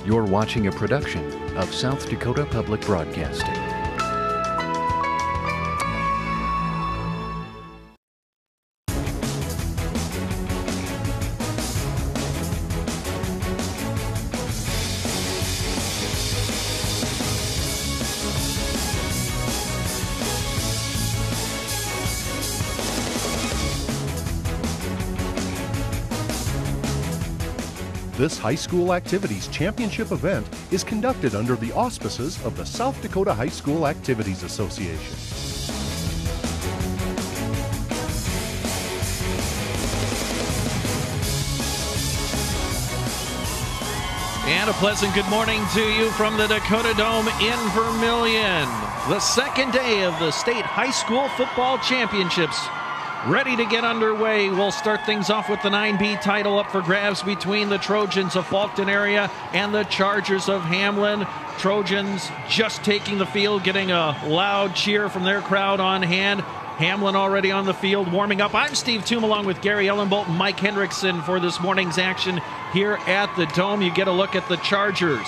You're watching a production of South Dakota Public Broadcasting. This high school activities championship event is conducted under the auspices of the South Dakota High School Activities Association. And a pleasant good morning to you from the Dakota Dome in Vermillion. The second day of the State High School Football Championships ready to get underway. We'll start things off with the 9B title up for grabs between the Trojans of Faulkton area and the Chargers of Hamlin. Trojans just taking the field, getting a loud cheer from their crowd on hand. Hamlin already on the field, warming up. I'm Steve Toom along with Gary Ellenbolt and Mike Hendrickson for this morning's action here at the Dome. You get a look at the Chargers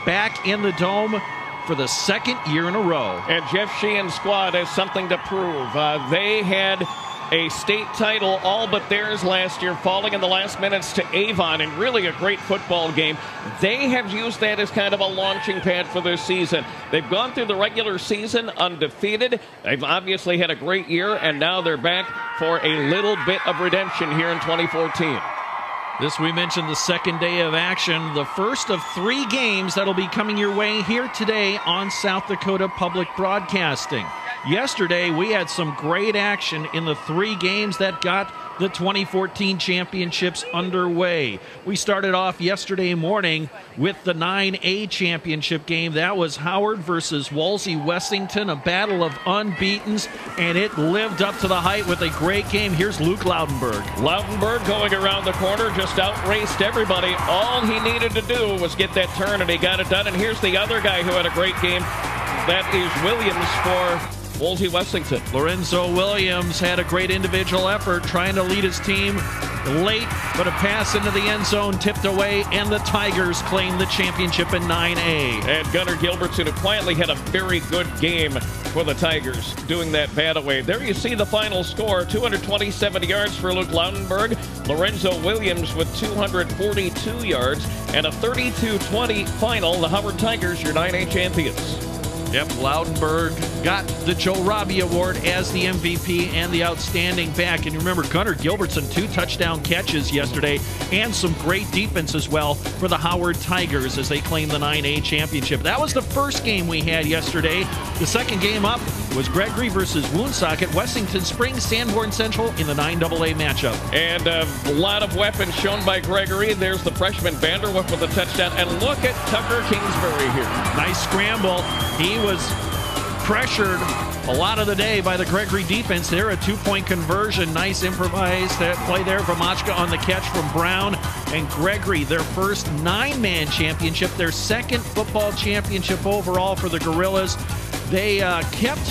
back in the Dome for the second year in a row. And Jeff Sheehan's squad has something to prove. They had a state title, all but theirs last year, falling in the last minutes to Avon, and really a great football game. They have used that as kind of a launching pad for this season. They've gone through the regular season undefeated. They've obviously had a great year, and now they're back for a little bit of redemption here in 2014. This, we mentioned, the second day of action, the first of 3 games that'll be coming your way here today on South Dakota Public Broadcasting. Yesterday, we had some great action in the 3 games that got the 2014 championships underway. We started off yesterday morning with the 9A championship game. That was Howard versus Wolsey-Wessington, a battle of unbeatens, and it lived up to the hype with a great game. Here's Luke Loudenberg. Loudenberg going around the corner, just outraced everybody. All he needed to do was get that turn, and he got it done. And here's the other guy who had a great game. That is Williams for Wolsey-Wessington. Lorenzo Williams had a great individual effort trying to lead his team late, but a pass into the end zone tipped away, and the Tigers claimed the championship in 9A. And Gunnar Gilbertson, who quietly had a very good game for the Tigers, doing that bat away. There you see the final score, 227 yards for Luke Loudenberg, Lorenzo Williams with 242 yards, and a 32-20 final. The Howard Tigers, your 9A champions. Yep, Loudenberg got the Joe Robbie Award as the MVP and the outstanding back. And you remember Gunnar Gilbertson, 2 touchdown catches yesterday and some great defense as well for the Howard Tigers as they claim the 9A championship. That was the first game we had yesterday. The second game up was Gregory versus Woonsocket, Wessington Springs, Sanborn Central in the 9AA matchup. And a lot of weapons shown by Gregory. There's the freshman Vanderwolf with a touchdown. And look at Tucker Kingsbury here. Nice scramble. He was pressured a lot of the day by the Gregory defense. There, a 2-point conversion. Nice improvised play there from Ochka on the catch from Brown. And Gregory, their first 9-man championship, their second football championship overall for the Gorillas. They kept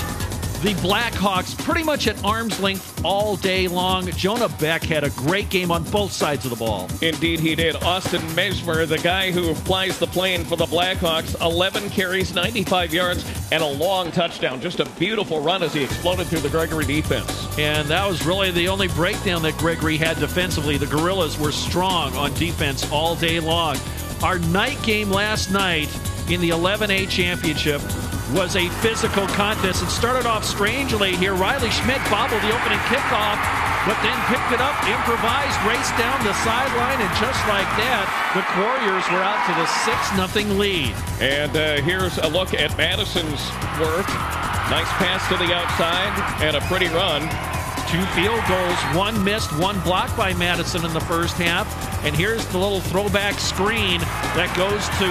the Blackhawks pretty much at arm's length all day long. Jonah Beck had a great game on both sides of the ball. Indeed he did. Austin Mesmer, the guy who flies the plane for the Blackhawks, 11 carries, 95 yards, and a long touchdown. Just a beautiful run as he exploded through the Gregory defense. And that was really the only breakdown that Gregory had defensively. The Gorillas were strong on defense all day long. Our night game last night in the 11A championship was a physical contest. It started off strangely here. Riley Schmidt bobbled the opening kickoff, but then picked it up, improvised, raced down the sideline, and just like that, the Warriors were out to the 6-0 lead. And here's a look at Madison's work. Nice pass to the outside and a pretty run. 2 field goals, 1 missed, 1 blocked by Madison in the first half. And here's the little throwback screen that goes to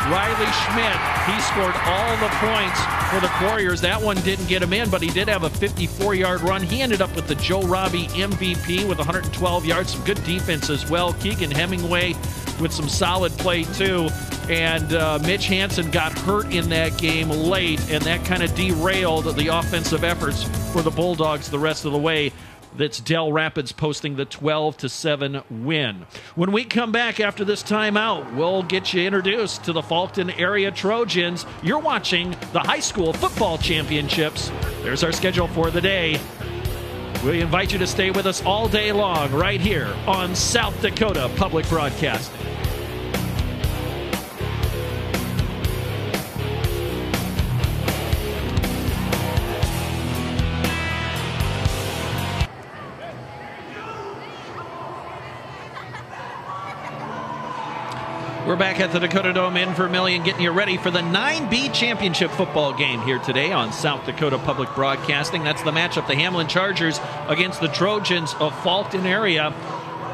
Riley Schmidt. He scored all the points for the Warriors. That one didn't get him in, but he did have a 54-yard run. He ended up with the Joe Robbie MVP with 112 yards. Some good defense as well. Keegan Hemingway with some solid play too. And Mitch Hansen got hurt in that game late, and that kind of derailed the offensive efforts for the Bulldogs the rest of the way. That's Dell Rapids posting the 12-7 win. When we come back after this timeout, we'll get you introduced to the Faulkton area Trojans. You're watching the high school football championships. There's our schedule for the day. We invite you to stay with us all day long right here on South Dakota Public Broadcasting. We're back at the Dakota Dome in Vermillion, getting you ready for the 9B championship football game here today on South Dakota Public Broadcasting. That's the matchup, the Hamlin Chargers against the Trojans of Faulkton area.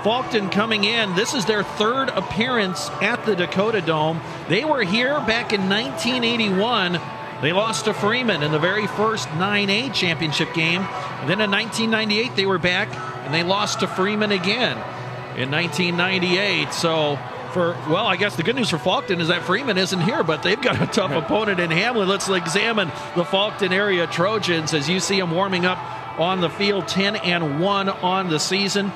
Faulkton coming in, this is their third appearance at the Dakota Dome. They were here back in 1981. They lost to Freeman in the very first 9A championship game. And then in 1998, they were back, and they lost to Freeman again in 1998. So, well, I guess the good news for Faulkton is that Freeman isn't here, but they've got a tough opponent in Hamlin. Let's examine the Faulkton area Trojans as you see them warming up on the field, 10-1 on the season.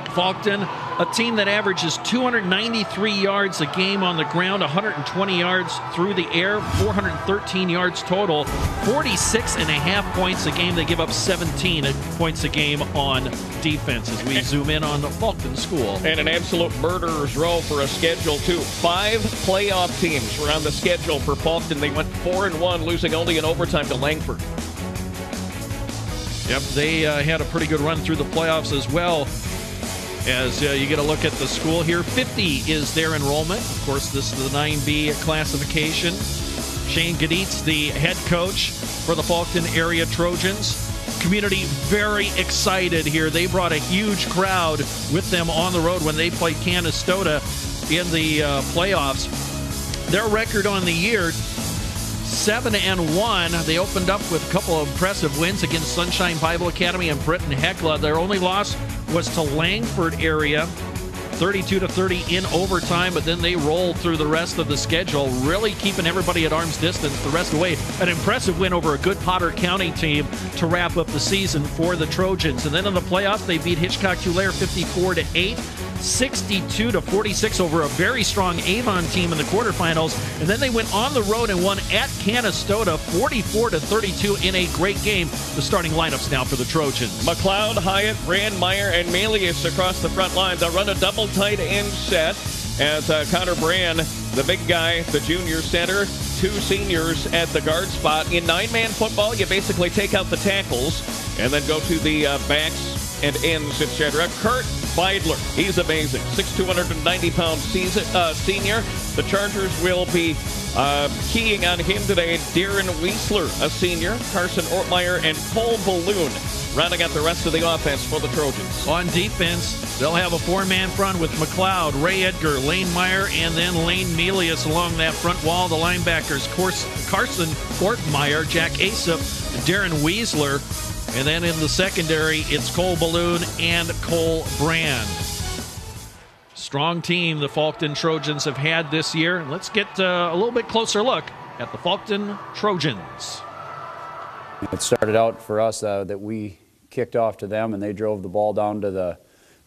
Faulkton, a team that averages 293 yards a game on the ground, 120 yards through the air, 413 yards total, 46.5 points a game. They give up 17 points a game on defense as we zoom in on the Faulkton school. And an absolute murderer's row for a schedule, too. 5 playoff teams were on the schedule for Faulkton. They went 4-1, losing only in overtime to Langford. Yep, they had a pretty good run through the playoffs as well. As you get a look at the school here, 50 is their enrollment. Of course, this is the 9B classification. Shane Gaditz, the head coach for the Faulkton area Trojans. Community very excited here. They brought a huge crowd with them on the road when they played Canastota in the playoffs. Their record on the year, 7-1. They opened up with a couple of impressive wins against Sunshine Bible Academy and Britain Hecla. Their only loss was to Langford area, 32-30 in overtime, but then they rolled through the rest of the schedule, really keeping everybody at arm's distance the rest of the way. An impressive win over a good Potter County team to wrap up the season for the Trojans. And then in the playoffs, they beat Hitchcock-Tulare 54-8. 62-46 over a very strong Avon team in the quarterfinals, and then they went on the road and won at Canastota 44-32 in a great game. The starting lineups now for the Trojans: McLeod, Hyatt, Brandmeyer, and Melius across the front line. They'll run a double tight end set as Connor Brand, the big guy, the junior center, 2 seniors at the guard spot. In 9-man football, you basically take out the tackles and then go to the backs and ends, etc. Kurt Beidler, he's amazing. 6'2", 290-pound senior. The Chargers will be keying on him today. Darren Weisler, a senior. Carson Ortmeyer and Cole Balloon rounding out the rest of the offense for the Trojans. On defense, they'll have a 4-man front with McLeod, Ray Edgar, Lane Meyer, and then Lane Melius along that front wall. The linebackers, Carson Ortmeyer, Jack Asap, Darren Weisler. And then in the secondary, it's Cole Balloon and Cole Brand. Strong team the Faulkton Trojans have had this year. Let's get a little bit closer look at the Faulkton Trojans. It started out for us that we kicked off to them, and they drove the ball down to they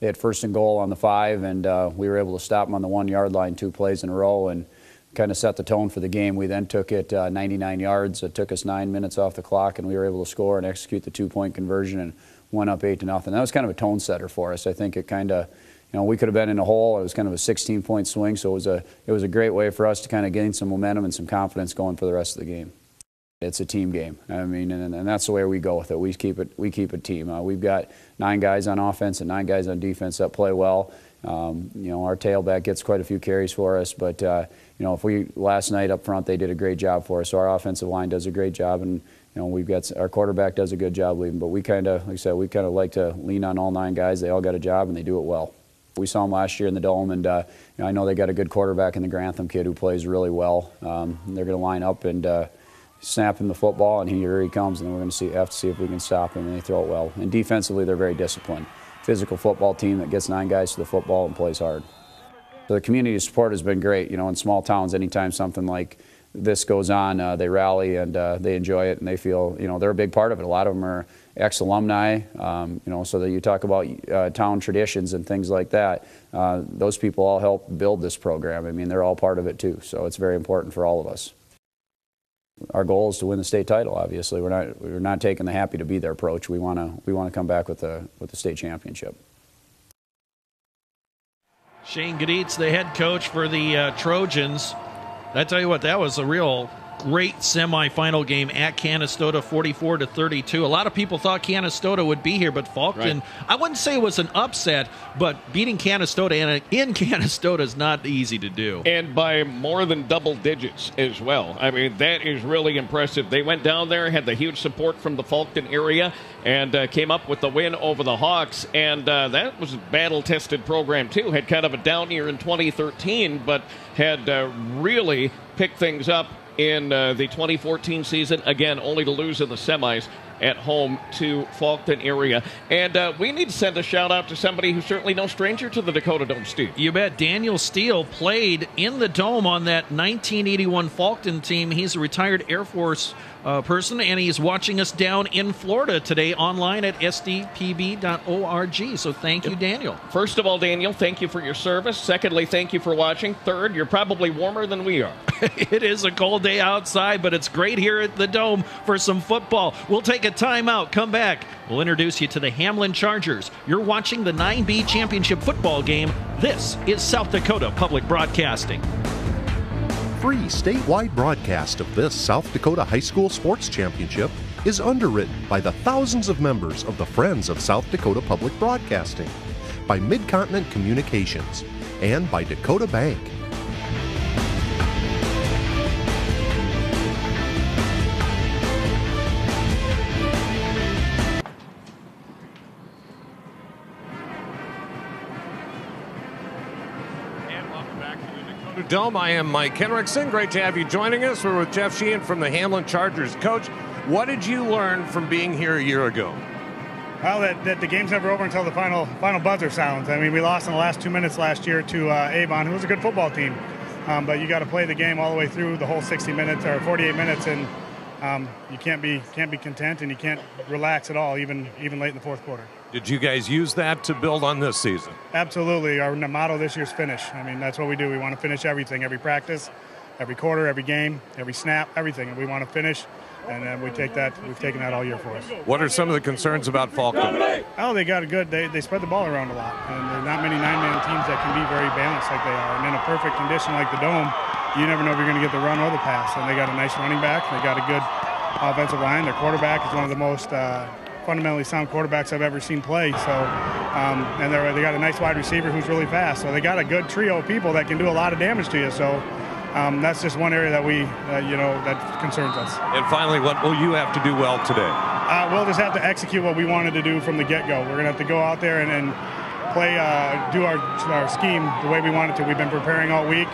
had 1st and goal on the 5, and we were able to stop them on the 1-yard line 2 plays in a row and kind of set the tone for the game. We then took it 99 yards. It took us 9 minutes off the clock, and we were able to score and execute the 2-point conversion and went up 8-0. That was kind of a tone setter for us. I think it kind of, we could have been in a hole. It was kind of a 16-point swing, so it was a great way for us to kind of gain some momentum and some confidence going for the rest of the game. It's a team game. I mean, and that's the way we go with it. We keep it team. We've got 9 guys on offense and 9 guys on defense that play well. Our tailback gets quite a few carries for us, but last night up front they did a great job for us. So our offensive line does a great job, and we've got our quarterback does a good job leading. But we kind of, like I said, we kind of like to lean on all 9 guys. They all got a job and they do it well. We saw them last year in the Dome, and I know they got a good quarterback in the Grantham kid who plays really well. They're going to line up and snap him the football, and here he comes, and we're going to have to see if we can stop him, and they throw it well. And defensively, they're very disciplined. Physical football team that gets 9 guys to the football and plays hard. So the community support has been great. In small towns, anytime something like this goes on, they rally and they enjoy it, and they feel, you know, they're a big part of it. A lot of them are ex-alumni, you know, so that you talk about town traditions and things like that. Those people all help build this program. I mean, they're all part of it too, so it's very important for all of us. Our goal is to win the state title. Obviously, we're not taking the happy to be there approach. We want to come back with the state championship. Shane Gadietz, the head coach for the Trojans. I tell you what, that was a real great semifinal game at Canastota, 44-32. A lot of people thought Canastota would be here, but Faulkton, I wouldn't say it was an upset, but beating Canastota in Canastota is not easy to do. And by more than double digits as well. I mean, that is really impressive. They went down there, had the huge support from the Faulkton area, and came up with the win over the Hawks. And that was a battle-tested program, too. Had kind of a down year in 2013, but had really picked things up in the 2014 season, again, only to lose in the semis at home to Faulkton area. And we need to send a shout-out to somebody who's certainly no stranger to the Dakota Dome, Steve. You bet. Daniel Steele played in the Dome on that 1981 Faulkton team. He's a retired Air Force person, and he's watching us down in Florida today online at sdpb.org. So thank you, Daniel. First of all, Daniel, thank you for your service. Secondly, thank you for watching. Third, you're probably warmer than we are. It is a cold day outside, but it's great here at the Dome for some football. We'll take a timeout. Come back. We'll introduce you to the Hamlin Chargers. You're watching the 9B Championship football game. This is South Dakota Public Broadcasting. Free statewide broadcast of this South Dakota High School Sports Championship is underwritten by the thousands of members of the Friends of South Dakota Public Broadcasting, by Mid-Continent Communications, and by Dakota Bank. Dome. I am Mike Henriksen. Great to have you joining us. We're with Jeff Sheehan from the Hamlin Chargers. Coach, what did you learn from being here a year ago? Well, that the game's never over until the final buzzer sounds. I mean, we lost in the last 2 minutes last year to Avon, who was a good football team. But you got to play the game all the way through the whole 60 minutes or 48 minutes, and you can't be content, and you can't relax at all, even late in the fourth quarter. Did you guys use that to build on this season? Absolutely. Our motto this year is finish. I mean, that's what we do. We want to finish everything, every practice, every quarter, every game, every snap, everything. And we want to finish, and we've taken that all year for us. What are some of the concerns about Faulkton? Oh, they got a good, they spread the ball around a lot. And there are not many nine-man teams that can be very balanced like they are. And in a perfect condition like the Dome, you never know if you're going to get the run or the pass. And they got a nice running back. They got a good offensive line. Their quarterback is one of the most fundamentally sound quarterbacks I've ever seen play. So, and they got a nice wide receiver who's really fast. So they got a good trio of people that can do a lot of damage to you. So that's just one area that that concerns us. And finally, what will you have to do well today? We'll just have to execute what we wanted to do from the get-go. We're going to have to go out there and play, do our scheme the way we wanted to. We've been preparing all week,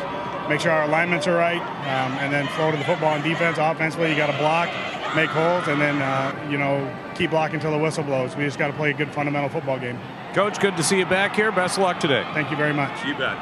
make sure our alignments are right, and then flow to the football on defense. Offensively, you got to block, make holes, and then, keep blocking until the whistle blows. We just got to play a good fundamental football game. Coach, good to see you back here. Best of luck today. Thank you very much. You bet.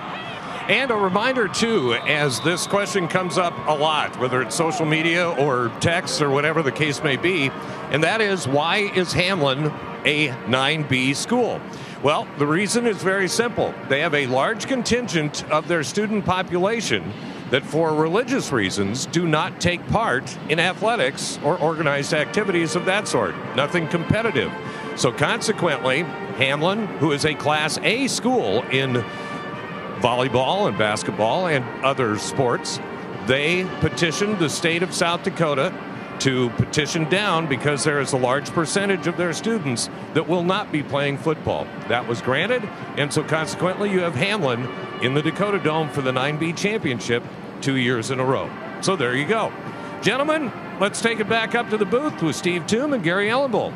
And a reminder, too, as this question comes up a lot, whether it's social media or text or whatever the case may be, and that is, why is Hamlin a 9B school? Well, the reason is very simple. They have a large contingent of their student population that for religious reasons do not take part in athletics or organized activities of that sort. Nothing competitive. So consequently, Hamlin, who is a Class A school in volleyball and basketball and other sports, they petitioned the state of South Dakota to petition down because there is a large percentage of their students that will not be playing football. That was granted, and so consequently you have Hamlin in the Dakota Dome for the 9B championship 2 years in a row. So there you go. Gentlemen, let's take it back up to the booth with Steve Toom and Gary Ellenbowl.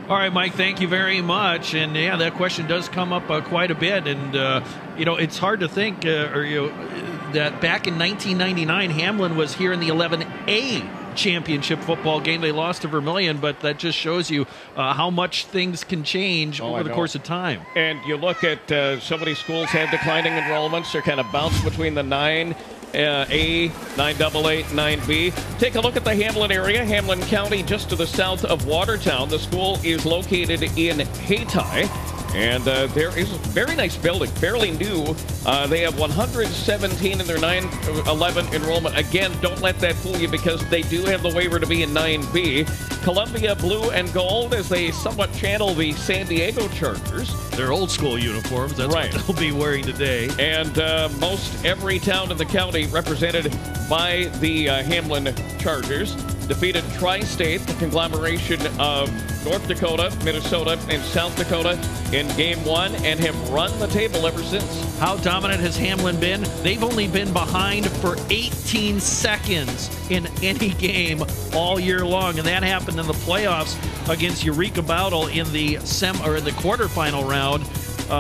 All right, Mike, thank you very much. And yeah, that question does come up quite a bit. And, it's hard to think that back in 1999, Hamlin was here in the 11A championship football game. They lost to Vermilion, but that just shows you how much things can change over the course of time. And you look at so many schools have declining enrollments. They're kind of bounced between the 9A, 9AA, 9B. Take a look at the Hamlin area. Hamlin County, just to the south of Watertown. The school is located in Hayti. And there is a very nice building, fairly new. They have 117 in their 9-11 enrollment. Again, don't let that fool you because they do have the waiver to be in 9B. Columbia Blue and Gold as they somewhat channel the San Diego Chargers. Their old school uniforms, that's right. What they'll be wearing today. And most every town in the county represented by the Hamlin Chargers. Defeated Tri-State, the conglomeration of North Dakota, Minnesota, and South Dakota in Game 1 and have run the table ever since. How dominant has Hamlin been? They've only been behind for 18 seconds in any game all year long, and that happened in the playoffs against Eureka Bowdle in the quarterfinal round.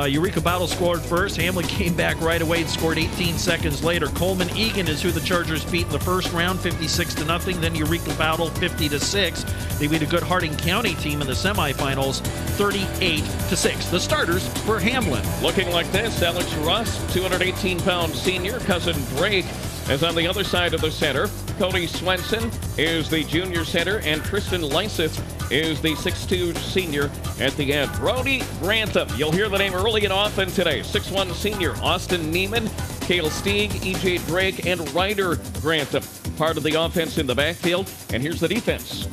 Eureka Bowdle scored first. Hamlin came back right away and scored 18 seconds later. Coleman Egan is who the Chargers beat in the first round, 56-0. Then Eureka Bowdle, 50-6. They beat a good Harding County team in the semifinals, 38-6. The starters for Hamlin. Looking like this, Alex Russ, 218-pound senior. Cousin Drake is on the other side of the center. Cody Swenson is the junior center, and Tristan Lyseth is the 6'2 senior at the end. Brody Grantham, you'll hear the name early and often today. 6'1 senior Austin Neiman, Cale Stieg, E.J. Drake, and Ryder Grantham. Part of the offense in the backfield, and here's the defense.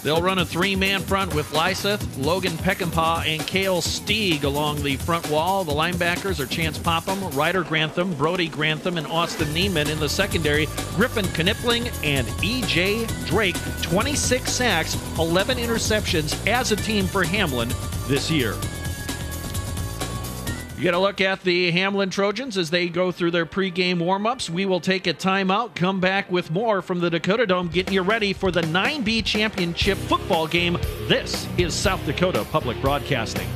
They'll run a three-man front with Lyseth, Logan Peckinpah, and Cale Stieg along the front wall. The linebackers are Chance Popham, Ryder Grantham, Brody Grantham, and Austin Neiman. In the secondary, Griffin Knipling and E.J. Drake. 26 sacks, 11 interceptions as a team for Hamlin this year. You get a look at the Hamlin Trojans as they go through their pregame warm-ups. We will take a timeout, come back with more from the Dakota Dome, getting you ready for the 9B championship football game. This is South Dakota Public Broadcasting.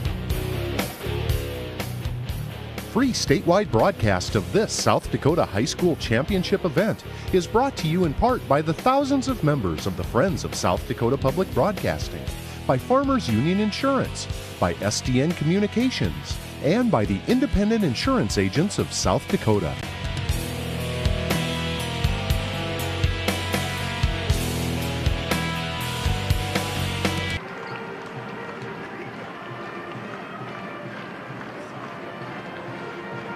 Free statewide broadcast of this South Dakota High School Championship event is brought to you in part by the thousands of members of the Friends of South Dakota Public Broadcasting, by Farmers Union Insurance, by SDN Communications, and by the Independent Insurance Agents of South Dakota.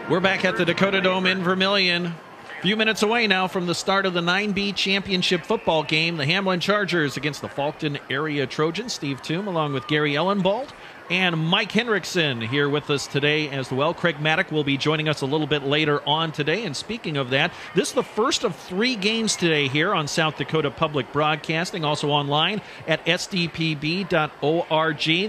We're back at the Dakota Dome in Vermilion. A few minutes away now from the start of the 9B championship football game. The Hamlin Chargers against the Faulkton area Trojans. Steve Toom along with Gary Ellenbold and Mike Henriksen here with us today as well. Craig Maddock will be joining us a little bit later on today. And speaking of that, this is the first of 3 games today here on South Dakota Public Broadcasting, also online at sdpb.org.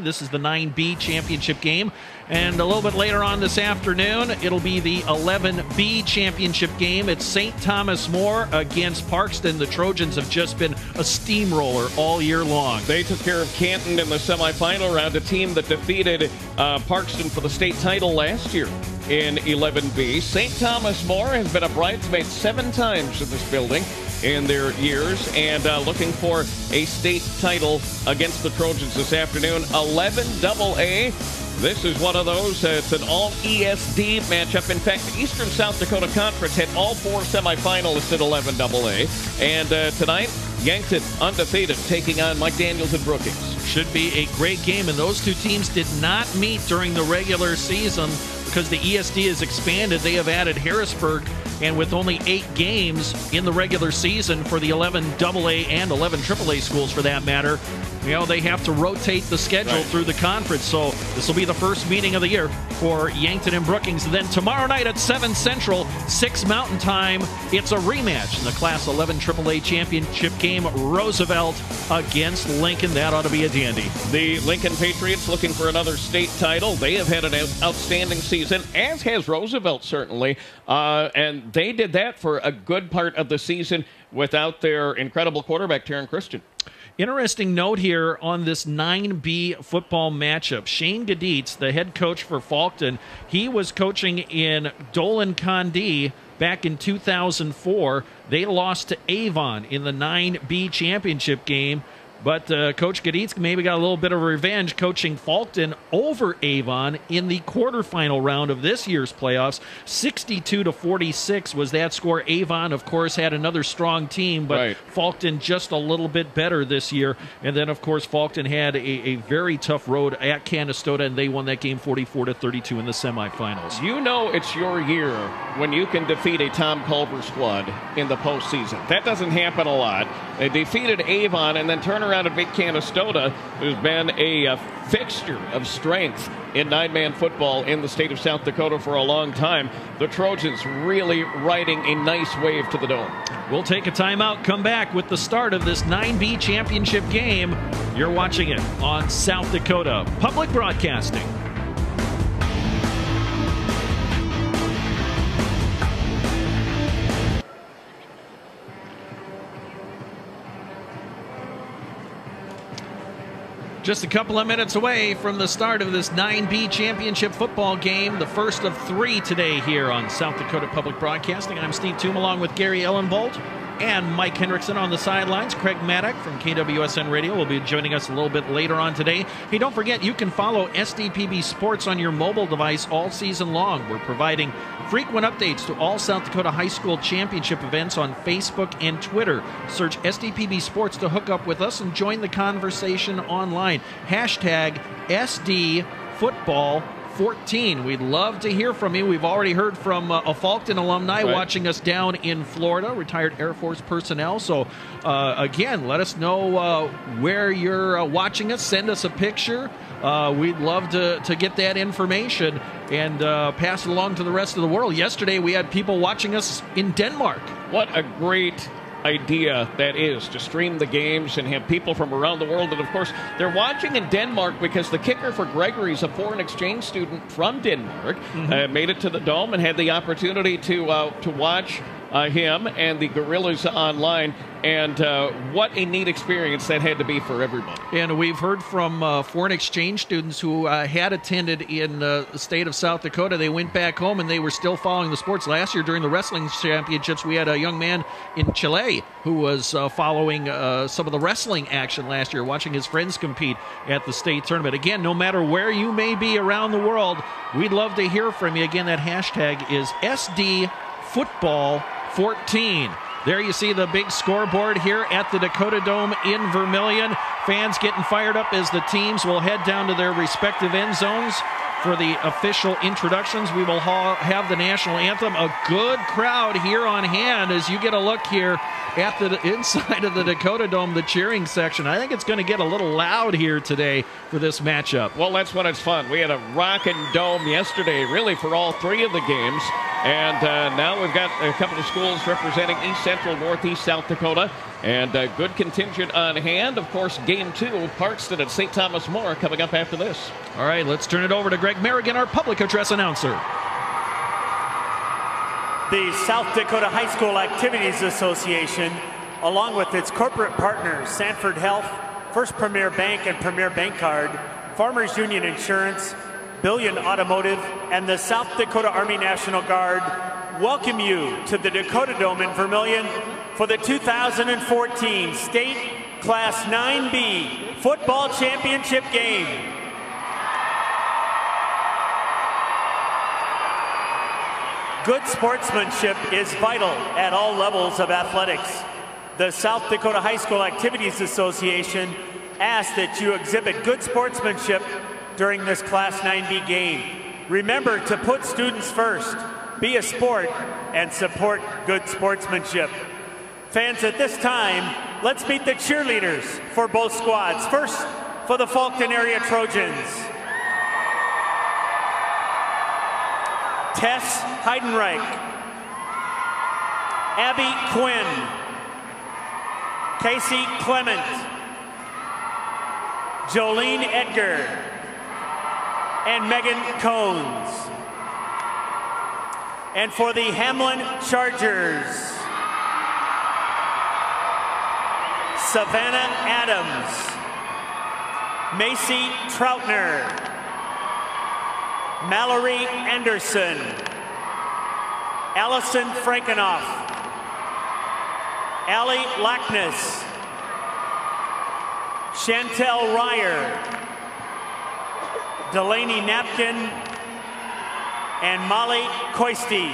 This is the 9B championship game. And a little bit later on this afternoon, it'll be the 11B championship game. It's St. Thomas More against Parkston. The Trojans have just been a steamroller all year long. They took care of Canton in the semifinal round, a team that defeated Parkston for the state title last year in 11B. St. Thomas More has been a bridesmaid 7 times in this building in their years, and looking for a state title against the Trojans this afternoon. 11AA. This is one of those. It's an all-ESD matchup. In fact, the Eastern South Dakota Conference had all 4 semifinalists at 11AA. And tonight, Yankton undefeated, taking on Mike Daniels and Brookings. Should be a great game, and those 2 teams did not meet during the regular season because the ESD has expanded. They have added Harrisburg, and with only 8 games in the regular season for the 11AA and 11 AAA schools for that matter, you know, they have to rotate the schedule through the conference. So this will be the first meeting of the year for Yankton and Brookings. And then tomorrow night at 7 Central, 6 Mountain Time, it's a rematch in the Class 11 AAA championship game. Roosevelt against Lincoln. That ought to be a dandy. The Lincoln Patriots looking for another state title. They have had an outstanding season, as has Roosevelt certainly. And they did that for a good part of the season without their incredible quarterback, Taryn Christian. Interesting note here on this 9B football matchup. Shane Gaditz, the head coach for Faulkton, he was coaching in Dolan-Condé back in 2004. They lost to Avon in the 9B championship game. But Coach Gaditz maybe got a little bit of revenge coaching Faulkton over Avon in the quarterfinal round of this year's playoffs. 62-46 was that score. Avon, of course, had another strong team, but right. Faulkton just a little bit better this year. And then, of course, Faulkton had a very tough road at Canastota, and they won that game 44-32 in the semifinals. You know it's your year when you can defeat a Tom Culver squad in the postseason. That doesn't happen a lot. They defeated Avon and then turn around and beat Canastota, who's been a fixture of strength in 9-man football in the state of South Dakota for a long time. The Trojans really riding a nice wave to the Dome. We'll take a timeout, come back with the start of this 9B championship game. You're watching it on South Dakota Public Broadcasting. Just a couple of minutes away from the start of this 9B championship football game, the first of 3 today here on South Dakota Public Broadcasting. I'm Steve Toom along with Gary Ellenbolt and Mike Hendrickson on the sidelines. Craig Maddock from KWSN Radio will be joining us a little bit later on today. Hey, don't forget, you can follow SDPB Sports on your mobile device all season long. We're providing frequent updates to all South Dakota high school championship events on Facebook and Twitter. Search SDPB Sports to hook up with us and join the conversation online. Hashtag SDFootball14. We'd love to hear from you. We've already heard from a Faulkton alumni watching us down in Florida, retired Air Force personnel. So, again, let us know where you're watching us. Send us a picture. We'd love to get that information and pass it along to the rest of the world. Yesterday, we had people watching us in Denmark. What a great idea that is, to stream the games and have people from around the world. And of course, they're watching in Denmark because the kicker for Gregory's a foreign exchange student from Denmark. Made it to the Dome and had the opportunity to watch him and the Gorillas online. And what a neat experience that had to be for everybody. And we've heard from foreign exchange students who had attended in the state of South Dakota. They went back home and they were still following the sports. Last year during the wrestling championships, we had a young man in Chile who was following some of the wrestling action last year, watching his friends compete at the state tournament. Again, no matter where you may be around the world, we'd love to hear from you. Again, that hashtag is SDFootball14. There you see the big scoreboard here at the Dakota Dome in Vermilion. Fans getting fired up as the teams will head down to their respective end zones for the official introductions. We will have the national anthem. A good crowd here on hand as you get a look here at the inside of the Dakota Dome, the cheering section. I think it's going to get a little loud here today for this matchup. Well, that's when it's fun. We had a rockin' dome yesterday, really, for all 3 of the games. And now we've got a couple of schools representing East Central, Northeast South Dakota. And a good contingent on hand. Of course, Game 2, Parkston at St. Thomas More coming up after this. All right, let's turn it over to Greg Merrigan, our public address announcer. The South Dakota High School Activities Association, along with its corporate partners, Sanford Health, First Premier Bank and Premier Bank Card, Farmers Union Insurance, Billion Automotive, and the South Dakota Army National Guard, welcome you to the Dakota Dome in Vermilion for the 2014 State Class 9B Football Championship game. Good sportsmanship is vital at all levels of athletics. The South Dakota High School Activities Association asks that you exhibit good sportsmanship during this Class 9B game. Remember to put students first, be a sport, and support good sportsmanship. Fans, at this time, let's meet the cheerleaders for both squads. First, for the Faulkton area Trojans, Tess Heidenreich, Abby Quinn, Casey Clement, Jolene Edgar, and Megan Cones. And for the Hamlin Chargers, Savannah Adams, Macy Troutner, Mallory Anderson, Allison Frankenoff, Allie Lackness, Chantel Ryer, Delaney Napkin, and Molly Coisty.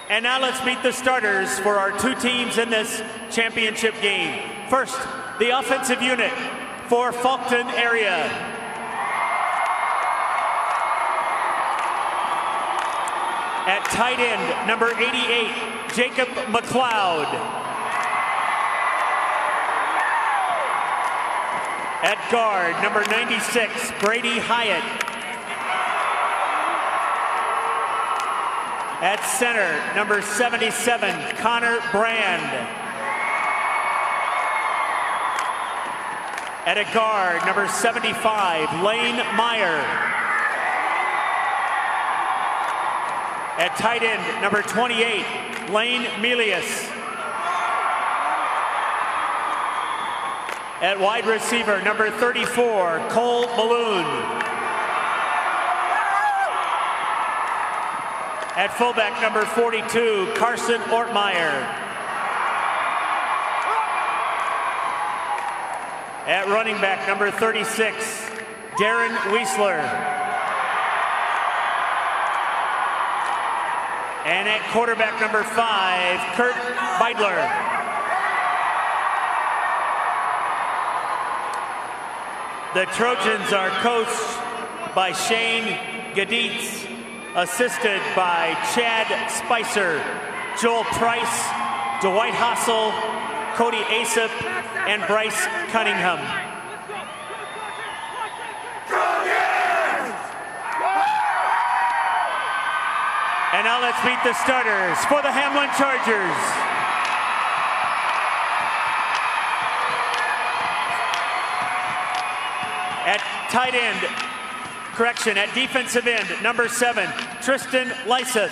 And now let's meet the starters for our two teams in this championship game. First, the offensive unit for Faulkton area. At tight end, number 88, Jacob McLeod. At guard, number 96, Brady Hyatt. At center, number 77, Connor Brand. At a guard, number 75, Lane Meyer. At tight end, number 28, Lane Melius. At wide receiver, number 34, Cole Balloon. At fullback, number 42, Carson Ortmeyer. At running back, number 36, Darren Weisler. And at quarterback, number 5, Kurt Beidler. The Trojans are coached by Shane Gaditz, assisted by Chad Spicer, Joel Price, Dwight Hossel, Cody Asap, and Bryce Cunningham. And now let's meet the starters for the Hamlin Chargers. At tight end, at defensive end, number 7, Tristan Lyseth.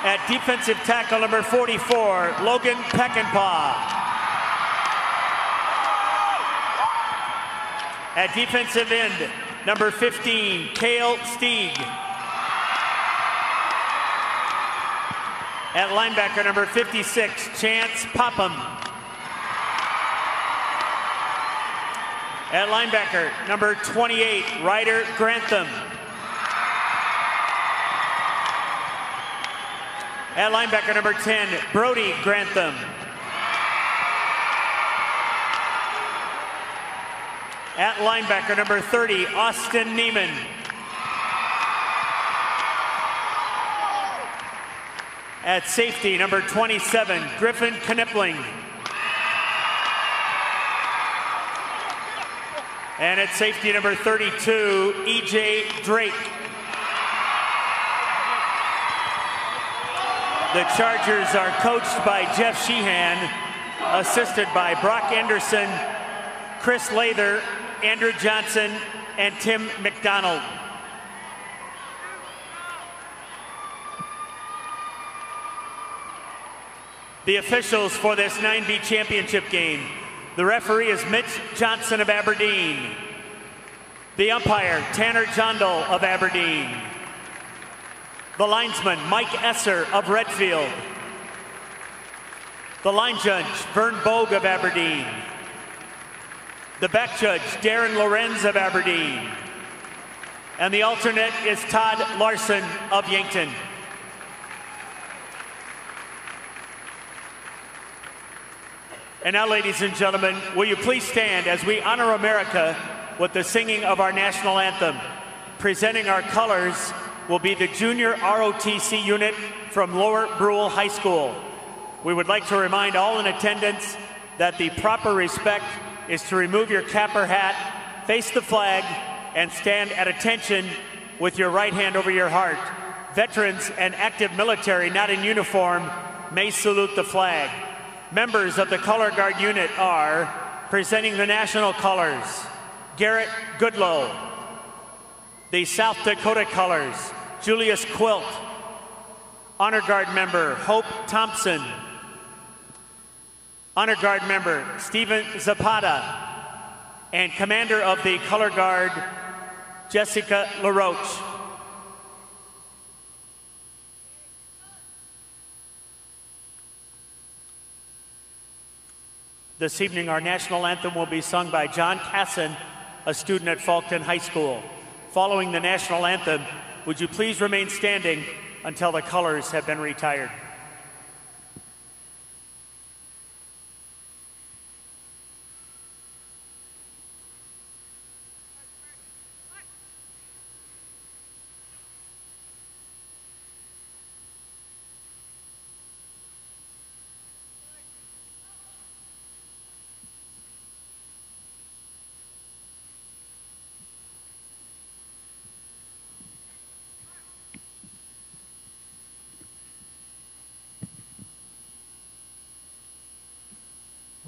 At defensive tackle, number 44, Logan Peckinpah. At defensive end, number 15, Cale Stieg. At linebacker, number 56, Chance Popham. At linebacker, number 28, Ryder Grantham. At linebacker, number 10, Brody Grantham. At linebacker, number 30, Austin Neiman. At safety, number 27, Griffin Knipling. And at safety, number 32, E.J. Drake. The Chargers are coached by Jeff Sheehan, assisted by Brock Anderson, Chris Lather, Andrew Johnson, and Tim McDonald. The officials for this 9B championship game. The referee is Mitch Johnson of Aberdeen. The umpire, Tanner Jondal of Aberdeen. The linesman, Mike Esser of Redfield. The line judge, Vern Bogue of Aberdeen. The back judge, Darren Lorenz of Aberdeen. And the alternate is Todd Larson of Yankton. And now, ladies and gentlemen, will you please stand as we honor America with the singing of our national anthem. Presenting our colors will be the junior ROTC unit from Lower Brule High School. We would like to remind all in attendance that the proper respect is to remove your cap or hat, face the flag, and stand at attention with your right hand over your heart. Veterans and active military not in uniform may salute the flag. Members of the Color Guard unit are, presenting the national colors, Garrett Goodlow. The South Dakota colors, Julius Quilt. Honor Guard member Hope Thompson. Honor Guard member Stephen Zapata. And Commander of the Color Guard, Jessica LaRoche. This evening, our national anthem will be sung by John Casson, a student at Faulkton High School. Following the national anthem, would you please remain standing until the colors have been retired?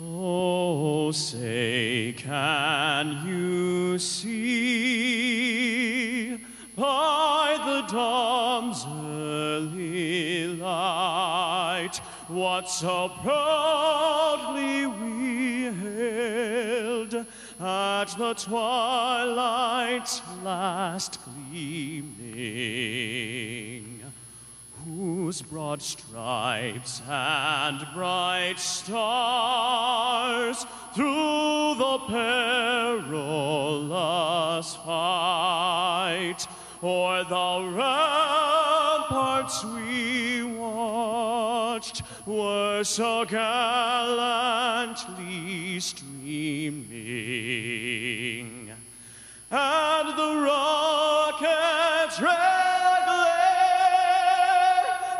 Oh, say, can you see by the dawn's early light what so proudly we hailed at the twilight's last gleaming? Whose broad stripes and bright stars through the perilous fight o'er the ramparts we watched were so gallantly streaming, and the rocket's red glare,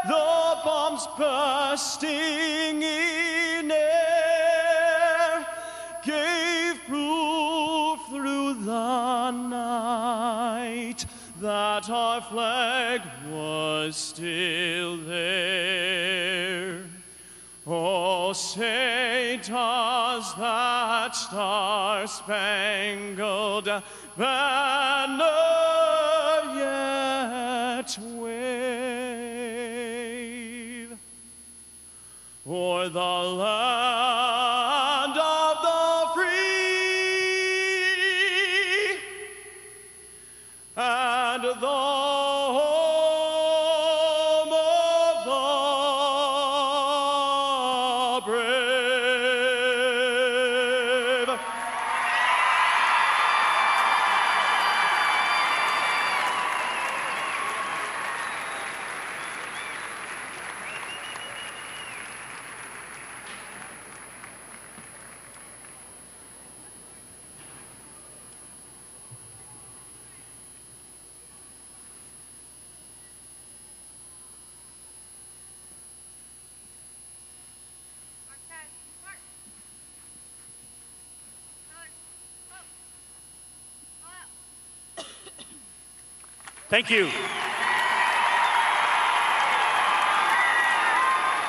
the bombs bursting in air, gave proof through the night that our flag was still there. Oh, say, does that star-spangled banner yet wave o'er the land of the free and the home of the brave? Thank you.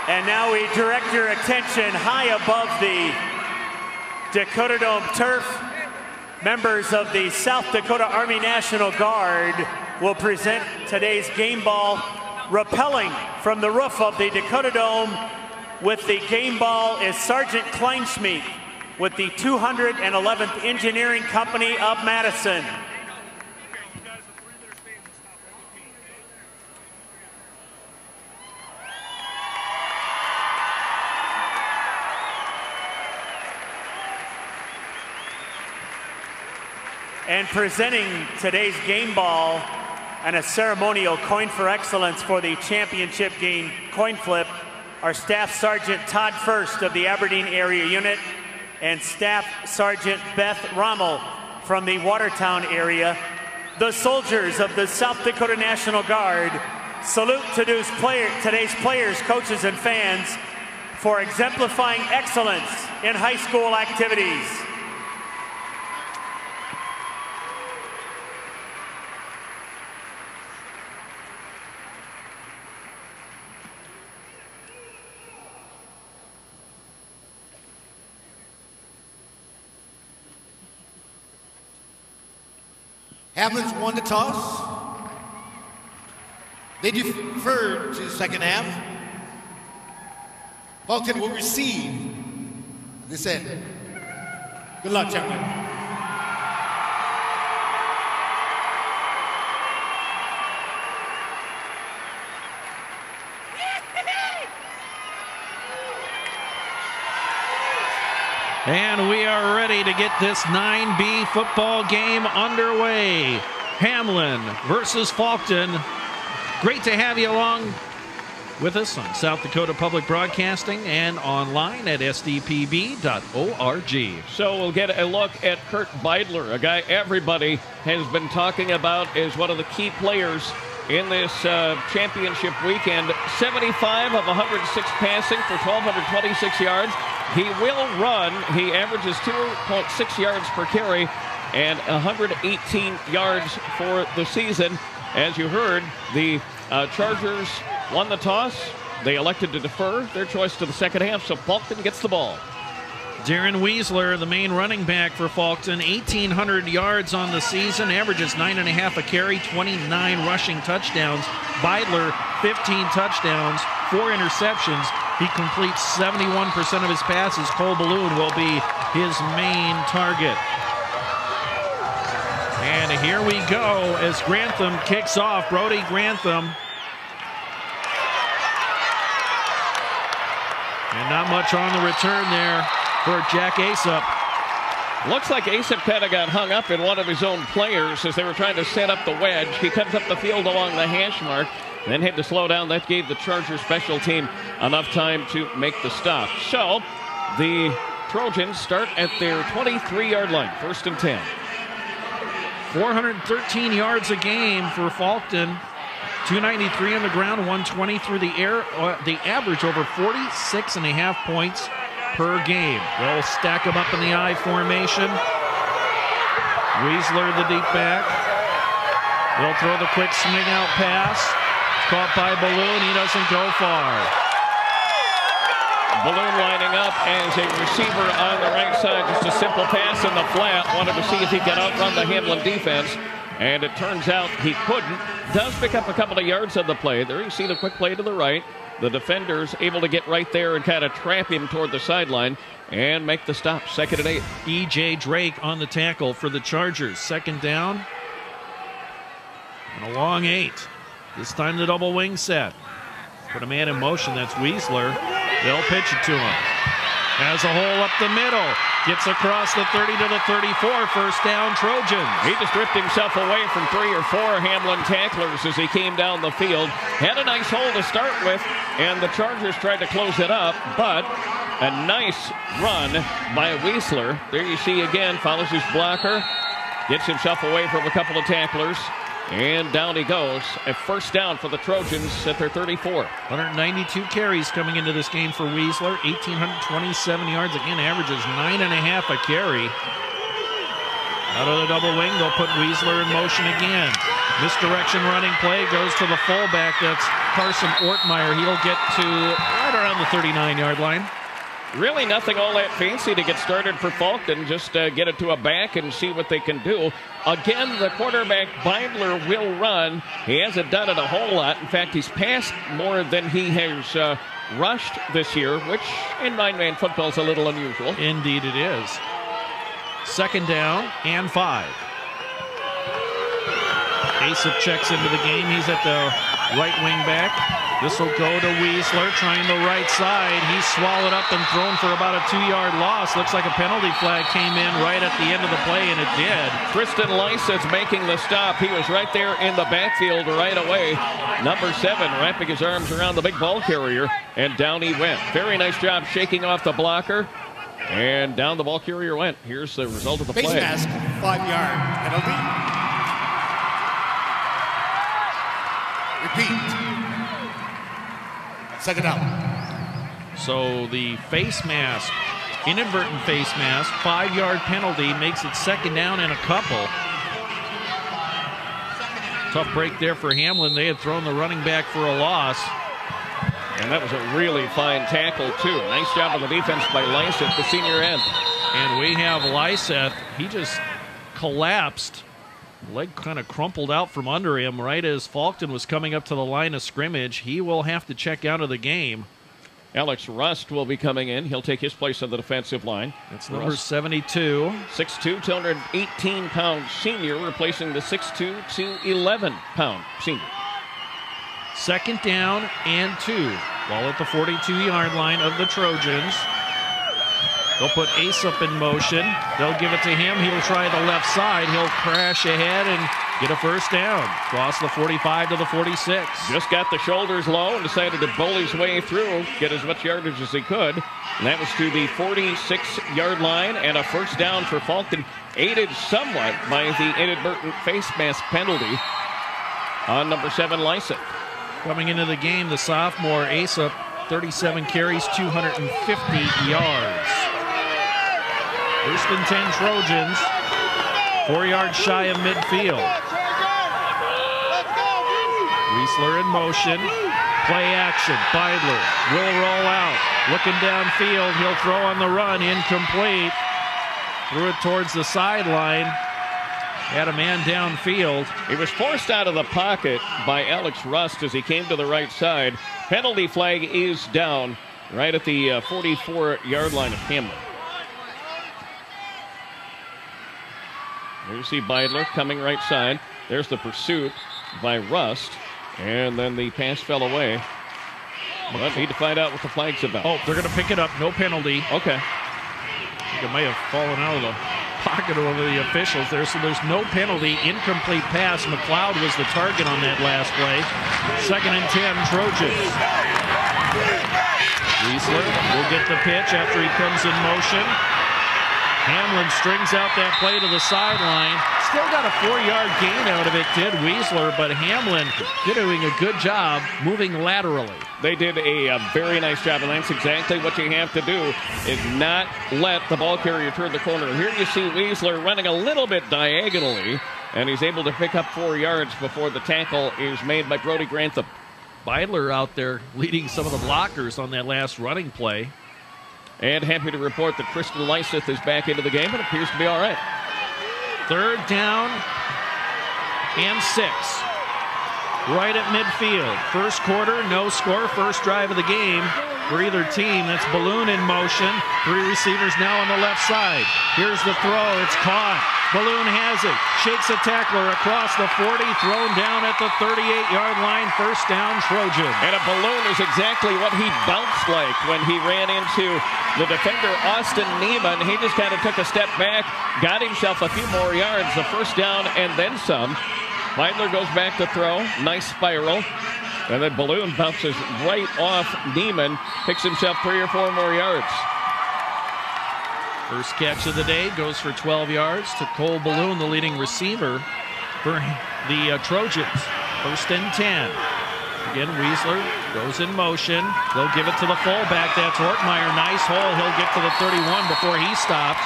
And now we direct your attention high above the Dakota Dome turf. Members of the South Dakota Army National Guard will present today's game ball, rappelling from the roof of the Dakota Dome with the game ball is Sergeant Kleinschmidt with the 211th Engineering Company of Madison. And presenting today's game ball and a ceremonial coin for excellence for the championship game coin flip are Staff Sergeant Todd First of the Aberdeen Area Unit and Staff Sergeant Beth Rommel from the Watertown area. The soldiers of the South Dakota National Guard salute today's players, coaches, and fans for exemplifying excellence in high school activities. Hamlin's won the toss. They deferred to the second half. Faulkton will receive this end. Good luck, gentlemen. And we are ready to get this 9B football game underway. Hamlin versus Faulkton. Great to have you along with us on South Dakota Public Broadcasting and online at sdpb.org. So we'll get a look at Kurt Beidler, a guy everybody has been talking about as one of the key players in this championship weekend. 75 of 106 passing for 1,226 yards. He will run. He averages 2.6 yards per carry and 118 yards for the season. As you heard, the Chargers won the toss. They elected to defer their choice to the second half, so Faulkton gets the ball. Darren Weisler, the main running back for Faulkton, 1,800 yards on the season, averages 9.5 a carry, 29 rushing touchdowns. Beidler, 15 touchdowns, 4 interceptions. He completes 71% of his passes. Cole Balloon will be his main target. And here we go as Grantham kicks off. Brody Grantham. And not much on the return there for Jack Aesop. Looks like Aesop kind of got hung up in one of his own players as they were trying to set up the wedge. He comes up the field along the hash mark, then had to slow down. That gave the Chargers special team enough time to make the stop. So the Trojans start at their 23-yard line, 1st and 10. 413 yards a game for Faulkton. 293 on the ground, 120 through the air. The average over 46.5 points per game. They'll stack them up in the I formation. Weisler, the deep back. They'll throw the quick swing out pass. Caught by Balloon. He doesn't go far. Balloon lining up as a receiver on the right side. Just a simple pass in the flat. Wanted to see if he could outrun the Hamlin defense. And it turns out he couldn't. Does pick up a couple of yards on the play. There you see the quick play to the right. The defenders able to get right there and kind of trap him toward the sideline and make the stop. 2nd and 8. E.J. Drake on the tackle for the Chargers. 2nd down. And a long 8. This time the double wing set. Put a man in motion. That's Weisler. They'll pitch it to him. Has a hole up the middle. Gets across the 30 to the 34. 1st down, Trojans. He just ripped himself away from 3 or 4 Hamlin tacklers as he came down the field. Had a nice hole to start with, and the Chargers tried to close it up, but a nice run by Weisler. There you see again, follows his blocker. Gets himself away from a couple of tacklers. And down he goes. A 1st down for the Trojans at their 34. 192 carries coming into this game for Weisler. 1,827 yards. Again, averages 9.5 a carry. Out of the double wing, they'll put Weisler in motion again. Misdirection running play goes to the fullback. That's Carson Ortmeyer. He'll get to right around the 39-yard line. Really nothing all that fancy to get started for Faulkton. Just get it to a back and see what they can do. Again, the quarterback, Beidler, will run. He hasn't done it a whole lot. In fact, he's passed more than he has rushed this year, which in 9-man football is a little unusual. Indeed it is. 2nd down and 5. Aesop checks into the game. He's at the right wing back. This will go to Weisler, trying the right side. He's swallowed up and thrown for about a 2-yard loss. Looks like a penalty flag came in right at the end of the play, and it did. Tristan Lyseth's making the stop. He was right there in the backfield right away. Number 7 wrapping his arms around the big ball carrier, and down he went. Very nice job shaking off the blocker, and down the ball carrier went. Here's the result of the play. Face mask, 5-yard penalty. Repeat. 2nd down. So the face mask, inadvertent face mask, 5-yard penalty, makes it 2nd down and a couple. Tough break there for Hamlin. They had thrown the running back for a loss. And that was a really fine tackle, too. Nice job on the defense by Lyseth, the senior end. And we have Lyseth. He just collapsed Leg kind of crumpled out from under him right as Faulkton was coming up to the line of scrimmage. He will have to check out of the game. Alex Rust will be coming in. He'll take his place on the defensive line. That's number 72. 6'2", 218-pound senior, replacing the 6'2", 211-pound senior. Second down and 2. Ball at the 42-yard line of the Trojans. They'll put Ace up in motion. They'll give it to him. He'll try the left side. He'll crash ahead and get a first down. Cross the 45 to the 46. Just got the shoulders low and decided to bully his way through, get as much yardage as he could. And that was to the 46-yard line, and a first down for Faulkton, aided somewhat by the inadvertent face mask penalty on number 7, Lyseth. Coming into the game, the sophomore Ace up 37 carries, 250 yards. First and 10 Trojans, 4 yards shy of midfield. Wiesler in motion, play action. Beidler will roll out, looking downfield. He'll throw on the run, incomplete. Threw it towards the sideline. Had a man downfield. He was forced out of the pocket by Alex Rust as he came to the right side. Penalty flag is down right at the 44-yard line of Hamlin. There you see Beidler coming right side. There's the pursuit by Rust. And then the pass fell away. But need to find out what the flag's about. Oh, they're going to pick it up. No penalty. Okay. I think it may have fallen out of the pocket of the officials there. So there's no penalty. Incomplete pass. McLeod was the target on that last play. Second and 10, Trojans. Wiesler will get the pitch after he comes in motion. Hamlin strings out that play to the sideline. Still got a 4-yard gain out of it, did Wiesler, but Hamlin doing a good job moving laterally. They did a very nice job, and that's exactly what you have to do, is not let the ball carrier turn the corner. Here you see Wiesler running a little bit diagonally, and he's able to pick up 4 yards before the tackle is made by Brody Grantham. Beidler out there leading some of the blockers on that last running play. And happy to report that Tristan Lyseth is back into the game and appears to be all right. Third down and 6. Right at midfield. First quarter, no score. First drive of the game for either team. That's Balloon in motion. 3 receivers now on the left side. Here's the throw. It's caught. Balloon has it. Shakes a tackler across the 40. Thrown down at the 38-yard line. First down, Trojans. And a balloon is exactly what he bounced like when he ran into the defender, Austin Neiman. He just kind of took a step back, got himself a few more yards. The first down and then some. Beidler goes back to throw. Nice spiral. And then Balloon bounces right off Neiman. Picks himself 3 or 4 more yards. First catch of the day goes for 12 yards to Cole Balloon, the leading receiver for the Trojans. First and 10. Again, Wiesler goes in motion. They'll give it to the fullback. That's Ortmeyer. Nice hole. He'll get to the 31 before he stopped.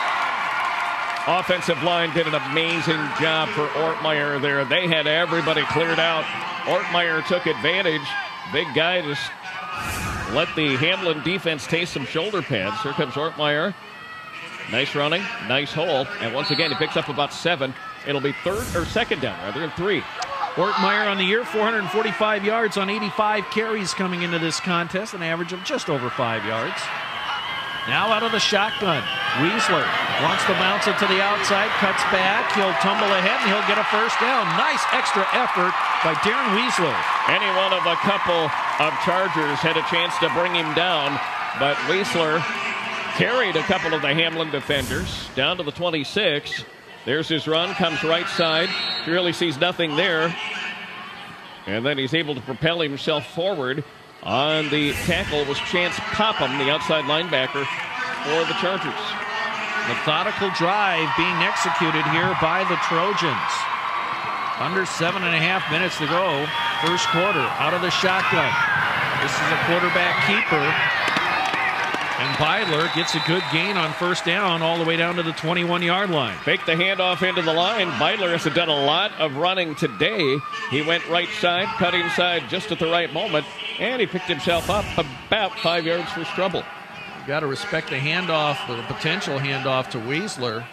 Offensive line did an amazing job for Ortmeyer there. They had everybody cleared out. Ortmeyer took advantage. Big guy just let the Hamlin defense taste some shoulder pads. Here comes Ortmeyer. Nice running, nice hole, and once again he picks up about 7. It'll be second down rather than 3. Ortmeyer on the year, 445 yards on 85 carries coming into this contest, an average of just over 5 yards. Now out of the shotgun, Wiesler wants to bounce it to the outside, cuts back, he'll tumble ahead and he'll get a first down. Nice extra effort by Darren Wiesler. Any one of a couple of Chargers had a chance to bring him down, but Wiesler carried a couple of the Hamlin defenders down to the 26. There's his run, comes right side. He really sees nothing there. And then he's able to propel himself forward. On the tackle was Chance Popham, the outside linebacker for the Chargers. Methodical drive being executed here by the Trojans. Under 7.5 minutes to go. First quarter out of the shotgun. This is a quarterback keeper. And Beidler gets a good gain on first down all the way down to the 21-yard line. Fake the handoff into the line. Beidler has done a lot of running today. He went right side, cut inside just at the right moment, and he picked himself up about 5 yards first trouble. You've got to respect the handoff, the potential handoff to Wiesler.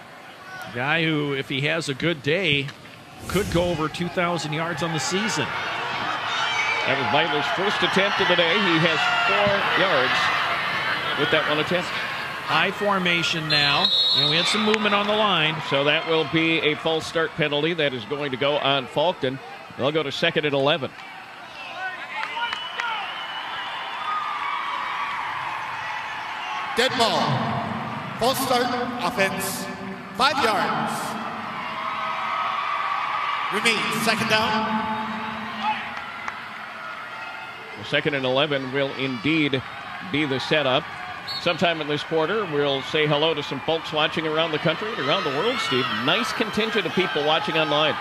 A guy who, if he has a good day, could go over 2,000 yards on the season. That was Weiler's first attempt of the day. He has 4 yards with that one attempt. High formation now, and we had some movement on the line. So that will be a false start penalty that is going to go on Faulkton. They'll go to 2nd and 11. Dead ball. False start offense. 5 yards. Remains 2nd down. 2nd and 11 will indeed be the setup. Sometime in this quarter, we'll say hello to some folks watching around the country and around the world, Steve. Nice contingent of people watching online.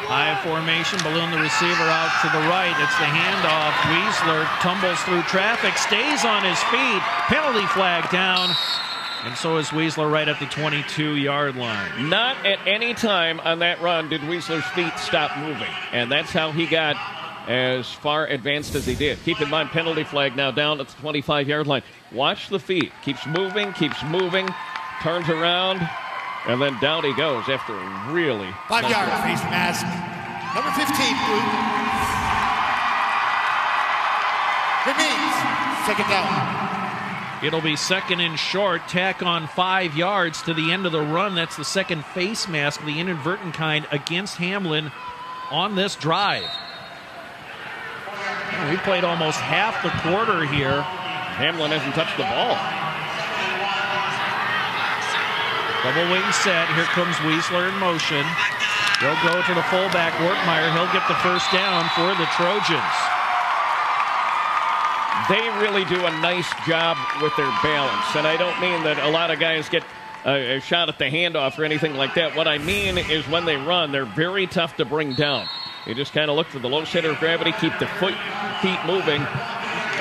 High formation, balloon the receiver out to the right. It's the handoff. Weisler tumbles through traffic, stays on his feet. Penalty flag down. And so is Weisler right at the 22-yard line. Not at any time on that run did Weisler's feet stop moving. And that's how he got as far advanced as he did. Keep in mind, penalty flag now down at the 25-yard line. Watch the feet. Keeps moving, turns around, and then down he goes after a really 5 yards, face mask. Number 15, blue. Remains 2nd down. It'll be 2nd and short. Tack on 5 yards to the end of the run. That's the second face mask, the inadvertent kind, against Hamlin on this drive. We played almost half the quarter here. Hamlin hasn't touched the ball. Double wing set. Here comes Weisler in motion. They'll go to the fullback, Wertmeyer. He'll get the first down for the Trojans. They really do a nice job with their balance. And I don't mean that a lot of guys get a shot at the handoff or anything like that. What I mean is when they run, they're very tough to bring down. You just kind of look for the low center of gravity, keep the feet moving,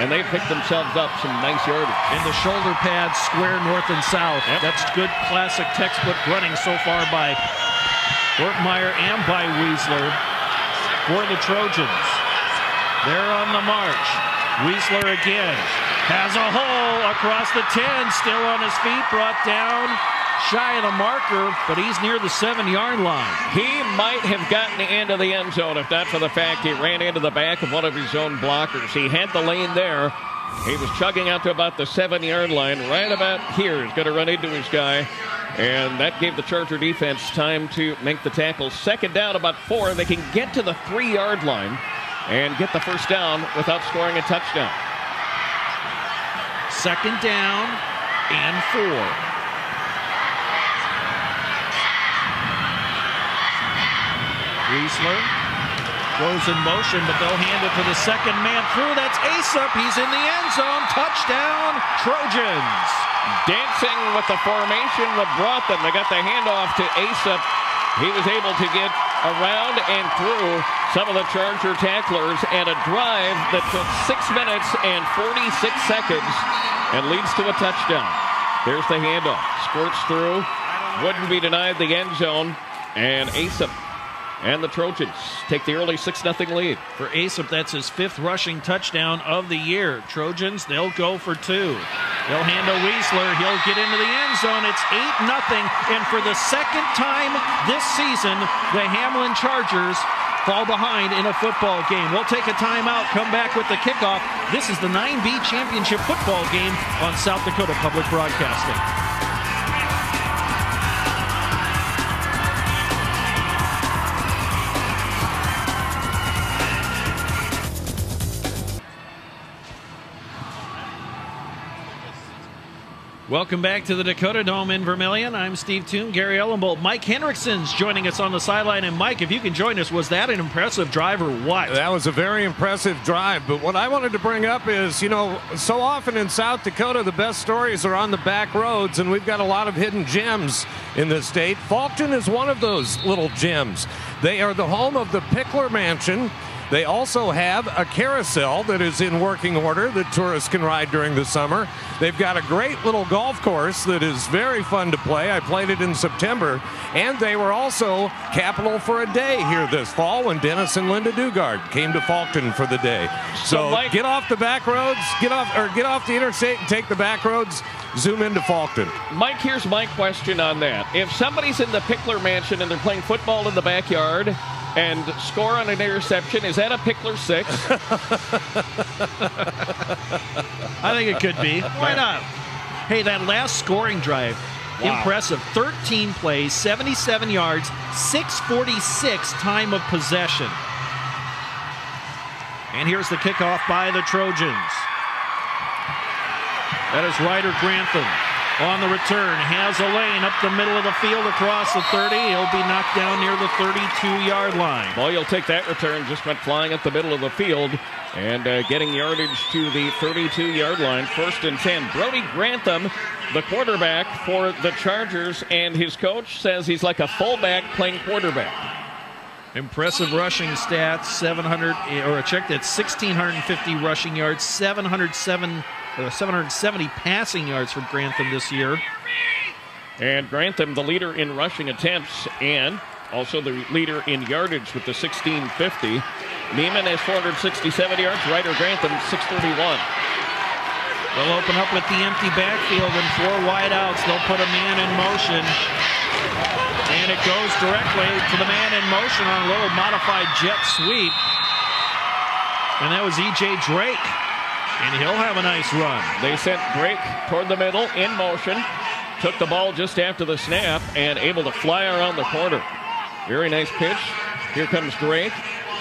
and they pick themselves up some nice yardage. And the shoulder pads square north and south. Yep. That's good classic textbook running so far by Wertmeyer and by Weisler for the Trojans. They're on the march. Weisler again has a hole across the 10, still on his feet, brought down shy of the marker, but he's near the 7-yard line. He might have gotten into the end zone if not for the fact he ran into the back of one of his own blockers. He had the lane there. He was chugging out to about the 7-yard line. Right about here, he's going to run into his guy, and that gave the Charger defense time to make the tackle. 2nd down, about 4. They can get to the 3-yard line and get the first down without scoring a touchdown. 2nd down and 4. Weisler goes in motion, but they'll hand it to the second man through. That's Asup. He's in the end zone. Touchdown, Trojans. Dancing with the formation that brought them. They got the handoff to Asup. He was able to get around and through some of the Charger tacklers, and a drive that took 6 minutes and 46 seconds and leads to a touchdown. There's the handoff. Squirts through. Wouldn't be denied the end zone, and Asup and the Trojans take the early 6-0 lead. For Asup, that's his 5th rushing touchdown of the year. Trojans, they'll go for 2. They'll hand to Weisler. He'll get into the end zone. It's 8-0. And for the second time this season, the Hamlin Chargers fall behind in a football game. We'll take a timeout, come back with the kickoff. This is the 9B Championship football game on South Dakota Public Broadcasting. Welcome back to the Dakota Dome in Vermillion. I'm Steve Toon, Gary Ellenbolt. Mike Henrikson's joining us on the sideline. And Mike, if you can join us, was that an impressive drive or what? That was a very impressive drive. But what I wanted to bring up is, you know, so often in South Dakota, the best stories are on the back roads, and we've got a lot of hidden gems in the state. Faulkton is one of those little gems. They are the home of the Pickler Mansion. They also have a carousel that is in working order that tourists can ride during the summer. They've got a great little golf course that is very fun to play. I played it in September. And they were also capital for a day here this fall when Dennis and Linda Dugard came to Faulkton for the day. So Mike, get off the back roads, get off the interstate and take the back roads, zoom into Faulkton. Mike, here's my question on that. If somebody's in the Pickler Mansion and they're playing football in the backyard and score on an interception, is that a Pickler 6? I think it could be. Why not? Hey, that last scoring drive, impressive. 13 plays, 77 yards, 6:46 time of possession. And here's the kickoff by the Trojans. That is Ryder Grantham on the return. Has a lane up the middle of the field across the 30. He'll be knocked down near the 32-yard line. Well, you'll take that return. Just went flying up the middle of the field and getting yardage to the 32-yard line. 1st and 10. Brody Grantham, the quarterback for the Chargers, and his coach says he's like a fullback playing quarterback. Impressive rushing stats. 1,650 rushing yards, 770 passing yards for Grantham this year. And Grantham, the leader in rushing attempts and also the leader in yardage with the 1,650. Neiman has 467 yards. Ryder Grantham, 631. They'll open up with the empty backfield and 4 wide outs. They'll put a man in motion. And it goes directly to the man in motion on a little modified jet sweep. And that was E.J. Drake. And he'll have a nice run. They sent Drake toward the middle in motion. Took the ball just after the snap and able to fly around the corner. Very nice pitch. Here comes Drake.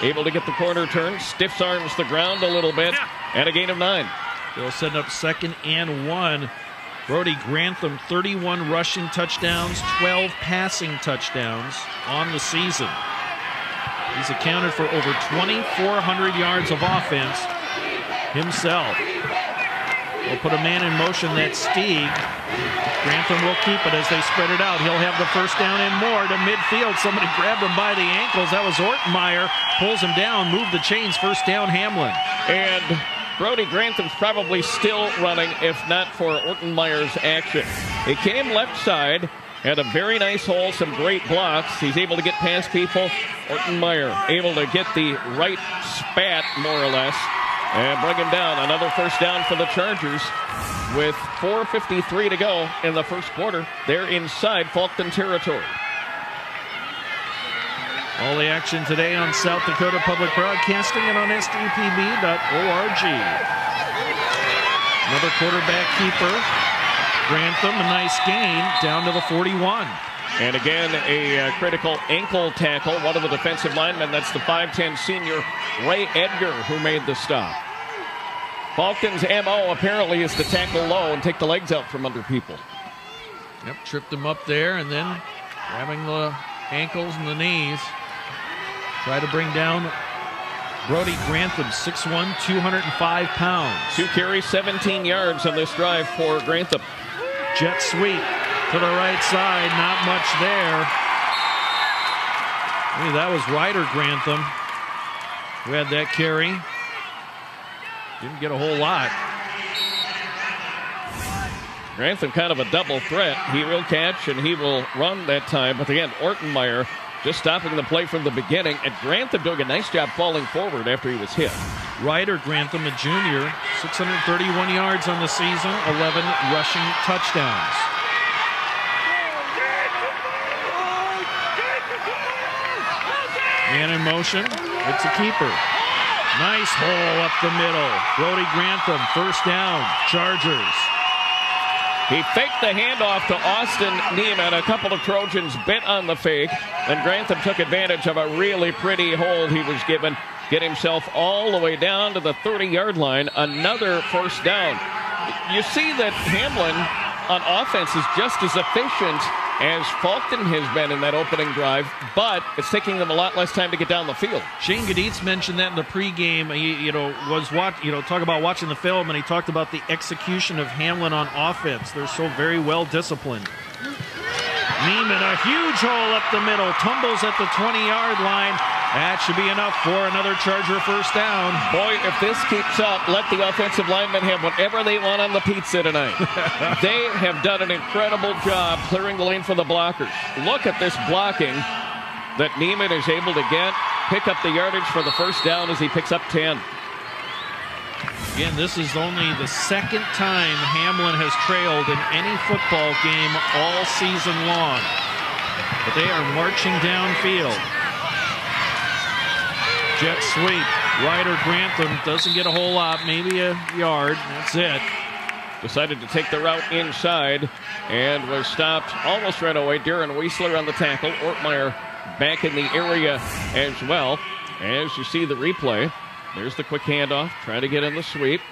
Able to get the corner turn. Stiffs arms the ground a little bit. And a gain of 9. They'll send up 2nd and 1. Brody Grantham, 31 rushing touchdowns, 12 passing touchdowns on the season. He's accounted for over 2,400 yards of offense himself. We'll put a man in motion. That's Stieg. Grantham will keep it as they spread it out. He'll have the 1st down and more to midfield. Somebody grabbed him by the ankles. That was Ortenmeyer. Pulls him down. Move the chains. 1st down, Hamlin. And Brody Grantham's probably still running if not for Ortenmeyer's action. He came left side. Had a very nice hole, some great blocks. He's able to get past people. Ortenmeyer able to get the right spat, more or less, and bring him down. Another 1st down for the Chargers with 4:53 to go in the 1st quarter. They're inside Faulkton territory. All the action today on South Dakota Public Broadcasting and on SDPB.org. Another quarterback keeper. Grantham, a nice gain down to the 41. And again, a critical ankle tackle. One of the defensive linemen, that's the 5'10 senior Ray Edgar, who made the stop. Faulkton's MO apparently is to tackle low and take the legs out from under people. Yep, tripped him up there and then grabbing the ankles and the knees. Try to bring down Brody Grantham, 6'1", 205 pounds. 2 carries, 17 yards on this drive for Grantham. Jet sweep to the right side, not much there. Hey, that was Ryder Grantham who had that carry. Didn't get a whole lot. Grantham kind of a double threat. He will catch and he will run that time. But again, Ortenmeyer just stopping the play from the beginning. And Grantham doing a nice job falling forward after he was hit. Ryder Grantham, a junior, 631 yards on the season, 11 rushing touchdowns. Man in motion. It's a keeper. Nice hole up the middle. Brody Grantham, 1st down. Chargers. He faked the handoff to Austin Neiman. A couple of Trojans bit on the fake, and Grantham took advantage of a really pretty hold he was given. Get himself all the way down to the 30-yard line. Another 1st down. You see that Hamlin on offense is just as efficient as Faulkton has been in that opening drive, but it's taking them a lot less time to get down the field. Shane Gaditz mentioned that in the pregame. He, talk about watching the film, and he talked about the execution of Hamlin on offense. They're so very well disciplined. Neiman, a huge hole up the middle, tumbles at the 20-yard line, That should be enough for another Charger first down. Boy, if this keeps up, let the offensive linemen have whatever they want on the pizza tonight. They have done an incredible job clearing the lane for the blockers. Look at this blocking that Neiman is able to pick up the yardage for the first down as he picks up 10. Again, this is only the second time Hamlin has trailed in any football game all season long. But they are marching downfield. Jet sweep. Ryder Grantham doesn't get a whole lot, maybe a yard. That's it. Decided to take the route inside and was stopped almost right away. Darren Weisler on the tackle. Ortmeyer back in the area as well. As you see the replay, there's the quick handoff. Trying to get in the sweep.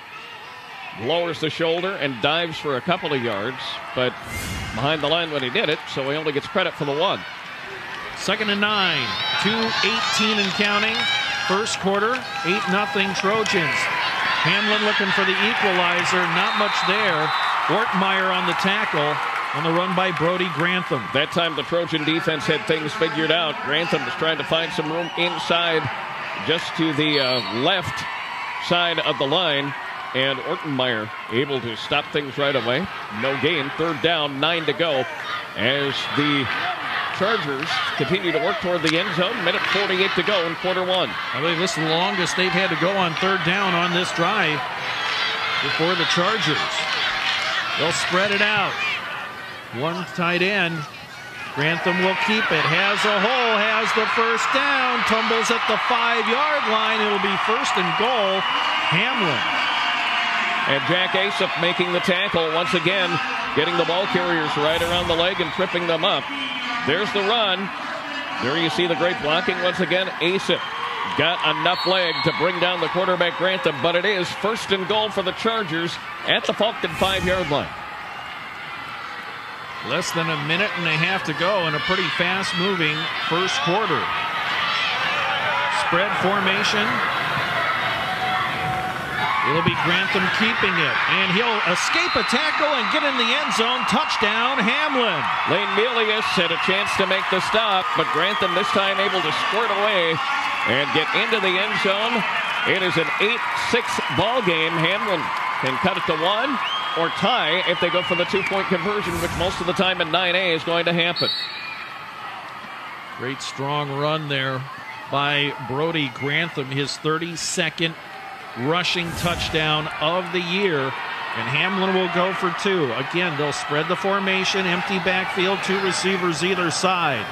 Lowers the shoulder and dives for a couple of yards, but behind the line when he did it, so he only gets credit for the 1. 2nd and 9. 2:18 and counting. First quarter, 8-0 Trojans. Hamlin looking for the equalizer. Not much there. Ortmeyer on the tackle on the run by Brody Grantham. That time the Trojan defense had things figured out. Grantham was trying to find some room inside just to the left side of the line. And Ortmeyer able to stop things right away. No gain. 3rd down, 9 to go. As the Chargers continue to work toward the end zone. 1:48 to go in quarter 1. I believe this is the longest they've had to go on 3rd down on this drive before the Chargers. They'll spread it out. One tight end. Grantham will keep it. Has a hole. Has the first down. Tumbles at the 5-yard line. It'll be 1st and goal. Hamlin. And Jack Asap making the tackle once again, getting the ball carriers right around the leg and tripping them up. There's the run. There you see the great blocking once again. Asap got enough leg to bring down the quarterback Grantham, but it is 1st and goal for the Chargers at the Faulkton 5-yard line. Less than a minute and a half to go in a pretty fast-moving first quarter. Spread formation. It'll be Grantham keeping it, and he'll escape a tackle and get in the end zone. Touchdown, Hamlin. Lane Melius had a chance to make the stop, but Grantham this time able to squirt away and get into the end zone. It is an 8-6 ball game. Hamlin can cut it to 1 or tie if they go for the 2-point conversion, which most of the time in 9A is going to happen. Great strong run there by Brody Grantham, his 32nd rushing touchdown of the year, and Hamlin will go for 2. Again, they'll spread the formation, empty backfield, 2 receivers either side.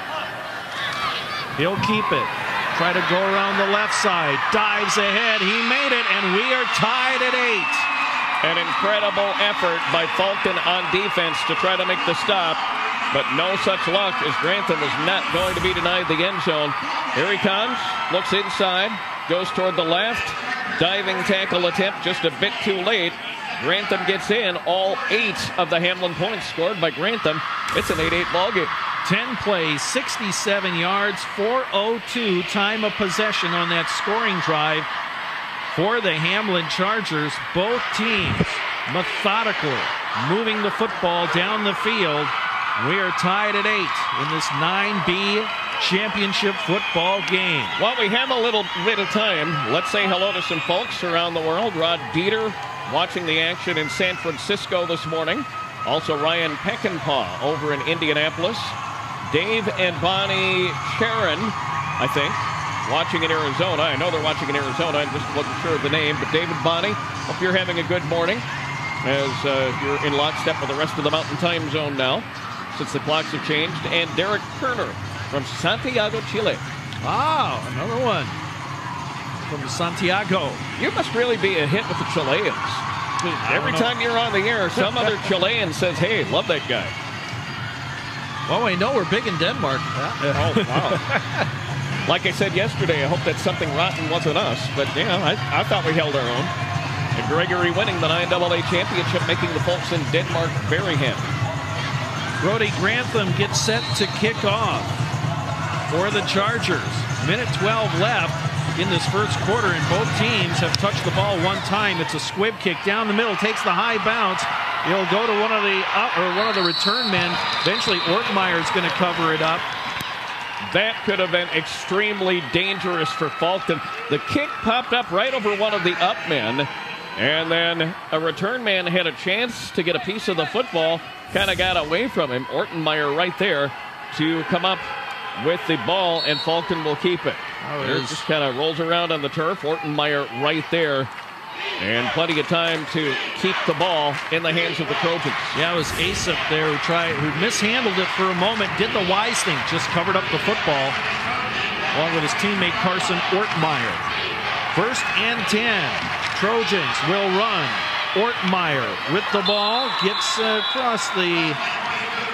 He'll keep it. Try to go around the left side. Dives ahead. He made it, and we are tied at 8. An incredible effort by Faulkton on defense to try to make the stop, but no such luck as Grantham is not going to be denied the end zone. Here he comes, looks inside, goes toward the left. Diving tackle attempt just a bit too late. Grantham gets in. All 8 of the Hamlin points scored by Grantham. It's an 8-8 ball game. 10 plays, 67 yards, 4:02 time of possession on that scoring drive for the Hamlin Chargers. Both teams methodically moving the football down the field. We are tied at 8 in this 9B championship football game. While we have a little bit of time, let's say hello to some folks around the world. Rod Dieter watching the action in San Francisco this morning. Also Ryan Peckinpah over in Indianapolis. Dave and Bonnie Sharon, I think, watching in Arizona. I know they're watching in Arizona. I just wasn't sure of the name. But David, Bonnie, hope you're having a good morning as you're in lockstep with the rest of the Mountain Time Zone now, since the clocks have changed. And Derek Kerner from Santiago, Chile. Wow, another one from Santiago. You must really be a hit with the Chileans. Every time you're on the air, some other Chilean says, hey, love that guy. Well, we know we're big in Denmark. Oh, wow. Like I said yesterday, I hope that something rotten wasn't us. But, yeah, I thought we held our own. And Gregory winning the 9AA championship, making the folks in Denmark very happy. Brody Grantham gets set to kick off for the Chargers. Minute 12 left in this first quarter, and both teams have touched the ball one time. It's a squib kick down the middle, takes the high bounce. It'll go to one of the return men. Eventually, Ortmeyer is going to cover it up. That could have been extremely dangerous for Faulkton. The kick popped up right over one of the up men, and then a return man had a chance to get a piece of the football, kind of got away from him. Ortenmeyer right there to come up with the ball, and Faulkton will keep it. It just kind of rolls around on the turf. Ortenmeyer right there. And plenty of time to keep the ball in the hands of the Trojans. Yeah, it was Ace up there who mishandled it for a moment, did the wise thing, just covered up the football, along with his teammate Carson Ortenmeyer. 1st and 10. Trojans will run. Ortenmeyer with the ball, gets across the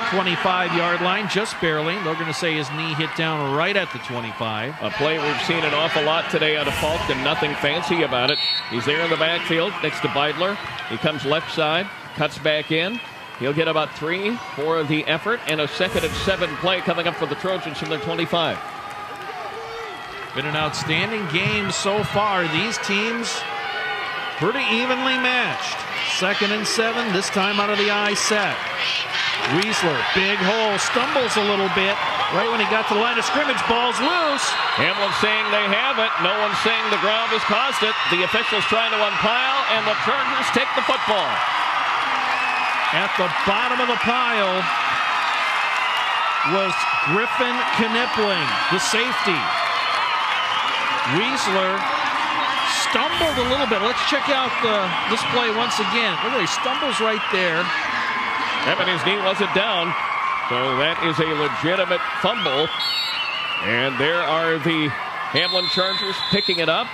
25-yard line, just barely. They're going to say his knee hit down right at the 25. A play we've seen an awful lot today out of Faulkton. Nothing fancy about it. He's there in the backfield next to Beidler. He comes left side, cuts back in. He'll get about 3 for the effort, and a 2nd and 7 play coming up for the Trojans from their 25. Been an outstanding game so far. These teams pretty evenly matched. 2nd and 7, this time out of the I set. Weisler, big hole, stumbles a little bit. Right when he got to the line of scrimmage, ball's loose. Hamlin saying they have it. No one's saying the ground has caused it. The officials trying to unpile, and the Chargers take the football. At the bottom of the pile was Griffin Knipling, the safety. Weisler stumbled a little bit. Let's check out this play once again. Look at he stumbles right there. But his knee wasn't down, so that is a legitimate fumble. And there are the Hamlin Chargers picking it up.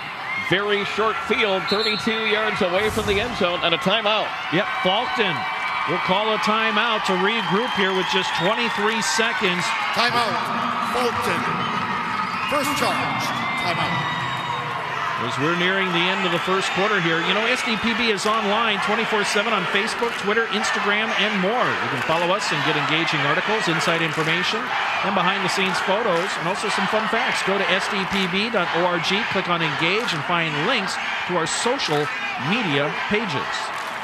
Very short field, 32 yards away from the end zone, and a timeout. Yep, Faulkton will call a timeout to regroup here with just 23 seconds. Timeout. Faulkton. First charge. Timeout. As we're nearing the end of the first quarter here, you know, SDPB is online 24/7 on Facebook, Twitter, Instagram, and more. You can follow us and get engaging articles, inside information, and behind-the-scenes photos, and also some fun facts. Go to sdpb.org, click on Engage, and find links to our social media pages.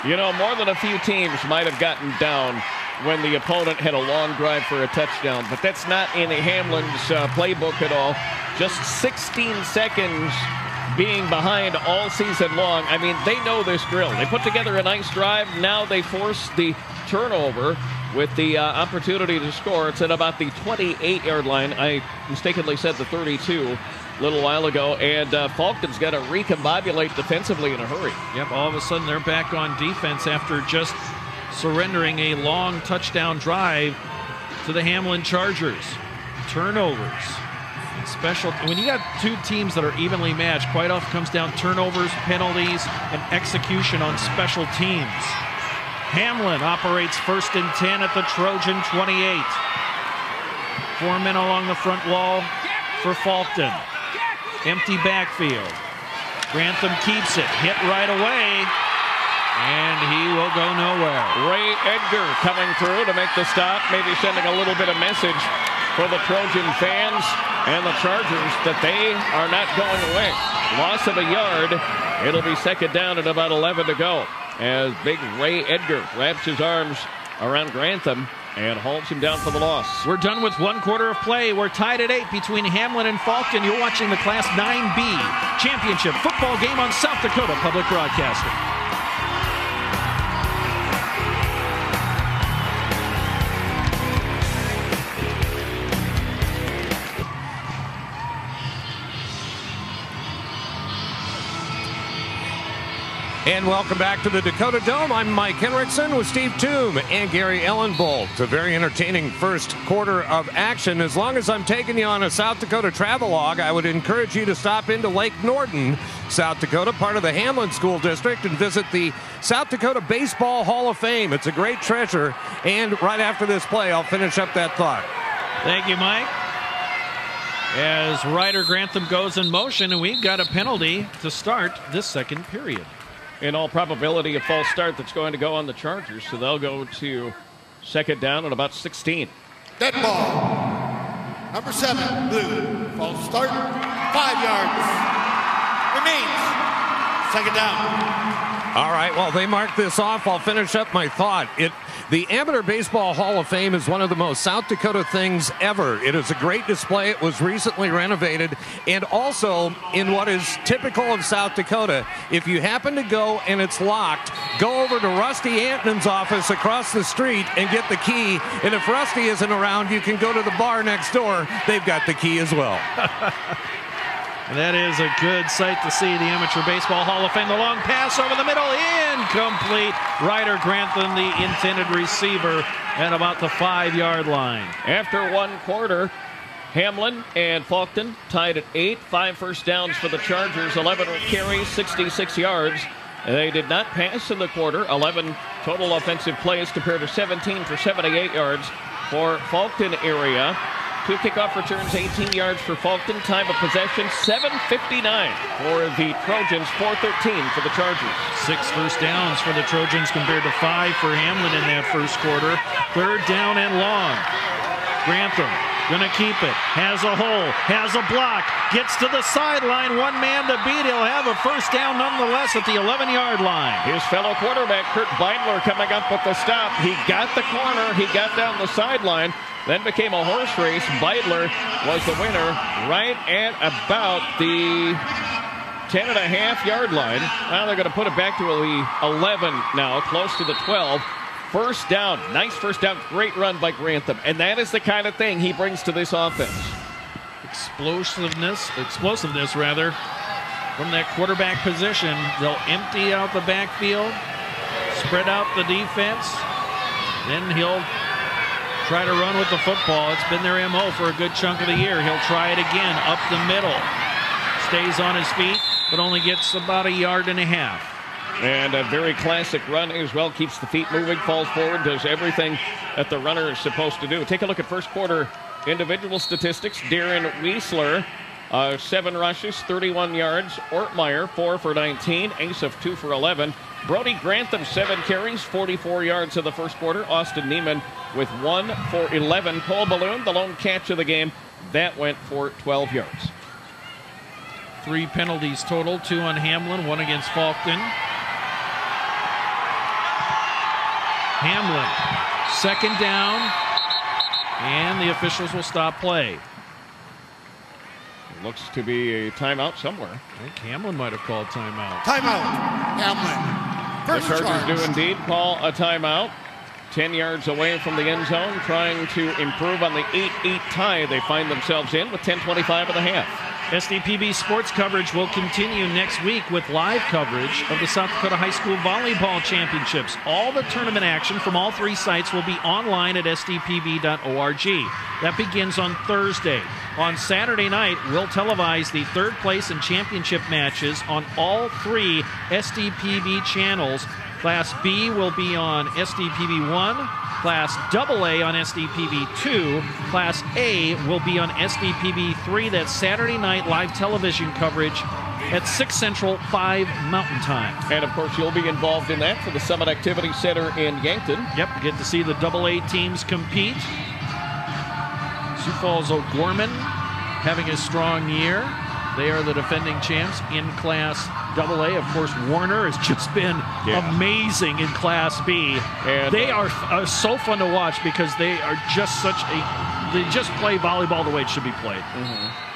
You know, more than a few teams might have gotten down when the opponent had a long drive for a touchdown, but that's not in Hamlin's playbook at all. Just 16 seconds being behind all season long. I mean, they know this drill. They put together a nice drive. Now they force the turnover with the opportunity to score. It's at about the 28-yard line. I mistakenly said the 32 a little while ago. And Faulkton's got to recombobulate defensively in a hurry. Yep, all of a sudden they're back on defense after just surrendering a long touchdown drive to the Hamlin Chargers. Turnovers. Special, when you got two teams that are evenly matched, quite often comes down turnovers, penalties, and execution on special teams. Hamlin operates 1st and 10 at the Trojan 28. 4 men along the front wall for Faulkton. Empty backfield. Grantham keeps it, hit right away, and he will go nowhere. Ray Edgar coming through to make the stop, maybe sending a little bit of message for the Trojan fans and the Chargers that they are not going away. Loss of a yard. It'll be 2nd down and about 11 to go as big Ray Edgar wraps his arms around Grantham and holds him down for the loss. We're done with 1 quarter of play. We're tied at 8 between Hamlin and Faulkton. You're watching the Class 9B championship football game on South Dakota Public Broadcasting. And welcome back to the Dakota Dome. I'm Mike Henriksen with Steve Toom and Gary Ellenbolt. A very entertaining first quarter of action. As long as I'm taking you on a South Dakota travelogue, I would encourage you to stop into Lake Norton, South Dakota, part of the Hamlin School District, and visit the South Dakota Baseball Hall of Fame. It's a great treasure. And right after this play, I'll finish up that thought. Thank you, Mike. As Ryder Grantham goes in motion, and we've got a penalty to start this second period. In all probability, a false start that's going to go on the Chargers, so they'll go to 2nd down and about 16. Dead ball. Number 7, blue. False start. 5 yards. Remains. 2nd down. All right, well, they mark this off. I'll finish up my thought. The Amateur Baseball Hall of Fame is one of the most South Dakota things ever. It is a great display. It was recently renovated. And also, in what is typical of South Dakota, if you happen to go and it's locked, go over to Rusty Anton's office across the street and get the key. And if Rusty isn't around, you can go to the bar next door. They've got the key as well. And that is a good sight to see. The Amateur Baseball Hall of Fame. The long pass over the middle, incomplete. Ryder Grantham, the intended receiver, at about the 5-yard line. After one quarter, Hamlin and Faulkton tied at 8. 5 first downs for the Chargers. 11 carries, 66 yards. They did not pass in the quarter. 11 total offensive plays compared to 17 for 78 yards for Faulkton area. 2 kickoff returns, 18 yards for Faulkton. Time of possession, 7:59 for the Trojans, 4:13 for the Chargers. 6 first downs for the Trojans compared to 5 for Hamlin in that first quarter. 3rd down and long. Grantham gonna keep it. Has a hole, has a block, gets to the sideline. 1 man to beat. He'll have a first down nonetheless at the 11-yard line. His fellow quarterback, Kurt Beidler, coming up with the stop. He got the corner, he got down the sideline. Then became a horse race. Beidler was the winner right at about the 10.5-yard line. Now they're going to put it back to the 11 now, close to the 12. First down. Nice first down. Great run by Grantham. And that is the kind of thing he brings to this offense. Explosiveness rather, from that quarterback position. They'll empty out the backfield, spread out the defense. Then he'll try to run with the football. It's been their MO for a good chunk of the year. He'll try it again up the middle. Stays on his feet, but only gets about 1.5 yards. And a very classic run as well. Keeps the feet moving, falls forward, does everything that the runner is supposed to do. Take a look at first quarter individual statistics. Darren Weisler, 7 rushes, 31 yards. Ortmeyer, 4 for 19. Ace of 2 for 11. Brody Grantham, 7 carries, 44 yards in the first quarter. Austin Neiman with 1 for 11. Cole Balloon, the lone catch of the game, that went for 12 yards. 3 penalties total, 2 on Hamlin, 1 against Faulkton. Hamlin, 2nd down, and the officials will stop play. Looks to be a timeout somewhere. I think Hamlin might have called timeout. Timeout, Hamlin. The Chargers do indeed call a timeout. 10 yards away from the end zone, trying to improve on the 8-8 tie they find themselves in with 10:25 of the half. SDPB sports coverage will continue next week with live coverage of the South Dakota High School Volleyball Championships. All the tournament action from all 3 sites will be online at sdpb.org. That begins on Thursday. On Saturday night, we'll televise the 3rd place and championship matches on all 3 SDPB channels. Class B will be on SDPB 1, Class AA on SDPB 2, Class A will be on SDPB 3. That's Saturday night live television coverage at 6 Central, 5 Mountain Time. And of course, you'll be involved in that for the Summit Activity Center in Yankton. Yep, get to see the AA teams compete. Sioux Falls O'Gorman having a strong year. They are the defending champs in Class AA. Of course, Warner has just been amazing in Class B. And they are so fun to watch because they are just they just play volleyball the way it should be played.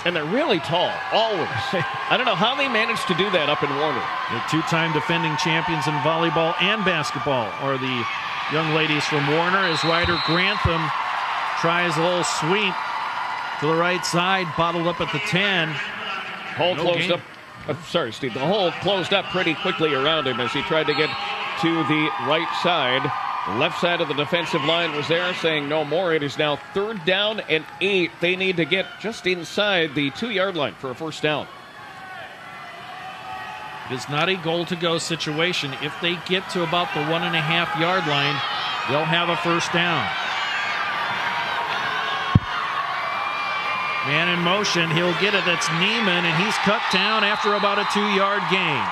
And they're really tall, always. I don't know how they managed to do that up in Warner. The 2-time defending champions in volleyball and basketball are the young ladies from Warner, as Ryder Grantham tries a little sweep to the right side, bottled up at the 10. Hole closed up. Sorry, Steve. The hole closed up pretty quickly around him as he tried to get to the right side. Left side of the defensive line was there saying no more. It is now 3rd down and 8. They need to get just inside the 2-yard line for a first down. It is not a goal-to-go situation. If they get to about the 1.5-yard line, they'll have a first down. Man in motion, he'll get it. That's Neiman, and he's cut down after about a 2-yard gain.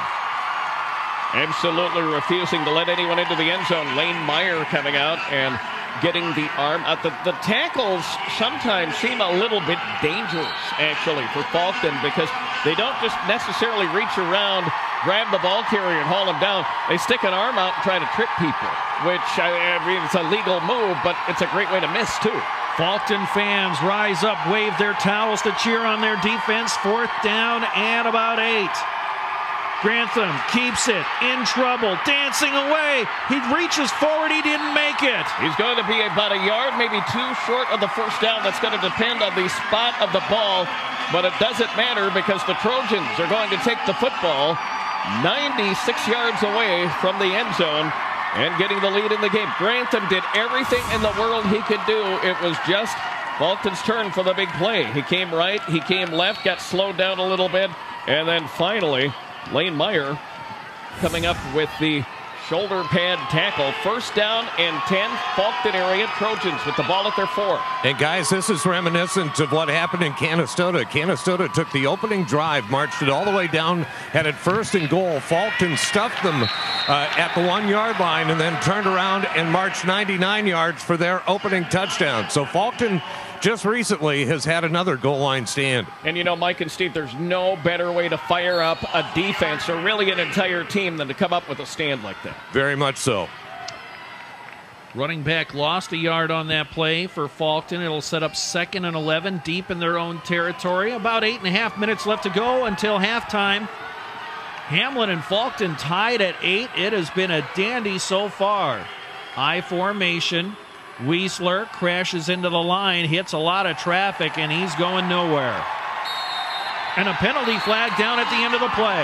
Absolutely refusing to let anyone into the end zone. Lane Meyer coming out and getting the arm out. The tackles sometimes seem a little bit dangerous, actually, for Faulkton because they don't just necessarily reach around grab the ball carrier and haul him down. They stick an arm out and try to trip people, which, I mean, it's a legal move, but it's a great way to miss, too. Faulkton fans rise up, wave their towels to cheer on their defense. 4th down and about 8. Grantham keeps it, in trouble, dancing away. He reaches forward, he didn't make it. He's going to be about a yard, maybe 2 short of the first down. That's going to depend on the spot of the ball, but it doesn't matter because the Trojans are going to take the football 96 yards away from the end zone and getting the lead in the game. Grantham did everything in the world he could do. It was just Faulkton's turn for the big play. He came right, he came left, got slowed down a little bit, and then finally Lane Meyer coming up with the shoulder pad tackle. 1st down and 10. Faulkton area Trojans with the ball at their 4. And guys, this is reminiscent of what happened in Canastota. Canastota took the opening drive, marched it all the way down, had it 1st and goal. Faulkton stuffed them at the 1-yard line and then turned around and marched 99 yards for their opening touchdown. So Faulkton just recently has had another goal line stand. And you know, Mike and Steve, there's no better way to fire up a defense or really an entire team than to come up with a stand like that. Very much so. Running back lost a yard on that play for Faulkton. It'll set up 2nd and 11 deep in their own territory. About 8.5 minutes left to go until halftime. Hamlin and Faulkton tied at 8. It has been a dandy so far. I formation. Weisler crashes into the line, hits a lot of traffic, and he's going nowhere. And a penalty flag down at the end of the play.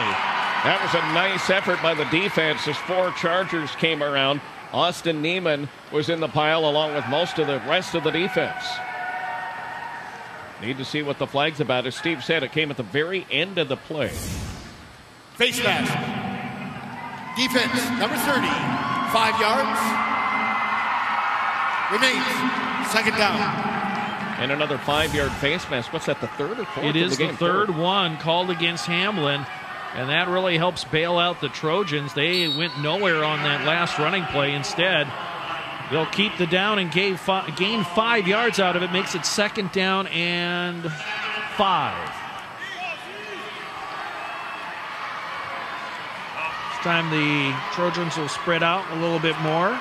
That was a nice effort by the defense as 4 Chargers came around. Austin Neiman was in the pile along with most of the rest of the defense. Need to see what the flag's about. As Steve said, it came at the very end of the play. Face mask. Defense, number 30, 5 yards. Remains 2nd down. And another 5-yard face mask. What's that, the 3rd or 4th? It is the 3rd one called against Hamlin, and that really helps bail out the Trojans. They went nowhere on that last running play. Instead, they'll keep the down and gain 5 yards out of it. Makes it 2nd down and 5. This time the Trojans will spread out a little bit more.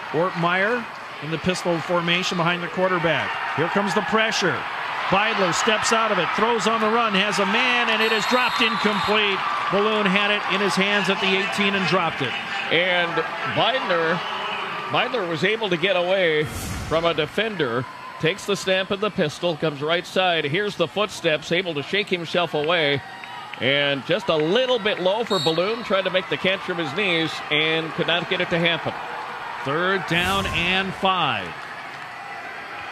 Ortmeyer in the pistol formation behind the quarterback. Here comes the pressure. Beidler steps out of it, throws on the run, has a man, and it is dropped incomplete. Balloon had it in his hands at the 18 and dropped it. And Beidler was able to get away from a defender. Takes the snap of the pistol, comes right side. Here's the footsteps, able to shake himself away. And just a little bit low for Balloon, tried to make the catch from his knees and could not get it to happen. 3rd down and 5.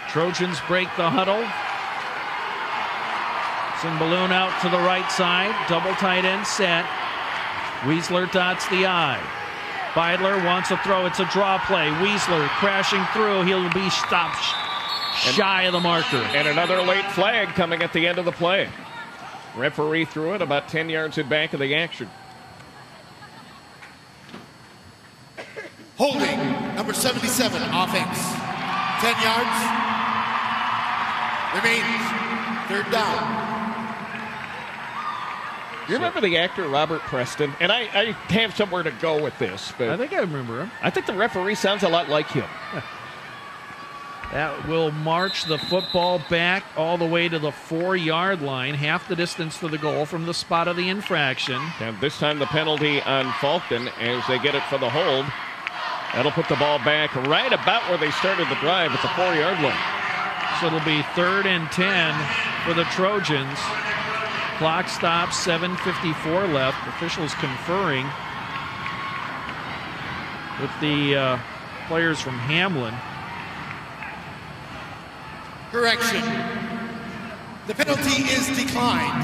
Trojans break the huddle. Send Balloon out to the right side. Double tight end set. Weisler dots the I. Beidler wants a throw. It's a draw play. Weisler crashing through. He'll be stopped shy of the marker. And another late flag coming at the end of the play. Referee threw it about 10 yards in back of the action. Holding, number 77, offense. 10 yards. Remains 3rd down. You remember the actor Robert Preston? And I have somewhere to go with this. But I think I remember him. I think the referee sounds a lot like him. That will march the football back all the way to the 4-yard line, half the distance to the goal from the spot of the infraction. And this time the penalty on Faulkton as they get it for the hold. That'll put the ball back right about where they started the drive at the 4-yard line. So it'll be 3rd and 10 for the Trojans. Clock stops, 7:54 left. Officials conferring with the players from Hamlin. Correction. The penalty is declined.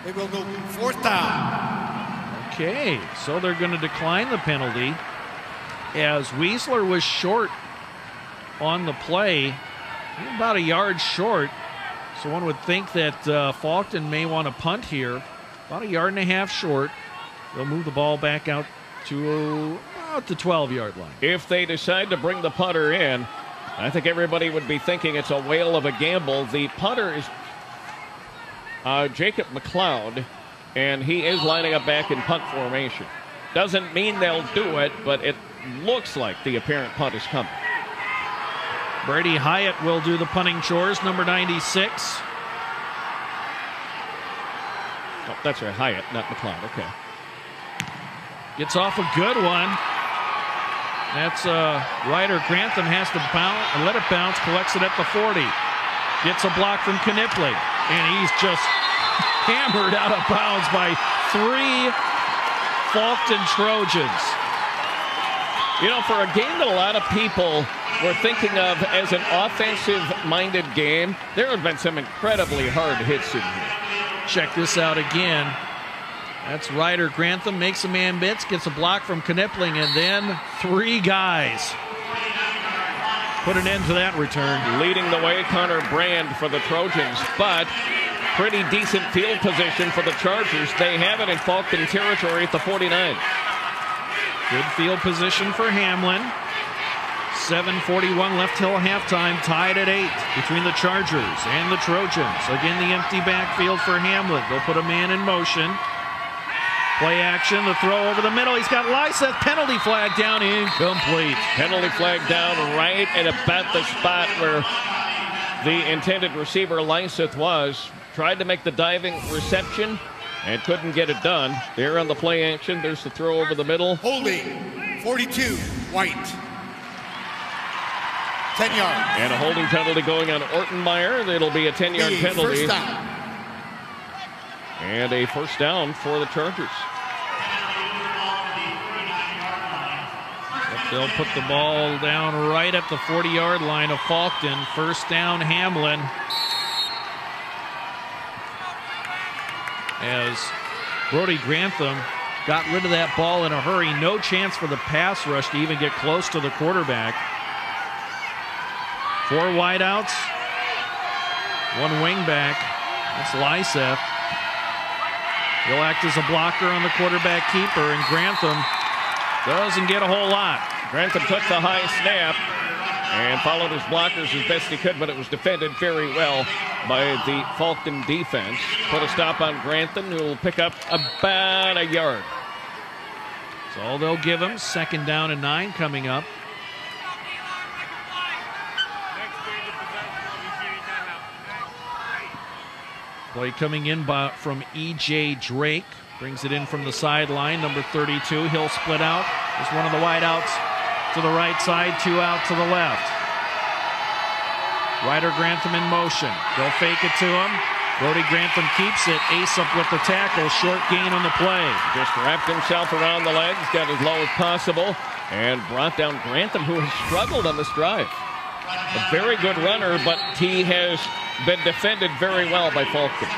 They will go 4th down. Okay, so they're going to decline the penalty as Weisler was short on the play, about a yard short. So one would think that Faulkton may want to punt here. About a yard and a half short. They'll move the ball back out to about the 12-yard line. If they decide to bring the punter in, I think everybody would be thinking it's a whale of a gamble. The punter is Jacob McLeod, and he is lining up back in punt formation. Doesn't mean they'll do it, but it looks like the apparent punt is coming. Brady Hyatt will do the punting chores, number 96. Oh, that's right, Hyatt, not McLeod. Okay. Gets off a good one. That's Ryder Grantham has to let it bounce, collects it at the 40. Gets a block from Knippling, and he's just hammered out of bounds by 3 Faulkton Trojans. You know, for a game that a lot of people were thinking of as an offensive-minded game, there have been some incredibly hard hits in here. Check this out again. That's Ryder Grantham, makes a man miss, gets a block from Knippling, and then 3 guys put an end to that return. Leading the way, Connor Brand for the Trojans, but pretty decent field position for the Chargers. They have it in Faulkton territory at the 49. Good field position for Hamlin. 7:41 left till halftime, tied at 8 between the Chargers and the Trojans. Again, the empty backfield for Hamlin. They'll put a man in motion. Play action, the throw over the middle. He's got Lyseth, penalty flag down, incomplete. Penalty flag down right at about the spot where the intended receiver Lyseth was. Tried to make the diving reception and couldn't get it done. There on the play action, there's the throw over the middle. Holding, 42, White. 10 yards. And a holding penalty going on Ortenmeyer. It'll be a 10-yard penalty. First down. And a first down for the Chargers. They'll put the ball down right at the 40-yard line of Faulkton. First down, Hamlin. As Brody Grantham got rid of that ball in a hurry. No chance for the pass rush to even get close to the quarterback. 4 wideouts, 1 wingback. That's Lyseth. He'll act as a blocker on the quarterback keeper, and Grantham doesn't get a whole lot. Grantham took the high snap and followed his blockers as best he could, but it was defended very well by the Faulkton defense. Put a stop on Grantham, who will pick up about a yard. That's all they'll give him. Second down and 9 coming up. Play coming in from E.J. Drake. Brings it in from the sideline. Number 32. He'll split out. There's one of the wideouts to the right side, 2 out to the left. Ryder Grantham in motion. They'll fake it to him. Brody Grantham keeps it. Ace up with the tackle. Short gain on the play. Just wrapped himself around the legs, got as low as possible, and brought down Grantham, who has struggled on this drive. A very good runner, but he has been defended very well by Faulkton.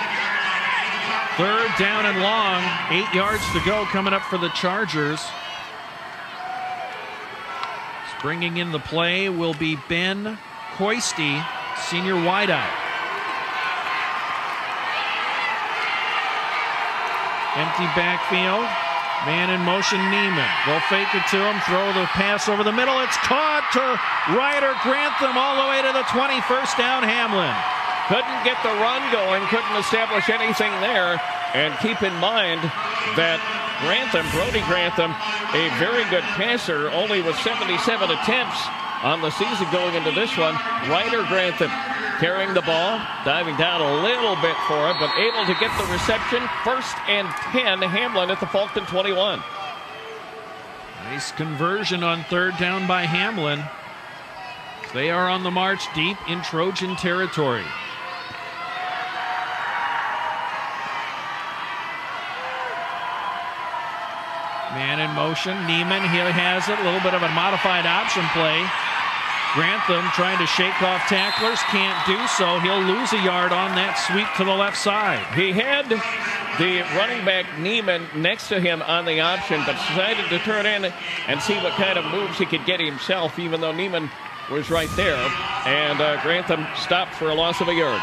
Third down and long. 8 yards to go coming up for the Chargers. Bringing in the play will be Ben Coisty, senior wideout. Empty backfield. Man in motion, Neiman. They'll fake it to him, throw the pass over the middle. It's caught to Ryder Grantham all the way to the 20. First down, Hamlin. Couldn't get the run going, couldn't establish anything there. And keep in mind that Brody Grantham, a very good passer, only with 77 attempts on the season going into this one. Ryder Grantham carrying the ball, diving down a little bit for it, but able to get the reception. First and 10, Hamlin at the Faulkton 21. Nice conversion on third down by Hamlin. They are on the march deep in Trojan territory. Man in motion, Neiman, he has it, a little bit of a modified option play. Grantham trying to shake off tacklers, can't do so. He'll lose a yard on that sweep to the left side. He had the running back Neiman next to him on the option, but decided to turn in and see what kind of moves he could get himself, even though Neiman was right there. And Grantham stopped for a loss of a yard.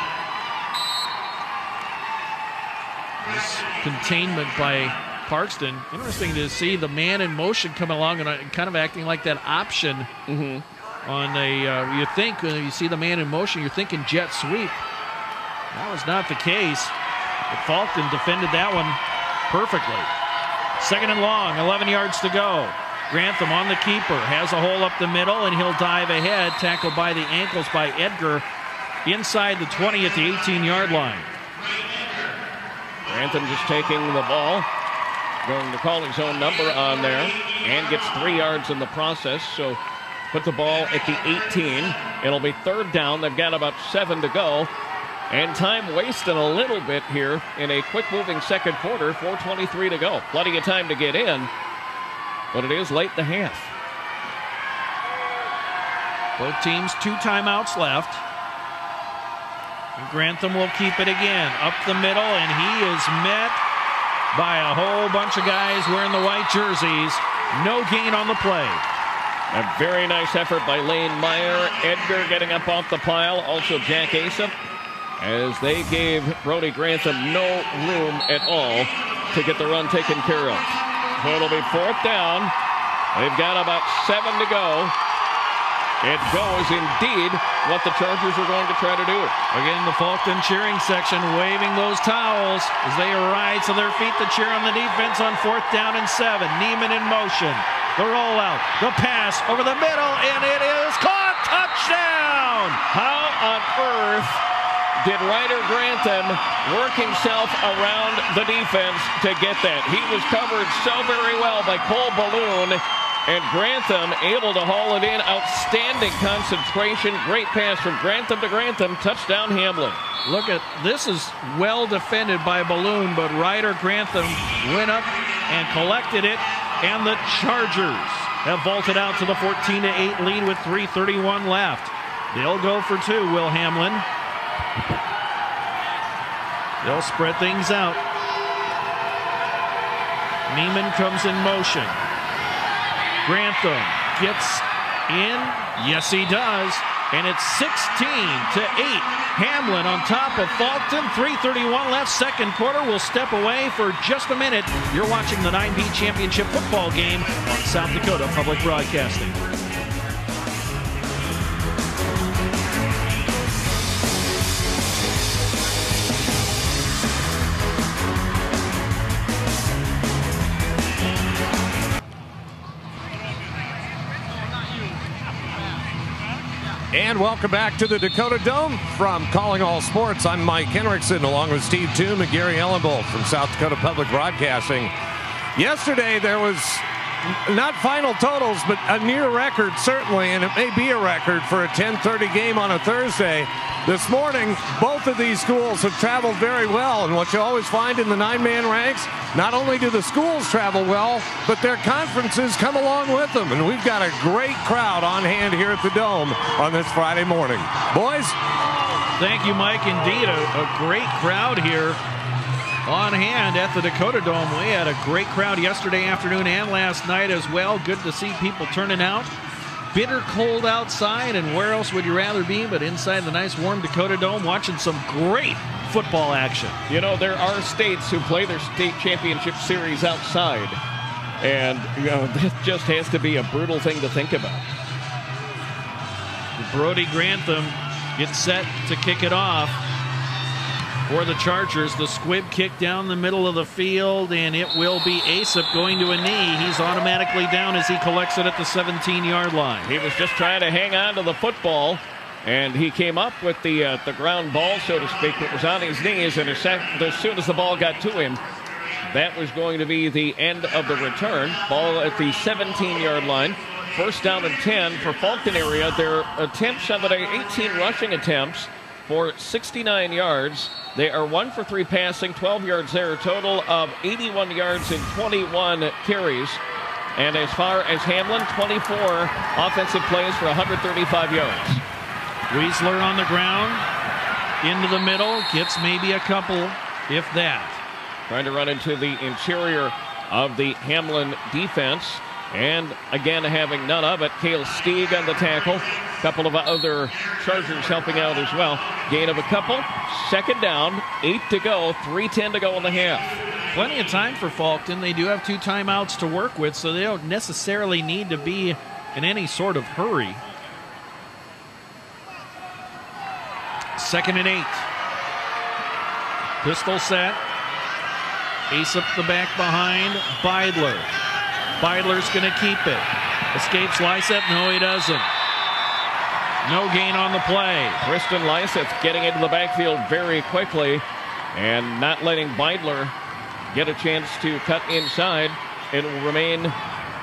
This containment by Parkston. Interesting to see the man in motion come along and kind of acting like that option on a, you think when you see the man in motion, you're thinking jet sweep. That was not the case. But Faulkton defended that one perfectly. Second and long, 11 yards to go. Grantham on the keeper, has a hole up the middle, and he'll dive ahead, tackled by the ankles by Edgar inside the 20 at the 18-yard line. Grantham just taking the ball, going to call his own number on there, and gets 3 yards in the process. So put the ball at the 18. It'll be third down. They've got about 7 to go. And time wasted a little bit here in a quick-moving second quarter. 4:23 to go. Plenty of time to get in, but it is late in the half. Both teams 2 timeouts left. And Grantham will keep it again. Up the middle, and he is met by a whole bunch of guys wearing the white jerseys. No gain on the play. A very nice effort by Lane Meyer. Edgar getting up off the pile. Also Jack Asap, as they gave Brody Grantham no room at all to get the run taken care of. So it'll be fourth down. They've got about 7 to go. It goes indeed what the Chargers are going to try to do. Again, the Faulkton cheering section waving those towels as they rise to their feet to cheer on the defense on fourth down and 7. Neiman in motion. The rollout, the pass over the middle, and it is caught. Touchdown! How on earth did Ryder Grantham work himself around the defense to get that? He was covered so very well by Cole Balloon, and Grantham able to haul it in. Outstanding concentration. Great pass from Grantham to Grantham. Touchdown Hamlin. Look at this, is well defended by Balloon, but Ryder Grantham went up and collected it, and the Chargers have vaulted out to the 14-8 lead with 3:31 left. They'll go for 2, Will Hamlin. They'll spread things out. Neiman comes in motion. Grantham gets in. Yes, he does. And it's 16-8. Hamlin on top of Faulkton. 3:31 left, second quarter. We'll step away for just a minute. You're watching the 9B Championship football game on South Dakota Public Broadcasting. And welcome back to the Dakota Dome from Calling All Sports. I'm Mike Henriksen along with Steve Toome and Gary Ellenbolt from South Dakota Public Broadcasting. Yesterday there was not final totals, but a near record certainly, and it may be a record for a 10:30 game on a Thursday. This morning, both of these schools have traveled very well, and what you always find in the 9-man ranks, not only do the schools travel well, but their conferences come along with them, and we've got a great crowd on hand here at the Dome on this Friday morning. Boys? Thank you, Mike. Indeed, a great crowd here on hand at the Dakota Dome. We had a great crowd yesterday afternoon and last night as well. Good to see people turning out. Bitter cold outside, and where else would you rather be but inside the nice warm Dakota Dome watching some great football action. You know, there are states who play their state championship series outside, and you know, this just has to be a brutal thing to think about. Brody Grantham gets set to kick it off for the Chargers. The squib kick down the middle of the field, and it will be Asap going to a knee. He's automatically down as he collects it at the 17-yard line. He was just trying to hang on to the football, and he came up with the ground ball, so to speak. It was on his knees, and as soon as the ball got to him, that was going to be the end of the return. Ball at the 17-yard line. First down and 10 for Faulkton area. Their attempts on the day, 18 rushing attempts for 69 yards. They are 1 for 3 passing, 12 yards there, a total of 81 yards in 21 carries. And as far as Hamlin, 24 offensive plays for 135 yards. Weisler on the ground, into the middle, gets maybe a couple, if that. Trying to run into the interior of the Hamlin defense. And again, having none of it, Cale Stieg on the tackle. A couple of other Chargers helping out as well. Gain of a couple. Second down, 8 to go, 3:10 to go in the half. Plenty of time for Faulkton. They do have 2 timeouts to work with, so they don't necessarily need to be in any sort of hurry. 2nd and 8. Pistol set. Ace up the back behind Beidler. Beidler's going to keep it. Escapes Lyseth. No, he doesn't. No gain on the play. Kristen Lyseth getting into the backfield very quickly and not letting Beidler get a chance to cut inside. It will remain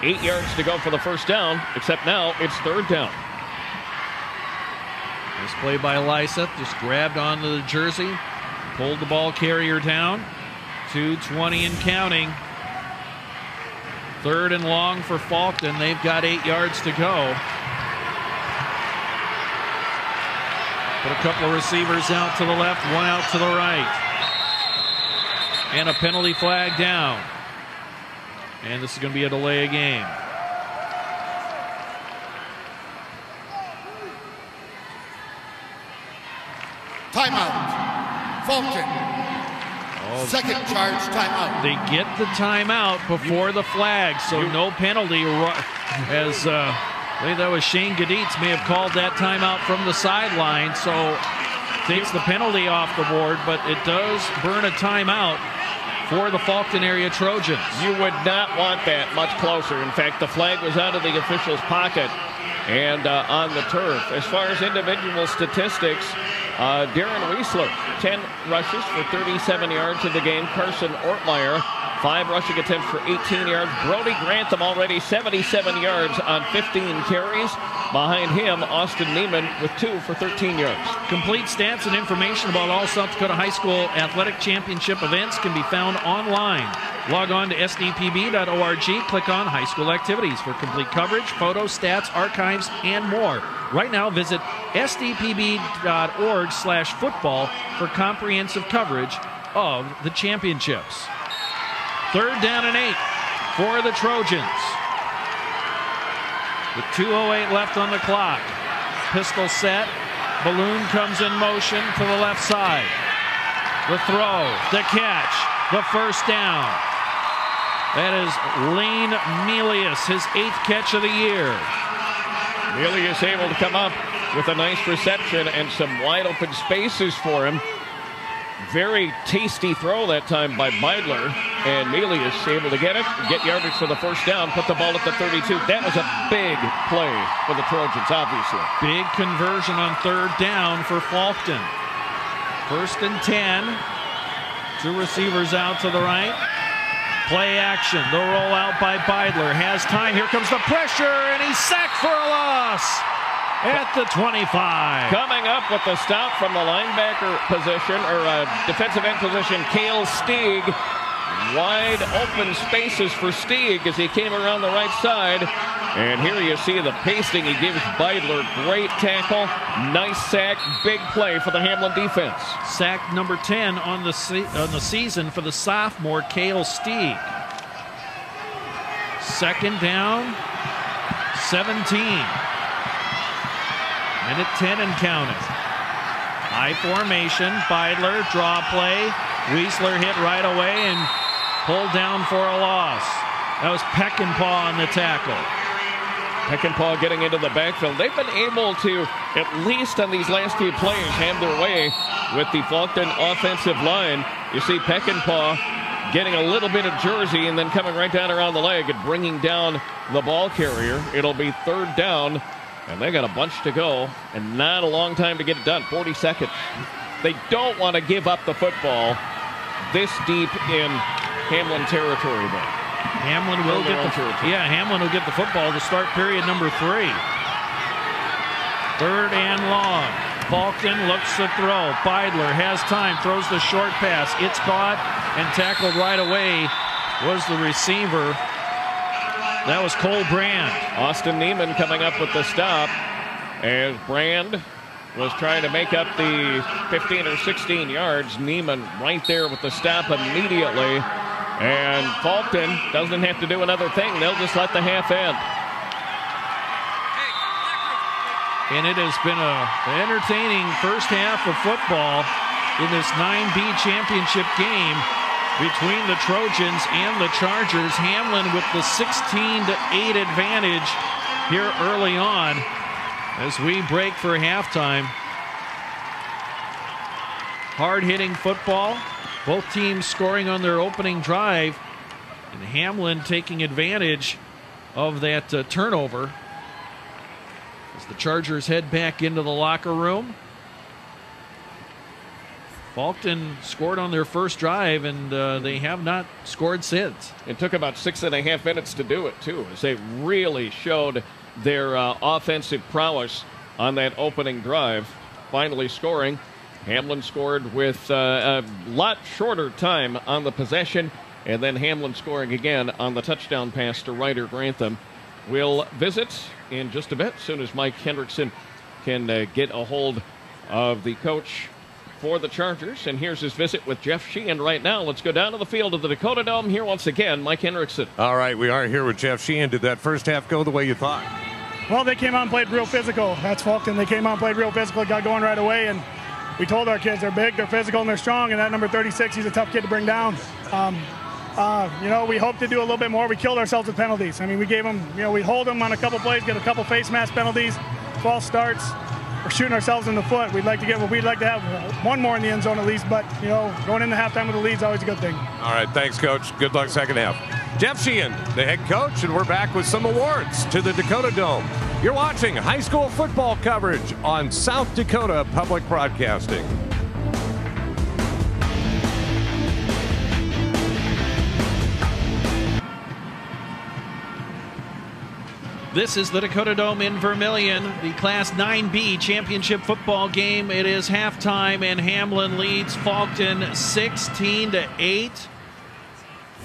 8 yards to go for the first down, except now it's third down. This play by Lyseth, just grabbed onto the jersey, pulled the ball carrier down. 2:20 and counting. Third and long for Faulkton. They've got 8 yards to go. Put a couple of receivers out to the left, one out to the right. And a penalty flag down. And this is going to be a delay of game. Timeout. Faulkton. Second charge timeout. They get the timeout before the flag, so no penalty. As I believe that was Shane Gaditz may have called that timeout from the sideline, so takes the penalty off the board, but it does burn a timeout for the Faulkton area Trojans. You would not want that much closer. In fact, the flag was out of the official's pocket and on the turf. As far as individual statistics, Darren Weisler, 10 rushes for 37 yards in the game. Carson Ortmeyer, 5 rushing attempts for 18 yards. Brody Grantham already 77 yards on 15 carries. Behind him, Austin Neiman with 2 for 13 yards. Complete stats and information about all South Dakota High School Athletic Championship events can be found online. Log on to sdpb.org, click on High School Activities for complete coverage, photos, stats, archives, and more. Right now, visit sdpb.org/football for comprehensive coverage of the championships. Third down and 8 for the Trojans. With 2:08 left on the clock. Pistol set. Balloon comes in motion to the left side. The throw, the catch, the first down. That is Lane Melius, his 8th catch of the year. Melius able to come up with a nice reception and some wide open spaces for him. Very tasty throw that time by Beidler, and Melius able to get it, get yardage for the first down, put the ball at the 32. That was a big play for the Trojans, obviously. Big conversion on third down for Faulkton. First and 10. 2 receivers out to the right. Play action. The rollout by Beidler. Has time. Here comes the pressure, and he's sacked for a loss at the 25. Coming up with the stop from the linebacker position, or defensive end position, Cale Stieg. Wide open spaces for Stieg as he came around the right side. And here you see the pasting he gives Beidler. Great tackle, nice sack, big play for the Hamlin defense. Sack number 10 on the season for the sophomore Cale Stieg. Second down, 17. Minute 10 and counting. High formation, Beidler, draw play. Weisler hit right away and pulled down for a loss. That was Peckinpah on the tackle. Peckinpah getting into the backfield. They've been able to, at least on these last few plays, have their way with the Faulkton offensive line. You see Peckinpah getting a little bit of jersey and then coming right down around the leg and bringing down the ball carrier. It'll be third down. And they got a bunch to go and not a long time to get it done. 40 seconds. They don't want to give up the football this deep in Hamlin territory, though. Hamlin will get the Hamlin will get the football to start period number 3. Third and long. Faulkton looks to throw. Beidler has time, throws the short pass. It's caught and tackled right away was the receiver. That was Cole Brand. Austin Neiman coming up with the stop as Brand was trying to make up the 15 or 16 yards. Neiman right there with the stop immediately. And Faulkton doesn't have to do another thing. They'll just let the half end. And it has been an entertaining first half of football in this 9B championship game between the Trojans and the Chargers. Hamlin with the 16-8 advantage here early on as we break for halftime. Hard-hitting football. Both teams scoring on their opening drive, and Hamlin taking advantage of that turnover as the Chargers head back into the locker room. Faulkton scored on their first drive, and they have not scored since. It took about 6.5 minutes to do it, too, as they really showed their offensive prowess on that opening drive. Finally scoring. Hamlin scored with a lot shorter time on the possession, and then Hamlin scoring again on the touchdown pass to Ryder Grantham. We'll visit in just a bit, as soon as Mike Hendrickson can get a hold of the coach for the Chargers. And here's his visit with Jeff Sheehan right now. Let's go down to the field of the Dakota Dome. Here once again, Mike Hendrickson. All right, we are here with Jeff Sheehan. Did that first half go the way you thought? Well, they came out and played real physical. That's Faulkton. They came out and played real physical, got going right away, and we told our kids they're big, they're physical, and they're strong, and that number 36, he's a tough kid to bring down. We hope to do a little bit more. We killed ourselves with penalties. I mean, we gave them, we hold them on a couple plays, get a couple face mask penalties, false starts. We're shooting ourselves in the foot. We'd like to have one more in the end zone at least, but, going into halftime with a lead is always a good thing. All right, thanks, Coach. Good luck second half. Jeff Sheehan, the head coach, and we're back with some awards to the Dakota Dome. You're watching high school football coverage on South Dakota Public Broadcasting. This is the Dakota Dome in Vermillion, the Class 9B championship football game. It is halftime, and Hamlin leads Faulkton 16-8.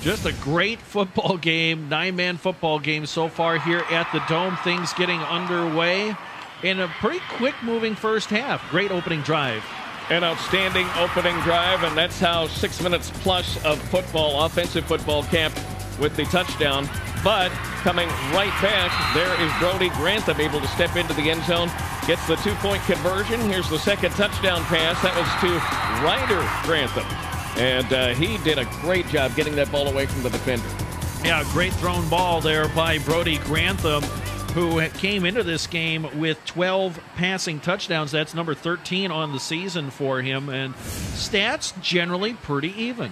Just a great football game, 9-man football game so far here at the Dome. Things getting underway in a pretty quick-moving first half. Great opening drive. An outstanding opening drive, and that's how 6 minutes plus of football, offensive football, capped with the touchdown. But coming right back, there is Brody Grantham able to step into the end zone, gets the 2-point conversion. Here's the second touchdown pass. That was to Ryder Grantham. And he did a great job getting that ball away from the defender. Yeah, great thrown ball there by Brody Grantham, who came into this game with 12 passing touchdowns. That's number 13 on the season for him, and stats generally pretty even.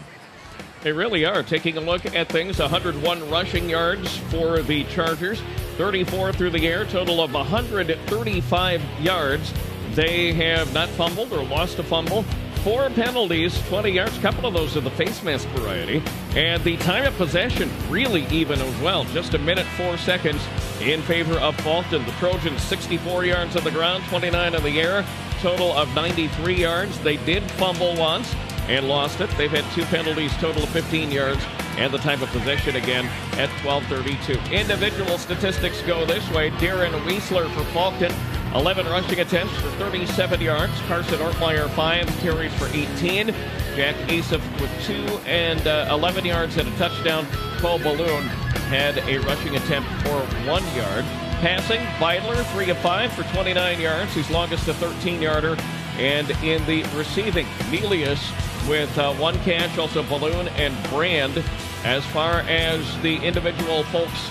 They really are. Taking a look at things, 101 rushing yards for the Chargers, 34 through the air, total of 135 yards. They have not fumbled or lost a fumble. 4 penalties, 20 yards, a couple of those are the face mask variety. And the time of possession really even as well, just 1 minute 4 seconds in favor of Faulkton. The Trojans 64 yards on the ground, 29 in the air, total of 93 yards. They did fumble once and lost it. They've had 2 penalties, total of 15 yards, and the time of possession again at 12:32. Individual statistics go this way. Darren Weisler for Faulkton, 11 rushing attempts for 37 yards. Carson Ortmeyer, 5 carries for 18. Jack Asif with 2 and 11 yards and a touchdown. Cole Balloon had a rushing attempt for 1 yard. Passing, Beidler, 3 of 5 for 29 yards. His longest a 13-yarder. And in the receiving, Melius with 1 catch, also Balloon and Brand. As far as the individual folks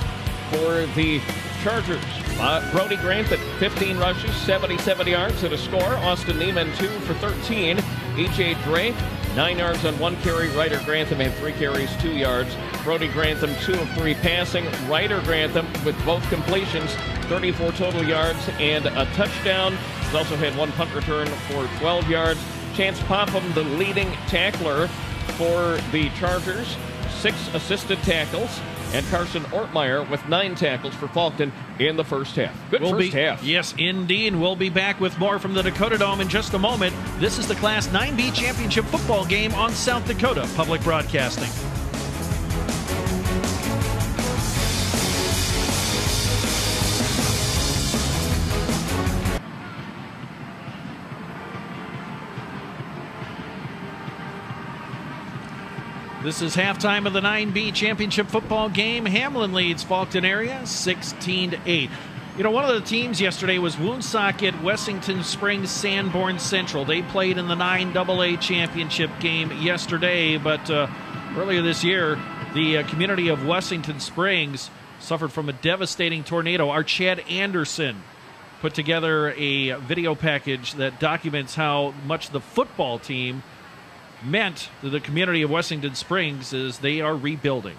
for the Chargers, Brody Grantham, 15 rushes, 77 yards and a score. Austin Neiman, 2 for 13. E.J. Drake, 9 yards on 1 carry. Ryder Grantham had 3 carries, 2 yards. Brody Grantham, 2 of 3 passing. Ryder Grantham with both completions, 34 total yards and a touchdown. He's also had 1 punt return for 12 yards. Chance Popham, the leading tackler for the Chargers, 6 assisted tackles. And Carson Ortmeyer with 9 tackles for Faulkton in the first half. Good first half. Yes, indeed. We'll be back with more from the Dakota Dome in just a moment. This is the Class 9B championship football game on South Dakota Public Broadcasting. This is halftime of the 9B championship football game. Hamlin leads Faulkton area 16-8. You know, one of the teams yesterday was Woonsocket Wessington Springs Sanborn Central. They played in the 9AA championship game yesterday, but earlier this year, the community of Wessington Springs suffered from a devastating tornado. Our Chad Anderson put together a video package that documents how much the football team meant to the community of Wessington Springs as they are rebuilding.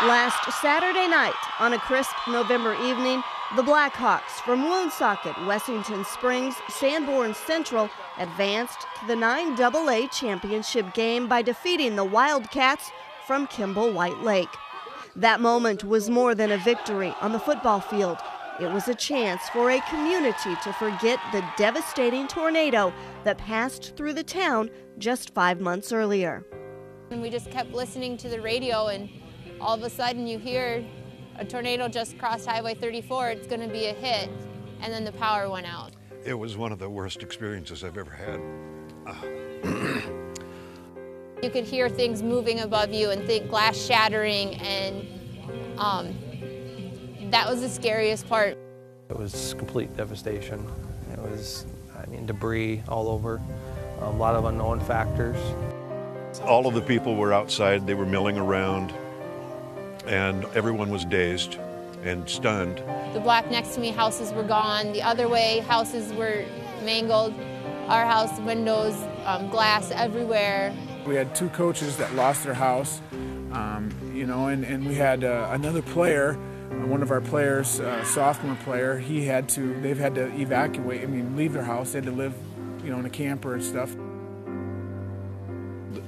Last Saturday night, on a crisp November evening, the Blackhawks from Woonsocket, Wessington Springs, Sanborn Central advanced to the 9AA championship game by defeating the Wildcats from Kimball White Lake. That moment was more than a victory on the football field. It was a chance for a community to forget the devastating tornado that passed through the town just 5 months earlier. And we just kept listening to the radio, and all of a sudden you hear a tornado just crossed Highway 34, it's going to be a hit, and then the power went out. It was one of the worst experiences I've ever had. You could hear things moving above you and think glass shattering, and that was the scariest part. It was complete devastation. It was, debris all over, a lot of unknown factors. All of the people were outside, they were milling around, and everyone was dazed and stunned. The block next to me, houses were gone. The other way, houses were mangled. Our house, windows, glass everywhere. We had 2 coaches that lost their house, and we had another player, one of our players, sophomore player, they've had to evacuate, leave their house. They had to live, in a camper and stuff.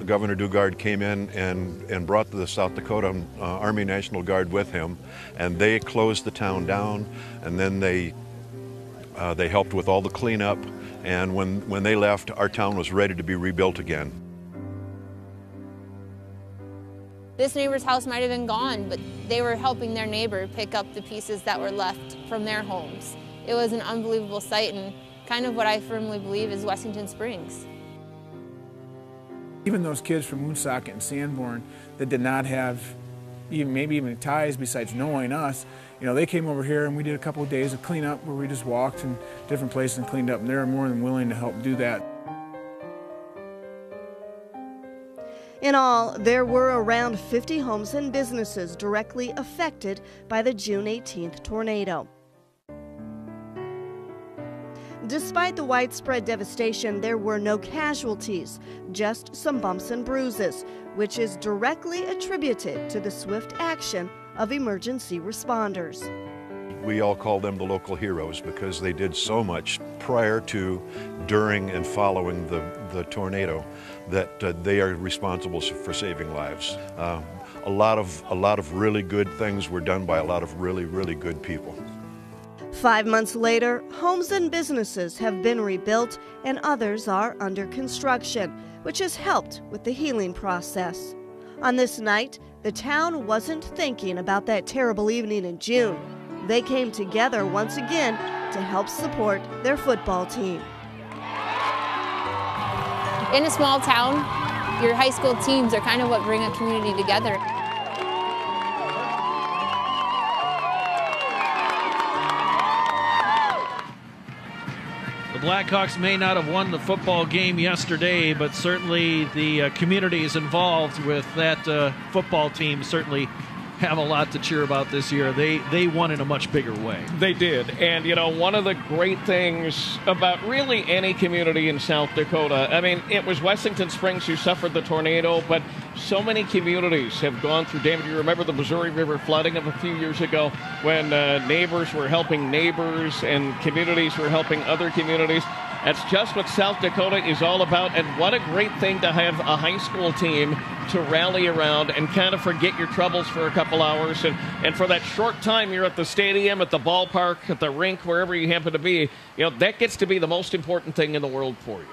Governor Dugard came in and brought the South Dakota Army National Guard with him, and they closed the town down, and then they helped with all the cleanup, and when they left, our town was ready to be rebuilt again. This neighbor's house might have been gone, but they were helping their neighbor pick up the pieces that were left from their homes. It was an unbelievable sight, and kind of what I firmly believe is Wessington Springs. Even those kids from Woonsocket and Sanborn that did not have maybe even ties besides knowing us, they came over here and we did a couple of days of cleanup where we just walked in different places and cleaned up, and they were more than willing to help do that. In all, there were around 50 homes and businesses directly affected by the June 18th tornado. Despite the widespread devastation, there were no casualties, just some bumps and bruises, which is directly attributed to the swift action of emergency responders. We all call them the local heroes because they did so much prior to, during, and following the tornado that they are responsible for saving lives. A lot of really good things were done by a lot of really, really good people. 5 months later, homes and businesses have been rebuilt and others are under construction, which has helped with the healing process. On this night, the town wasn't thinking about that terrible evening in June. They came together once again to help support their football team. In a small town, your high school teams are kind of what bring a community together. The Blackhawks may not have won the football game yesterday, but certainly the communities involved with that football team certainly have a lot to cheer about this year. They won in a much bigger way. They did. And, one of the great things about really any community in South Dakota, it was Wessington Springs who suffered the tornado, but so many communities have gone through damage. You remember the Missouri River flooding of a few years ago when neighbors were helping neighbors and communities were helping other communities. That's just what South Dakota is all about, and what a great thing to have a high school team to rally around and kind of forget your troubles for a couple hours. And for that short time you're at the stadium, at the ballpark, at the rink, wherever you happen to be, that gets to be the most important thing in the world for you.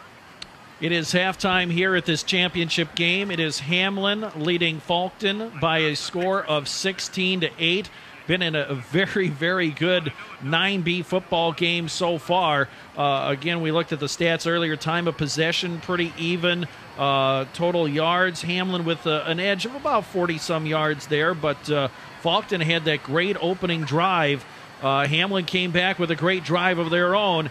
It is halftime here at this championship game. It is Hamlin leading Faulkton by a score of 16-8. Been in a very, very good 9B football game so far. Again, we looked at the stats earlier. Time of possession, pretty even. Total yards, Hamlin with an edge of about 40-some yards there. But Faulkton had that great opening drive. Hamlin came back with a great drive of their own.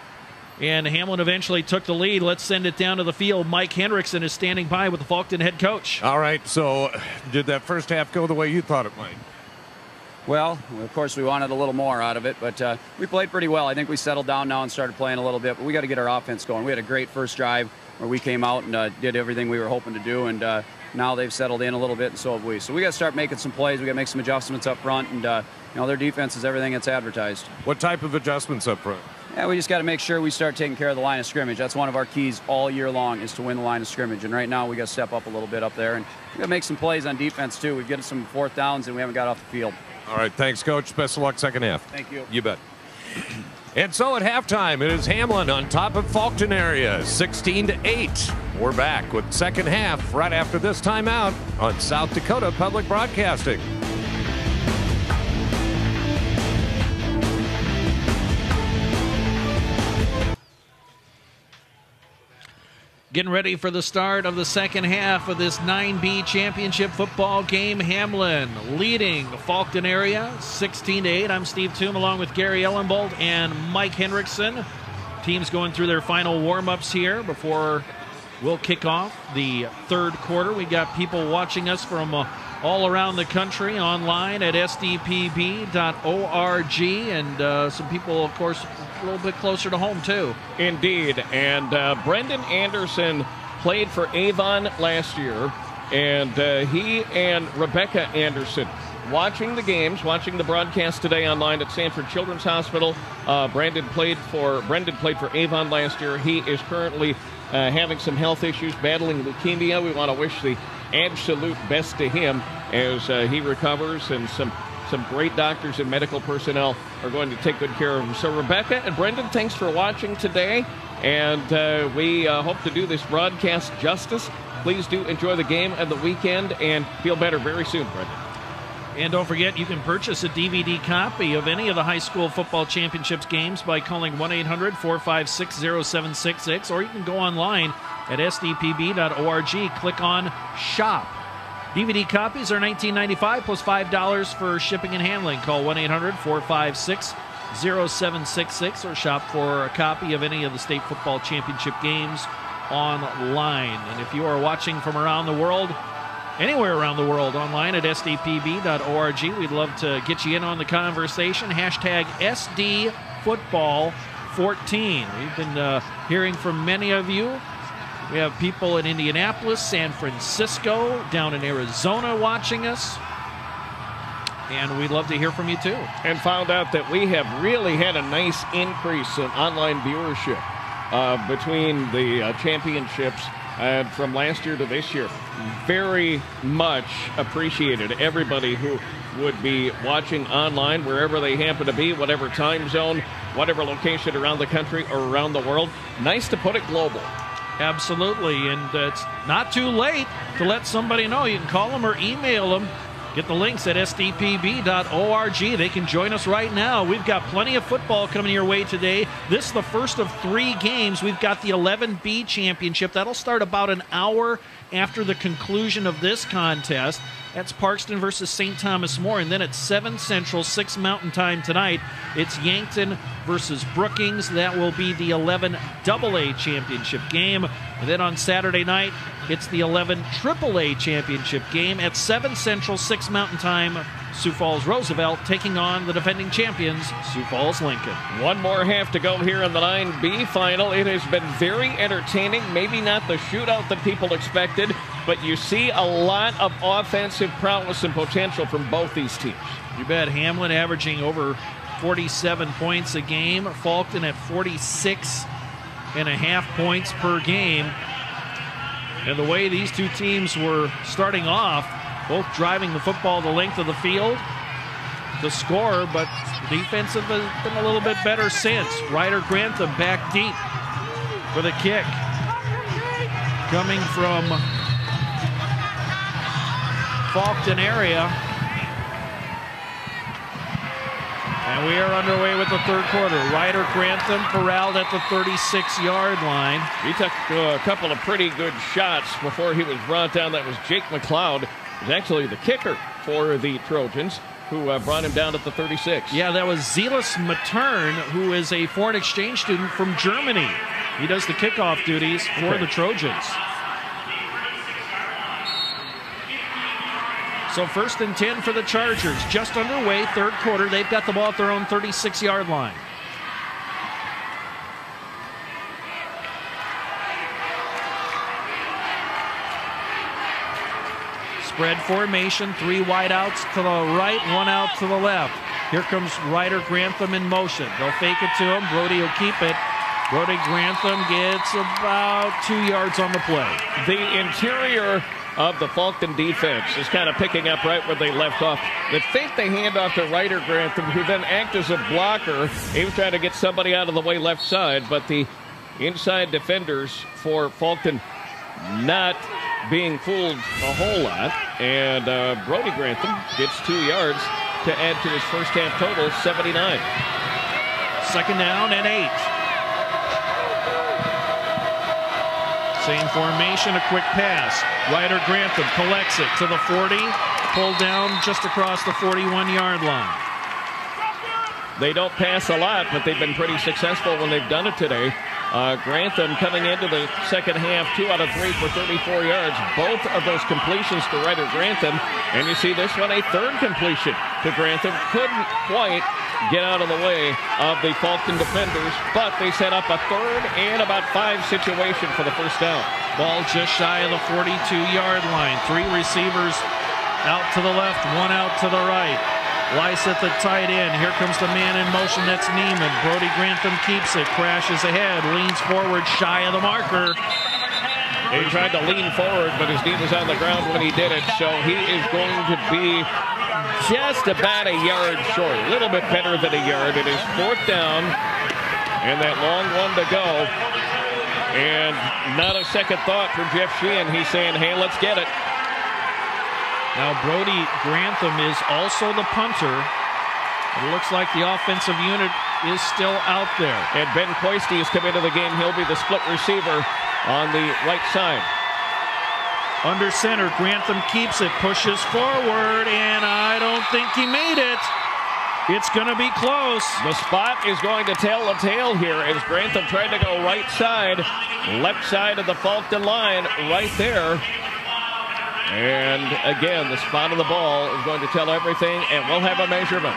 And Hamlin eventually took the lead. Let's send it down to the field. Mike Hendrickson is standing by with the Faulkton head coach. All right, so did that first half go the way you thought it might? Well, of course, we wanted a little more out of it, but we played pretty well. I think we settled down now and started playing a little bit, but we got to get our offense going. We had a great first drive where we came out and did everything we were hoping to do, and now they've settled in a little bit, and so have we. So we got to start making some plays. We got to make some adjustments up front, and their defense is everything that's advertised. What type of adjustments up front? Yeah, we just got to make sure we start taking care of the line of scrimmage. That's one of our keys all year long, is to win the line of scrimmage. And right now we got to step up a little bit up there, and we got to make some plays on defense too. We've got some fourth downs, and we haven't got off the field. All right, thanks, Coach. Best of luck second half. Thank you. You bet. And so at halftime, it is Hamlin on top of Faulkton area, 16-8. We're back with second half right after this timeout on South Dakota Public Broadcasting. Getting ready for the start of the second half of this 9B championship football game. Hamlin leading the Faulkton area 16-8. I'm Steve Toom along with Gary Ellenbold and Mike Hendrickson. Teams going through their final warm-ups here before we'll kick off the third quarter. We got people watching us from all around the country online at sdpb.org, and some people, of course, a little bit closer to home, too. Indeed. And Brendan Anderson played for Avon last year, and he and Rebecca Anderson watching the games, watching the broadcast today online at Sanford Children's Hospital. Brendan played for Avon last year. He is currently having some health issues, battling leukemia. We want to wish the absolute best to him as he recovers, and some great doctors and medical personnel are going to take good care of him. So Rebecca and Brendan, thanks for watching today, and we hope to do this broadcast justice. Please do enjoy the game and the weekend and feel better very soon, Brendan. And don't forget, you can purchase a DVD copy of any of the high school football championships games by calling 1-800-456-0766, or you can go online at sdpb.org, click on Shop. DVD copies are $19.95 plus $5 for shipping and handling. Call 1-800-456-0766 or shop for a copy of any of the state football championship games online. And if you are watching from around the world, anywhere around the world, online at sdpb.org, we'd love to get you in on the conversation. Hashtag SDFootball14. We've been hearing from many of you. We have people in Indianapolis, San Francisco, down in Arizona watching us. And we'd love to hear from you, too. And found out that we have really had a nice increase in online viewership between the championships from last year to this year. Very much appreciated. Everybody who would be watching online, wherever they happen to be, whatever time zone, whatever location around the country or around the world. Nice to put it global. Absolutely, and it's not too late to let somebody know. You can call them or email them. Get the links at sdpb.org. They can join us right now. We've got plenty of football coming your way today. This is the first of 3 games. We've got the 11B championship. That'll start about an hour after the conclusion of this contest. That's Parkston versus St. Thomas More. And then at 7 Central, 6 Mountain Time tonight, it's Yankton versus Brookings. That will be the 11AA championship game. And then on Saturday night, it's the 11 AAA championship game. At 7 Central, 6 Mountain Time, Sioux Falls Roosevelt taking on the defending champions, Sioux Falls Lincoln. One more half to go here in the 9B final. It has been very entertaining. Maybe not the shootout that people expected, but you see a lot of offensive prowess and potential from both these teams. You bet. Hamlin averaging over 47 points a game. Faulkton at 46.5 points per game. And the way these two teams were starting off, both driving the football the length of the field to score, but the defense has been a little bit better since. Ryder Grantham back deep for the kick. Coming from Faulkton area. And we are underway with the third quarter. Ryder Grantham corralled at the 36-yard line. He took a couple of pretty good shots before he was brought down. That was Jake McLeod. He's actually the kicker for the Trojans, who brought him down at the 36. Yeah, that was Zelis Matern, who is a foreign exchange student from Germany. He does the kickoff duties for the Trojans. So 1st and 10 for the Chargers. Just underway, third quarter. They've got the ball at their own 36-yard line. Spread formation, 3 wideouts to the right, 1 out to the left. Here comes Ryder Grantham in motion. They'll fake it to him. Brody will keep it. Brody Grantham gets about 2 yards on the play. The interior of the Faulkton defense is kind of picking up right where they left off. They think they hand off to Ryder Grantham, who then acts as a blocker. He was trying to get somebody out of the way left side, but the inside defenders for Faulkton not being fooled a whole lot. And Brody Grantham gets 2 yards to add to his first half total, 79. 2nd down and 8. Same formation, a quick pass. Ryder Grantham collects it to the 40, pulled down just across the 41-yard line. They don't pass a lot, but they've been pretty successful when they've done it today. Grantham coming into the second half, 2 out of 3 for 34 yards. Both of those completions to Ryder Grantham. And you see this one, a third completion to Grantham. Couldn't quite get out of the way of the Faulkton defenders, but they set up a 3rd and about 5 situation for the first down. Ball just shy of the 42-yard line. 3 receivers out to the left, 1 out to the right. Weiss at the tight end. Here comes the man in motion. That's Neiman. Brody Grantham keeps it, crashes ahead, leans forward, shy of the marker. He tried to lean forward, but his knee was on the ground when he did it, so he is going to be just about a yard short. A little bit better than a yard. It is 4th down, and that long one to go. And not a second thought for Jeff Sheehan. He's saying, hey, let's get it. Now Brody Grantham is also the punter. It looks like the offensive unit is still out there. And Ben Coisty has come into the game. He'll be the split receiver on the right side. Under center, Grantham keeps it, pushes forward, and I don't think he made it. It's going to be close. The spot is going to tell the tale here as Grantham tried to go right side, left side of the Faulkton line, right there. And again, the spot of the ball is going to tell everything, and we'll have a measurement.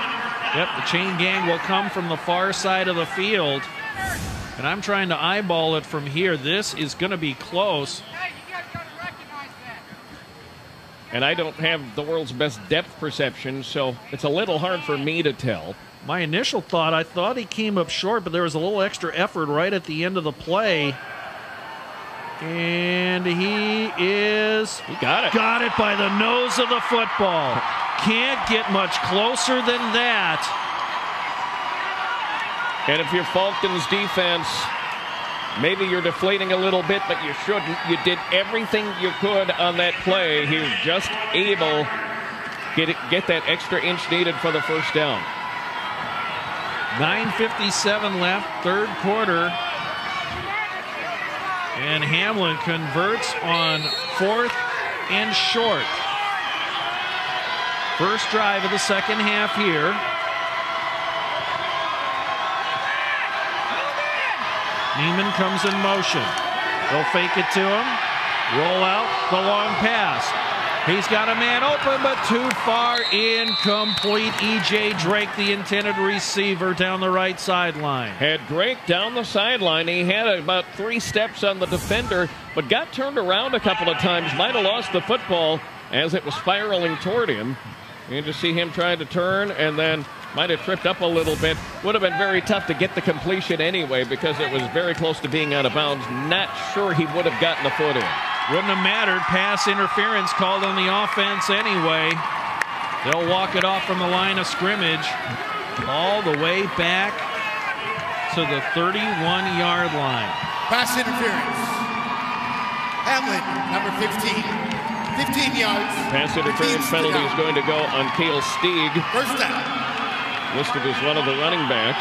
Yep, the chain gang will come from the far side of the field. And I'm trying to eyeball it from here. This is going to be close. And I don't have the world's best depth perception, so it's a little hard for me to tell. My initial thought, I thought he came up short, but there was a little extra effort right at the end of the play. And he got it. Got it by the nose of the football. Can't get much closer than that. And if you're Faulkton's defense, maybe you're deflating a little bit, but you shouldn't. You did everything you could on that play. He was just able to get that extra inch needed for the first down. 9:57 left, third quarter. And Hamlin converts on 4th and short. First drive of the second half here. Neiman comes in motion. They'll fake it to him. Roll out the long pass. He's got a man open, but too far, incomplete. E.J. Drake, the intended receiver, down the right sideline. Had Drake down the sideline. He had about 3 steps on the defender, but got turned around a couple of times. Might have lost the football as it was spiraling toward him. And to see him trying to turn and then might have tripped up a little bit. Would have been very tough to get the completion anyway because it was very close to being out of bounds. Not sure he would have gotten the foot in. Wouldn't have mattered. Pass interference called on the offense anyway. They'll walk it off from the line of scrimmage all the way back to the 31-yard line. Pass interference. Hamlin, number 15. 15 yards. Pass interference penalty is going to go on Cale Stieg. First down. Listed as one of the running backs.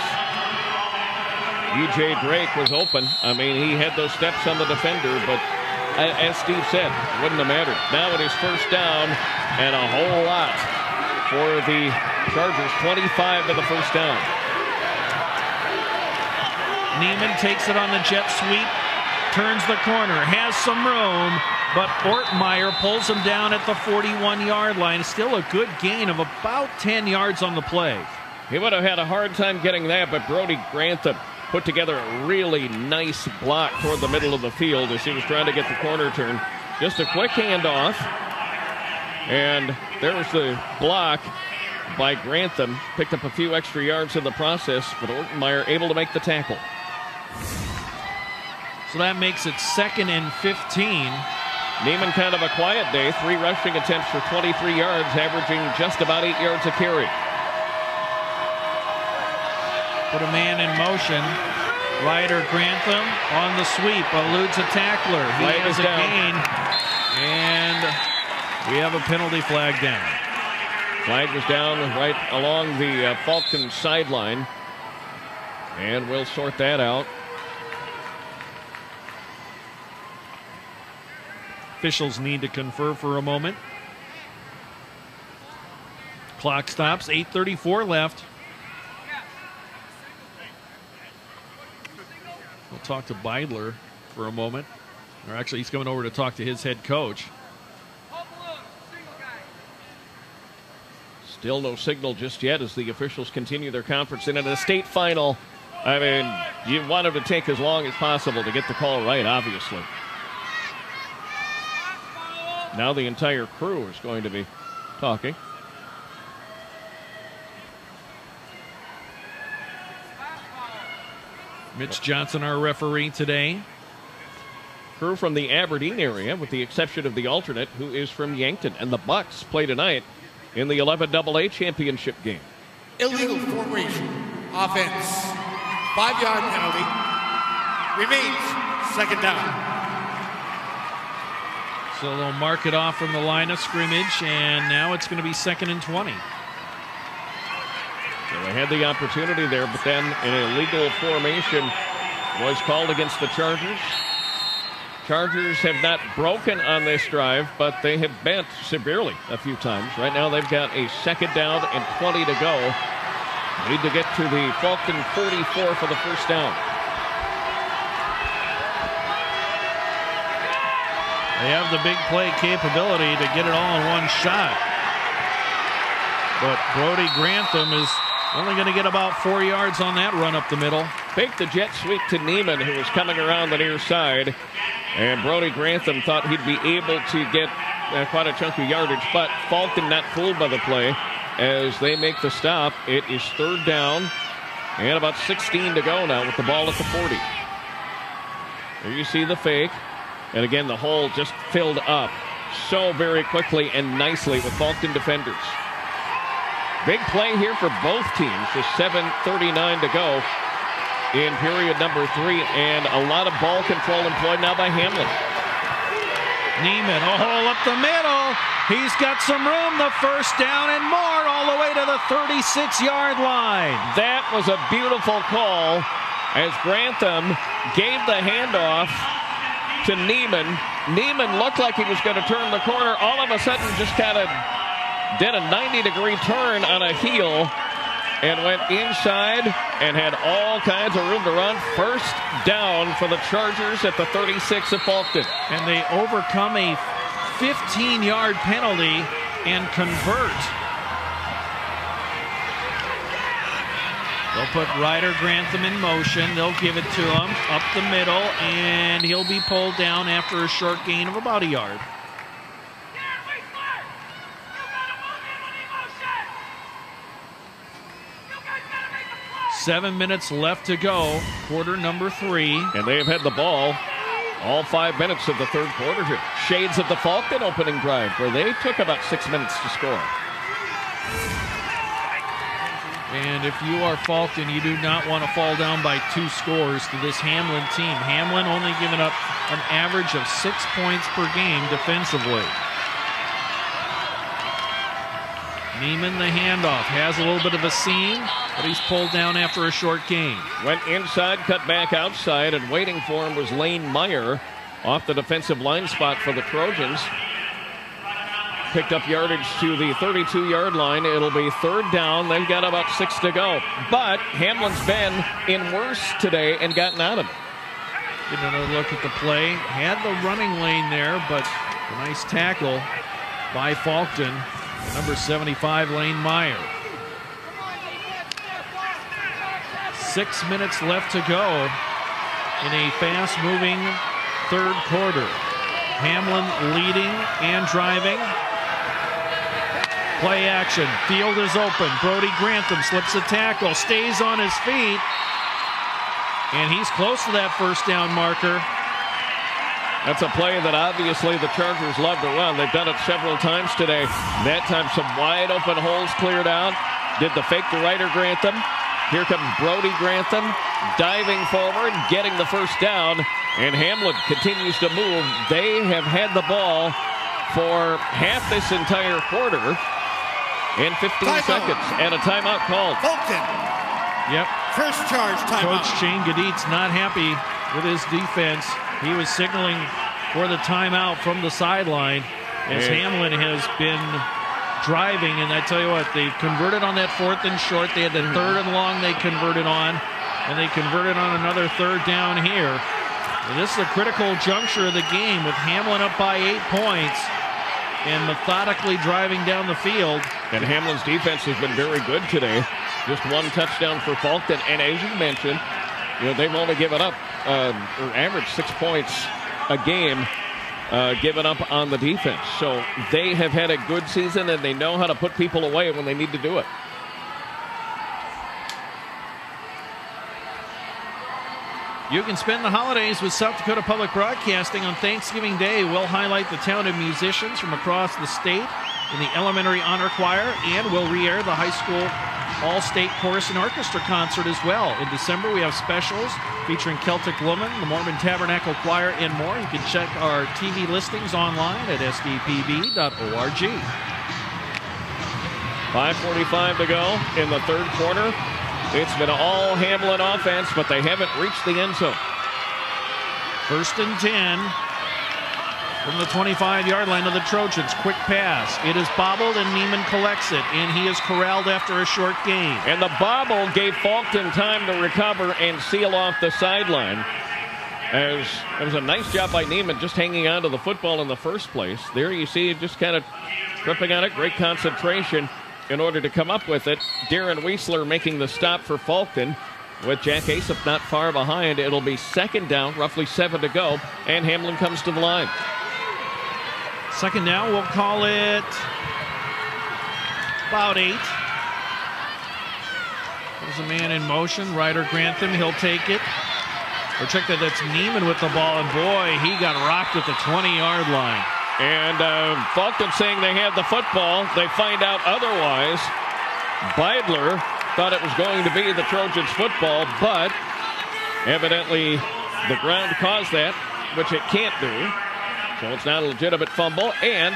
E.J. Drake was open. I mean, he had those steps on the defender, but as Steve said, it wouldn't have mattered. Now it is first down and a whole lot for the Chargers. 25 to the first down. Neiman takes it on the jet sweep. turns the corner, has some room, but Ortmeyer pulls him down at the 41-yard line. Still a good gain of about 10 yards on the play. He would have had a hard time getting that, but Brody Grantham put together a really nice block toward the middle of the field as he was trying to get the corner turn. Just a quick handoff, and there's the block by Grantham. Picked up a few extra yards in the process, but Ortmeyer able to make the tackle. So that makes it 2nd and 15. Neiman kind of a quiet day. 3 rushing attempts for 23 yards, averaging just about 8 yards a carry. Put a man in motion. Ryder Grantham on the sweep, eludes a tackler. He has a gain, and we have a penalty flag down. Flag was down right along the Faulkton sideline, and we'll sort that out. Officials need to confer for a moment. Clock stops, 8:34 left. We'll talk to Beidler for a moment. Or actually, he's coming over to talk to his head coach. Still no signal just yet as the officials continue their conference. And in a state final, I mean, you want them to take as long as possible to get the call right, obviously. Now the entire crew is going to be talking. Mitch Johnson, our referee today. Crew from the Aberdeen area, with the exception of the alternate, who is from Yankton. And the Bucks play tonight in the 11AA championship game. Illegal formation. Offense. 5-yard penalty. Remains 2nd down. So they'll mark it off from the line of scrimmage, and now it's going to be 2nd and 20. So they had the opportunity there, but then an illegal formation was called against the Chargers. Chargers have not broken on this drive, but they have bent severely a few times. Right now they've got a 2nd down and 20 to go. Need to get to the Faulkton 44 for the first down. They have the big play capability to get it all in one shot. But Brody Grantham is only going to get about 4 yards on that run up the middle. Fake the jet sweep to Neiman, who was coming around the near side. And Brody Grantham thought he'd be able to get quite a chunk of yardage, but Faulkton not fooled by the play as they make the stop. It is 3rd down and about 16 to go now with the ball at the 40. There you see the fake. And again, the hole just filled up so very quickly and nicely with Faulkton defenders. Big play here for both teams with 7:39 to go in period number 3, and a lot of ball control employed now by Hamlin. Neiman, a hole up the middle. He's got some room. The first down and more all the way to the 36-yard line. That was a beautiful call as Grantham gave the handoff to Neiman. Neiman looked like he was going to turn the corner. All of a sudden just kind of did a 90-degree turn on a heel and went inside and had all kinds of room to run. First down for the Chargers at the 36 of Faulkton. And they overcome a 15-yard penalty and convert. They'll put Ryder Grantham in motion. They'll give it to him up the middle, and he'll be pulled down after a short gain of about a yard. Seven minutes left to go, quarter number 3. And they have had the ball all 5 minutes of the third quarter here. Shades of the Faulkton opening drive, where they took about 6 minutes to score. And if you are Faulkton, you do not want to fall down by 2 scores to this Hamlin team. Hamlin only giving up an average of 6 points per game defensively. Neiman the handoff, has a little bit of a seam, but he's pulled down after a short gain. Went inside, cut back outside, and waiting for him was Lane Meyer off the defensive line spot for the Trojans. Picked up yardage to the 32-yard line. It'll be 3rd down. They've got about 6 to go. But Hamlin's been in worse today and gotten out of it. Getting another look at the play. Had the running lane there, but a nice tackle by Faulkton. Number 75, Lane Meyer. 6 minutes left to go in a fast-moving third quarter. Hamlin leading and driving. Play action. Field is open. Brody Grantham slips a tackle, stays on his feet, and he's close to that first down marker. That's a play that obviously the Chargers love to run. They've done it several times today. That time some wide open holes cleared out. Did the fake to Ryder Grantham. Here comes Brody Grantham diving forward, getting the first down, and Hamlin continues to move. They have had the ball for half this entire quarter in 15 seconds, and a timeout called. Faulkton. Yep. First charge timeout. Coach Shane Gadit's not happy with his defense. He was signaling for the timeout from the sideline as Hamlin has been driving, and I tell you what, they converted on that 4th and short. They had the 3rd and long they converted on, and they converted on another 3rd down here. And this is a critical juncture of the game with Hamlin up by 8 points and methodically driving down the field. And Hamlin's defense has been very good today. Just one touchdown for Faulkton, and as you mentioned, they've only given up or averaged 6 points a game given up on the defense. So they have had a good season, and they know how to put people away when they need to do it. You can spend the holidays with South Dakota Public Broadcasting. On Thanksgiving Day, we'll highlight the talented musicians from across the state in the Elementary Honor Choir, and we'll re-air the high school All-State Chorus and Orchestra concert as well. In December, we have specials featuring Celtic Woman, the Mormon Tabernacle Choir, and more. You can check our TV listings online at sdpb.org. 5:45 to go in the third quarter. It's been all Hamlin offense, but they haven't reached the end zone. 1st and 10 from the 25-yard line of the Trojans. Quick pass. It is bobbled, and Neiman collects it, and he is corralled after a short gain. And the bobble gave Faulkton time to recover and seal off the sideline. As it was a nice job by Neiman just hanging on to the football in the first place. There you see him just kind of tripping on it. Great concentration in order to come up with it. Darren Weisler making the stop for Faulkton with Jack Asaph not far behind. It'll be 2nd down, roughly 7 to go, and Hamlin comes to the line. 2nd down, we'll call it about 8. There's a man in motion, Ryder Grantham, he'll take it. Or check that, that's Neiman with the ball, and boy, he got rocked at the 20-yard line. And Faulkton saying they had the football. They find out otherwise. Beidler thought it was going to be the Trojans' football, but evidently the ground caused that, which it can't do. So it's not a legitimate fumble, and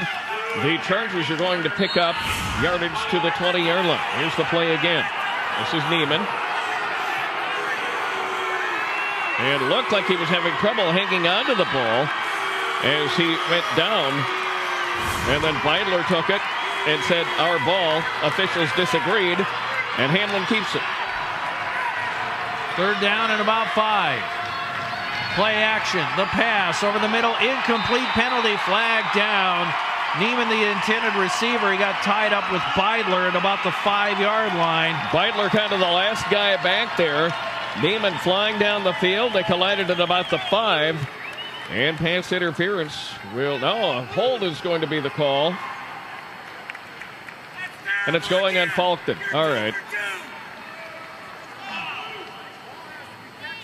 the Chargers are going to pick up yardage to the 20-yard line. Here's the play again. This is Neiman. And it looked like he was having trouble hanging on to the ball as he went down, and then Beidler took it and said, our ball. Officials disagreed, and Hamlin keeps it. 3rd down and about 5. Play action, the pass over the middle, incomplete, penalty flag down. Neiman, the intended receiver, he got tied up with Beidler at about the 5-yard line. Beidler kind of the last guy back there. Neiman flying down the field. They collided at about the 5. And pass interference a hold is going to be the call. And it's going on Faulkton. All right.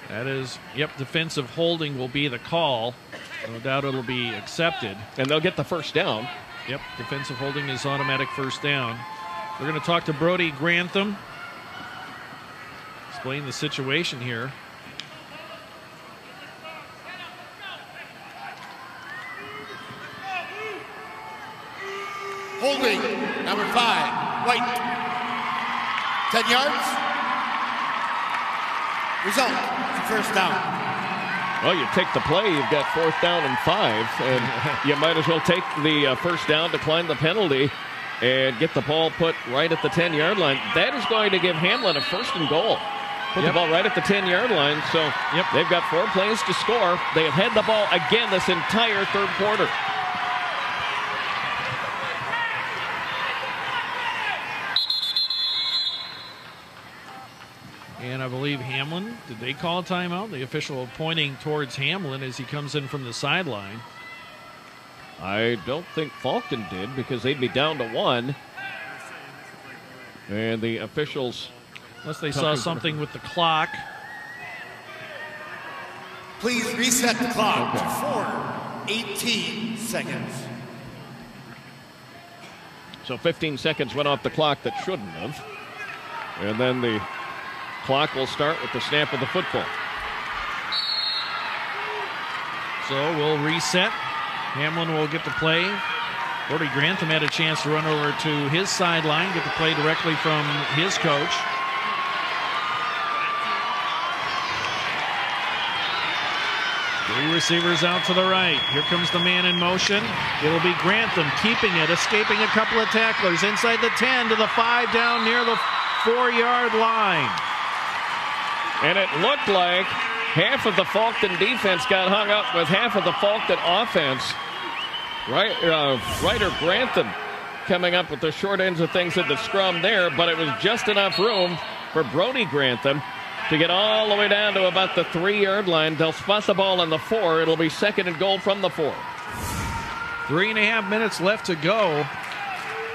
That is, defensive holding will be the call. No doubt it'll be accepted. And they'll get the first down. Yep, defensive holding is automatic first down. We're going to talk to Brody Grantham. Explain the situation here. Holding, number 5, White. 10 yards. Result, first down. Well, you take the play, you've got 4th down and 5, and you might as well take the first down, decline the penalty, and get the ball put right at the 10-yard line. That is going to give Hamlin a 1st and goal. Put the ball right at the 10-yard line, so they've got 4 plays to score. They have had the ball again this entire third quarter. And I believe Hamlin, did they call a timeout? The official pointing towards Hamlin as he comes in from the sideline. I don't think Faulkton did, because they'd be down to 1. And the officials... Unless they saw something with the clock. Please reset the clock to 4:18 seconds. So 15 seconds went off the clock that shouldn't have. And then the clock will start with the snap of the football. So we'll reset. Hamlin will get the play. Brody Grantham had a chance to run over to his sideline, get the play directly from his coach. Three receivers out to the right. Here comes the man in motion. It'll be Grantham keeping it, escaping a couple of tacklers inside the 10 to the 5 down near the 4-yard line. And it looked like half of the Faulkton defense got hung up with half of the Faulkton offense. Ryder Grantham coming up with the short ends of things at the scrum there, but it was just enough room for Brody Grantham to get all the way down to about the 3-yard line. They'll spot the ball on the 4. It'll be 2nd and goal from the 4. 3.5 minutes left to go.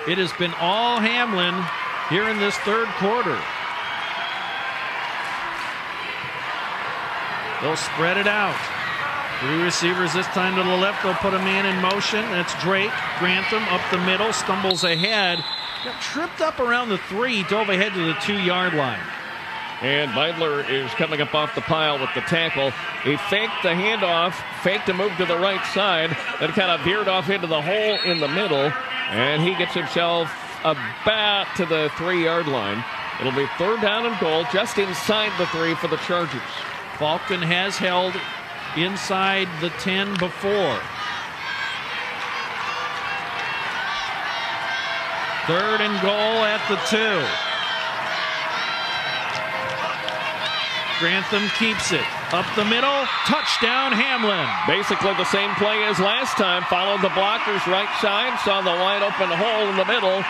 It has been all Hamlin here in this third quarter. They'll spread it out. 3 receivers this time to the left. They'll put a man in motion. That's Drake. Grantham up the middle, stumbles ahead. Got tripped up around the 3, dove ahead to the 2-yard line. And Meidler is coming up off the pile with the tackle. He faked the handoff, faked a move to the right side, then kind of veered off into the hole in the middle, and he gets himself about to the 3-yard line. It'll be 3rd down and goal, just inside the 3 for the Chargers. Faulkton has held inside the 10 before. 3rd and goal at the 2. Grantham keeps it. Up the middle. Touchdown, Hamlin. Basically the same play as last time. Followed the blockers right side. Saw the wide open hole in the middle.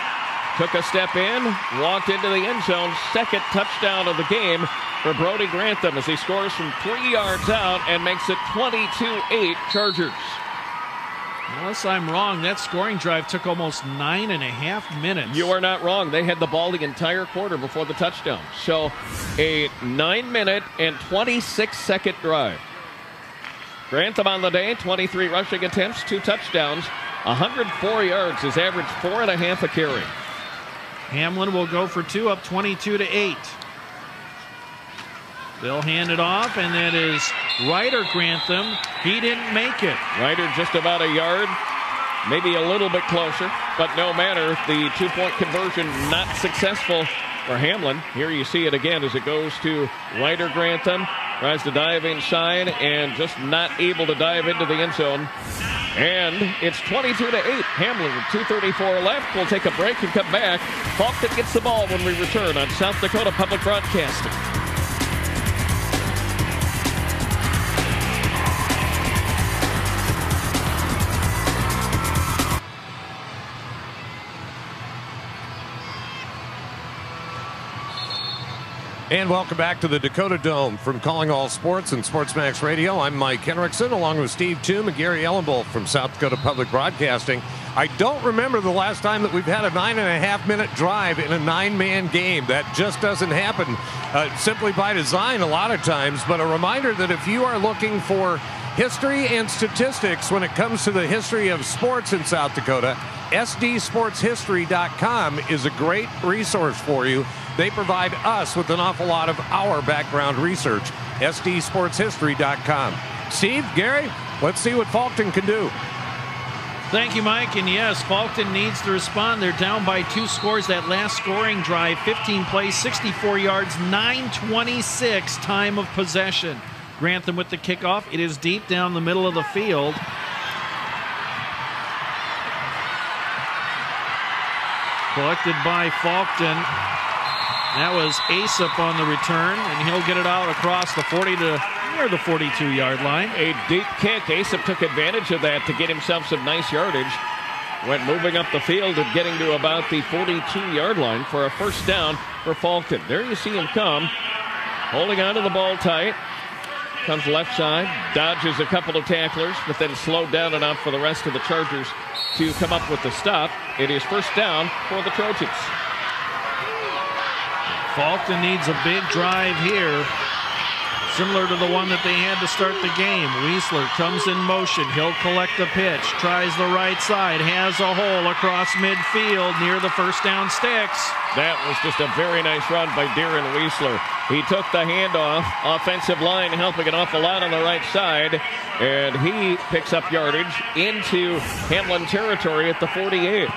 Took a step in. Walked into the end zone. 2nd touchdown of the game for Brody Grantham as he scores from 3 yards out and makes it 22-8 Chargers. Unless I'm wrong, that scoring drive took almost 9.5 minutes. You are not wrong. They had the ball the entire quarter before the touchdown. So a 9-minute and 26-second drive. Grantham on the day, 23 rushing attempts, 2 touchdowns, 104 yards. His average 4.5 a carry. Hamlin will go for 2, up 22-8. They'll hand it off, and that is Ryder Grantham. He didn't make it. Ryder just about a yard, maybe a little bit closer, but no matter. The 2-point conversion not successful for Hamlin. Here you see it again as it goes to Ryder Grantham. Tries to dive inside and just not able to dive into the end zone. And it's 22-8. Hamlin with 2:34 left. We'll take a break and come back. Faulkton gets the ball when we return on South Dakota Public Broadcasting. And welcome back to the Dakota Dome. From Calling All Sports and SportsMax Radio, I'm Mike Henriksen, along with Steve Toom and Gary Ellenbolt from South Dakota Public Broadcasting. I don't remember the last time that we've had a 9.5-minute drive in a 9-man game. That just doesn't happen simply by design a lot of times. But a reminder that if you are looking for history and statistics when it comes to the history of sports in South Dakota, SDSportsHistory.com is a great resource for you. They provide us with an awful lot of our background research. SDSportsHistory.com. Steve, Gary, let's see what Faulkton can do. Thank you, Mike. And yes, Faulkton needs to respond. They're down by 2 scores. That last scoring drive, 15 plays, 64 yards, 9:26 time of possession. Grantham with the kickoff. It is deep down the middle of the field. Collected by Faulkton. That was Aesop on the return, and he'll get it out across the 40 to near the 42-yard line. A deep kick. Aesop took advantage of that to get himself some nice yardage. Went moving up the field and getting to about the 42-yard line for a first down for Faulkton. There you see him come, holding on to the ball tight. Comes left side, dodges a couple of tacklers, but then slowed down enough for the rest of the Chargers to come up with the stop. It is first down for the Trojans. Faulkton needs a big drive here, similar to the one that they had to start the game. Weisler comes in motion. He'll collect the pitch, tries the right side, has a hole across midfield near the first down sticks. That was just a very nice run by Darren Weisler. He took the handoff, offensive line helping an awful lot on the right side, and he picks up yardage into Hamlin territory at the 48.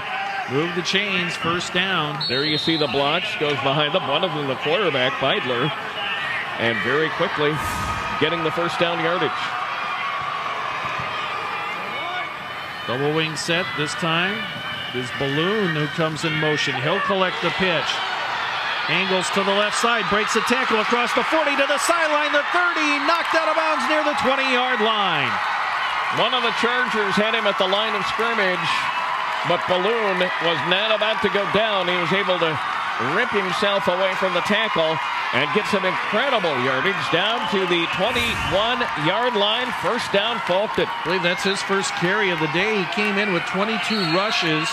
Move the chains, first down. There you see the blocks, goes behind them. One of them, the quarterback, Beidler. And very quickly getting the first down yardage. Double wing set this time. Is Balloon who comes in motion. He'll collect the pitch. Angles to the left side, breaks a tackle across the 40 to the sideline, the 30, knocked out of bounds near the 20-yard line. One of the Chargers had him at the line of scrimmage, but Balloon was not about to go down. He was able to rip himself away from the tackle and get some incredible yardage down to the 21-yard line. First down, Faulkton. I believe that's his first carry of the day. He came in with 22 rushes,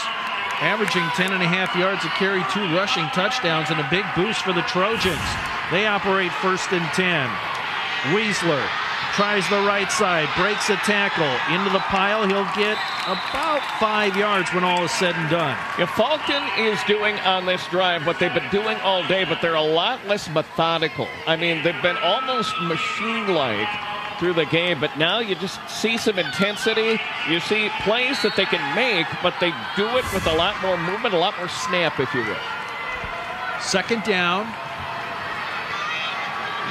averaging 10.5 yards a carry, 2 rushing touchdowns, and a big boost for the Trojans. They operate first and 10. Weisler tries the right side, breaks a tackle into the pile. He'll get about 5 yards when all is said and done. If Faulkton is doing on this drive what they've been doing all day, but they're a lot less methodical. I mean, they've been almost machine-like through the game, but now you just see some intensity. You see plays that they can make, but they do it with a lot more movement, a lot more snap, if you will. Second down.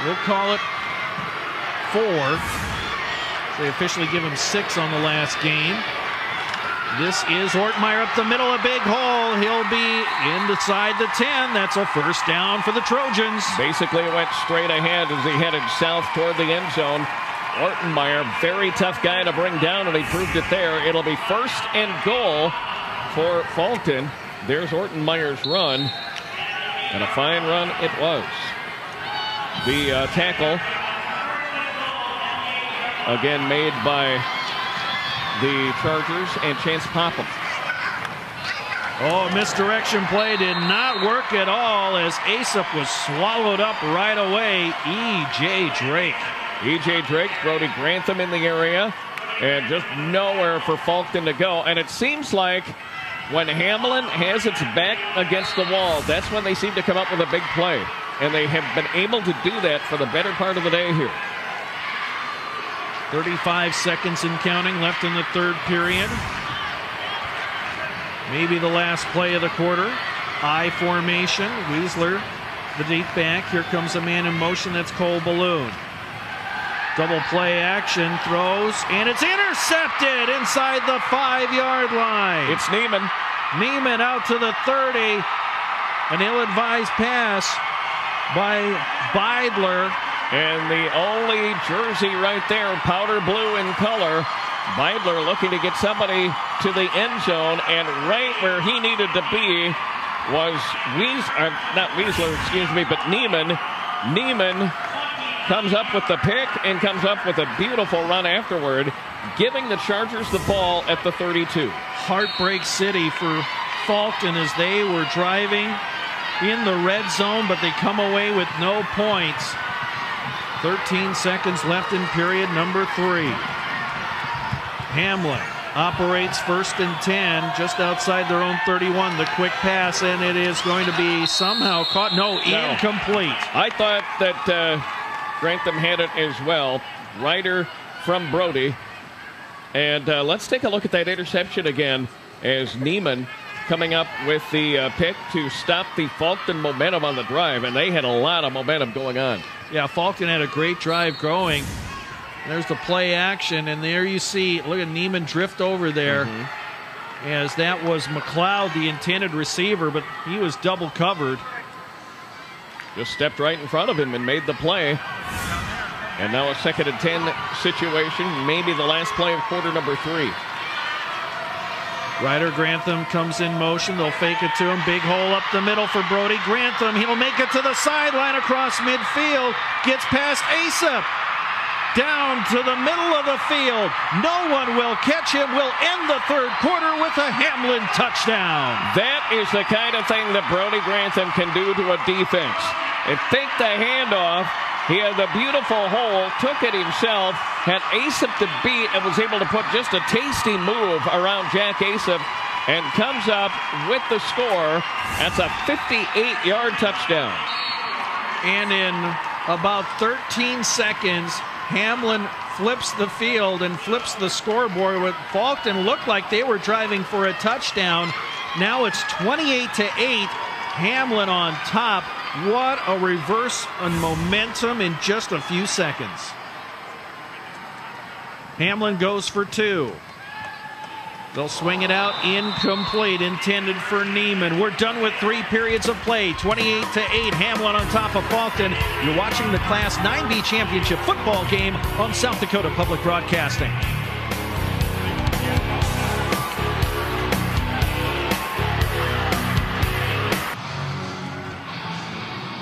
We'll call it 4. They officially give him 6 on the last game. This is Ortmeyer up the middle, a big hole. He'll be inside the 10. That's a first down for the Trojans. Basically went straight ahead as he headed south toward the end zone. Ortmeyer, very tough guy to bring down, and he proved it there. It'll be first and goal for Faulkton. There's Ortmeyer's run, and a fine run it was. The tackle again made by the Chargers and Chance Popham. Oh, misdirection play did not work at all as Aesop was swallowed up right away. E.J. Drake. E.J. Drake, Brody Grantham in the area, and just nowhere for Faulkton to go. And it seems like when Hamlin has its back against the wall, that's when they seem to come up with a big play. And they have been able to do that for the better part of the day here. 35 seconds and counting left in the third period. Maybe the last play of the quarter. I formation. Weisler, the deep back. Here comes a man in motion. That's Cole Balloon. Double play action, throws, and it's intercepted inside the 5-yard line. It's Neiman. Neiman out to the 30. An ill-advised pass by Beidler. And the only jersey right there, powder blue in color. Beidler looking to get somebody to the end zone, and right where he needed to be was Neiman. Neiman comes up with the pick and comes up with a beautiful run afterward, giving the Chargers the ball at the 32. Heartbreak city for Faulkton as they were driving in the red zone, but they come away with no points. 13 seconds left in period number 3. Hamlin operates first and 10 just outside their own 31. The quick pass, and it is going to be somehow caught. No, incomplete. I thought that Grantham had it as well. Ryder from Brody. And let's take a look at that interception again as Neiman coming up with the pick to stop the Faulkton momentum on the drive, and they had a lot of momentum going on. Yeah, Faulkton had a great drive going. There's the play action, and there you see, look at Neiman drift over there, as that was McLeod, the intended receiver, but he was double covered. just stepped right in front of him and made the play. And now a 2nd and 10 situation, maybe the last play of quarter number 3. Ryder Grantham comes in motion. They'll fake it to him. Big hole up the middle for Brody Grantham. He'll make it to the sideline across midfield. Gets past Asap. Down to the middle of the field. No one will catch him. Will end the 3rd quarter with a Hamlin touchdown. That is the kind of thing that Brody Grantham can do to a defense. And think the handoff. He had the beautiful hole, took it himself, had Asap to beat, and was able to put just a tasty move around Jack Asap, and comes up with the score. That's a 58-yard touchdown. And in about 13 seconds, Hamlin flips the field and flips the scoreboard. With Faulkton looked like they were driving for a touchdown. Now it's 28-8. Hamlin on top. What a reverse on momentum in just a few seconds. Hamlin goes for 2. They'll swing it out, incomplete, intended for Neiman. We're done with 3 periods of play, 28-8. Hamlin on top of Faulkton. You're watching the Class 9B Championship football game on South Dakota Public Broadcasting.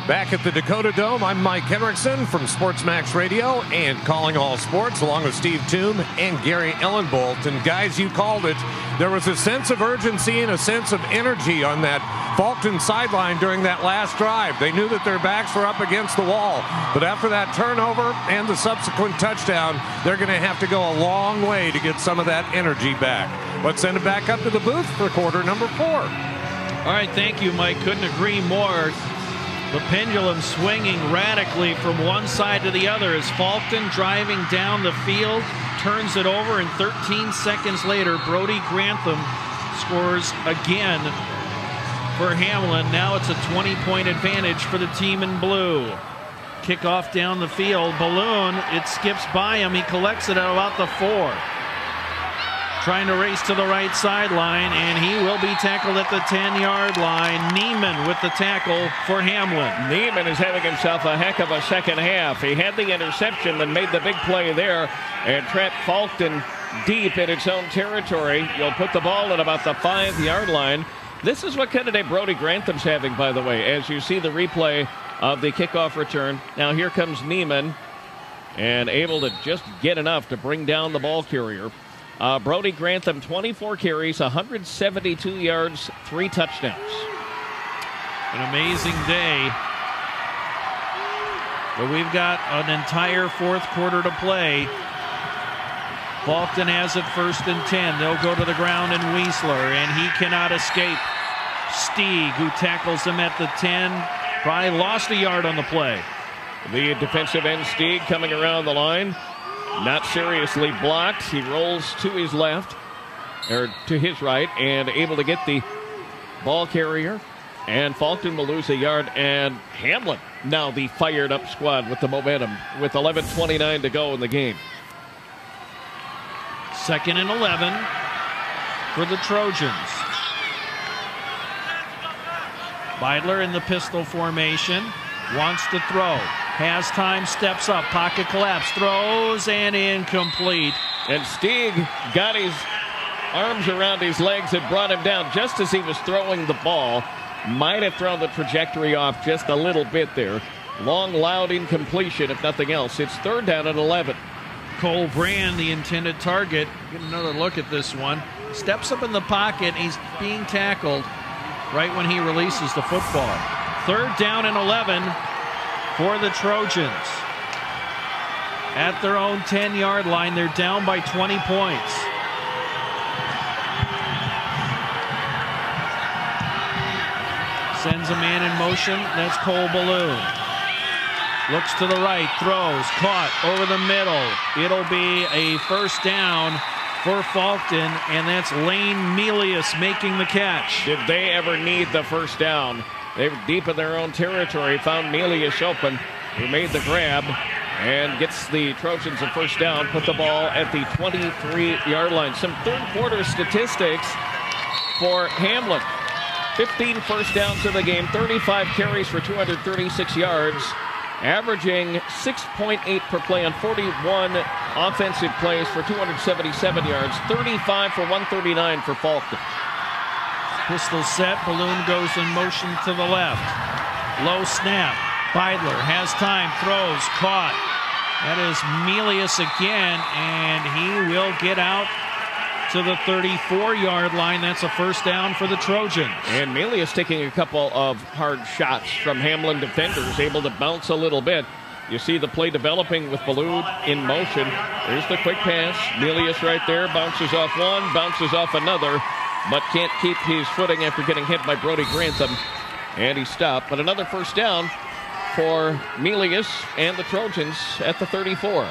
Back at the Dakota Dome, I'm Mike Henriksen from SportsMax Radio and Calling All Sports, along with Steve Toome and Gary Ellenbolt. And guys, you called it. There was a sense of urgency and a sense of energy on that Faulkton sideline during that last drive. They knew that their backs were up against the wall. But after that turnover and the subsequent touchdown, they're going to have to go a long way to get some of that energy back. Let's send it back up to the booth for quarter number 4. All right, thank you, Mike. Couldn't agree more. The pendulum swinging radically from one side to the other as Faulkton driving down the field, turns it over, and 13 seconds later, Brody Grantham scores again for Hamlin. Now it's a 20-point advantage for the team in blue. Kickoff down the field. Balloon, it skips by him. He collects it at about the 4. Trying to race to the right sideline, and he will be tackled at the 10-yard line. Neiman with the tackle for Hamlin. Neiman is having himself a heck of a second half. He had the interception and made the big play there and trapped Faulkton deep in its own territory. You'll put the ball at about the 5-yard line. This is what kind of day Brody Grantham's having, by the way, as you see the replay of the kickoff return. Now here comes Neiman, and able to just get enough to bring down the ball carrier. Brody Grantham, 24 carries, 172 yards, 3 touchdowns. An amazing day. But we've got an entire 4th quarter to play. Faulkton has it 1st and 10. They'll go to the ground, and Weisler, and he cannot escape. Stieg, who tackles him at the 10, probably lost a yard on the play. The defensive end, Stieg, coming around the line. Not seriously blocked. He rolls to his left, or to his right, and able to get the ball carrier. And Faulkton will lose a yard. And Hamlin, now the fired up squad with the momentum, with 11:29 to go in the game. 2nd and 11 for the Trojans. Beidler in the pistol formation, wants to throw. Has time, steps up, pocket collapse, throws, and incomplete. And Stieg got his arms around his legs and brought him down just as he was throwing the ball. Might have thrown the trajectory off just a little bit there. Long, loud incompletion, if nothing else. It's 3rd down and 11. Cole Brand, the intended target. Get another look at this one. Steps up in the pocket. He's being tackled right when he releases the football. 3rd down and 11. For the Trojans. At their own 10-yard line, they're down by 20 points. Sends a man in motion. That's Cole Balloon. Looks to the right, throws, caught over the middle. It'll be a 1st down for Faulkton, and that's Lane Melius making the catch. Did they ever need the 1st down? They were deep in their own territory, found Melius open, who made the grab and gets the Trojans a 1st down, put the ball at the 23-yard line. Some 3rd quarter statistics for Hamlin. 15 first downs in the game, 35 carries for 236 yards, averaging 6.8 per play on 41 offensive plays for 277 yards, 35 for 139 for Faulkton. Pistol set, balloon goes in motion to the left. Low snap, Beidler has time, throws, caught. That is Melius again, and he will get out to the 34-yard line. That's a first down for the Trojans. And Melius taking a couple of hard shots from Hamlin defenders, able to bounce a little bit. You see the play developing with Balloon in motion. There's the quick pass. Melius right there, bounces off one, bounces off another, but can't keep his footing after getting hit by Brody Grantham. And he stopped. But another first down for Melius and the Trojans at the 34.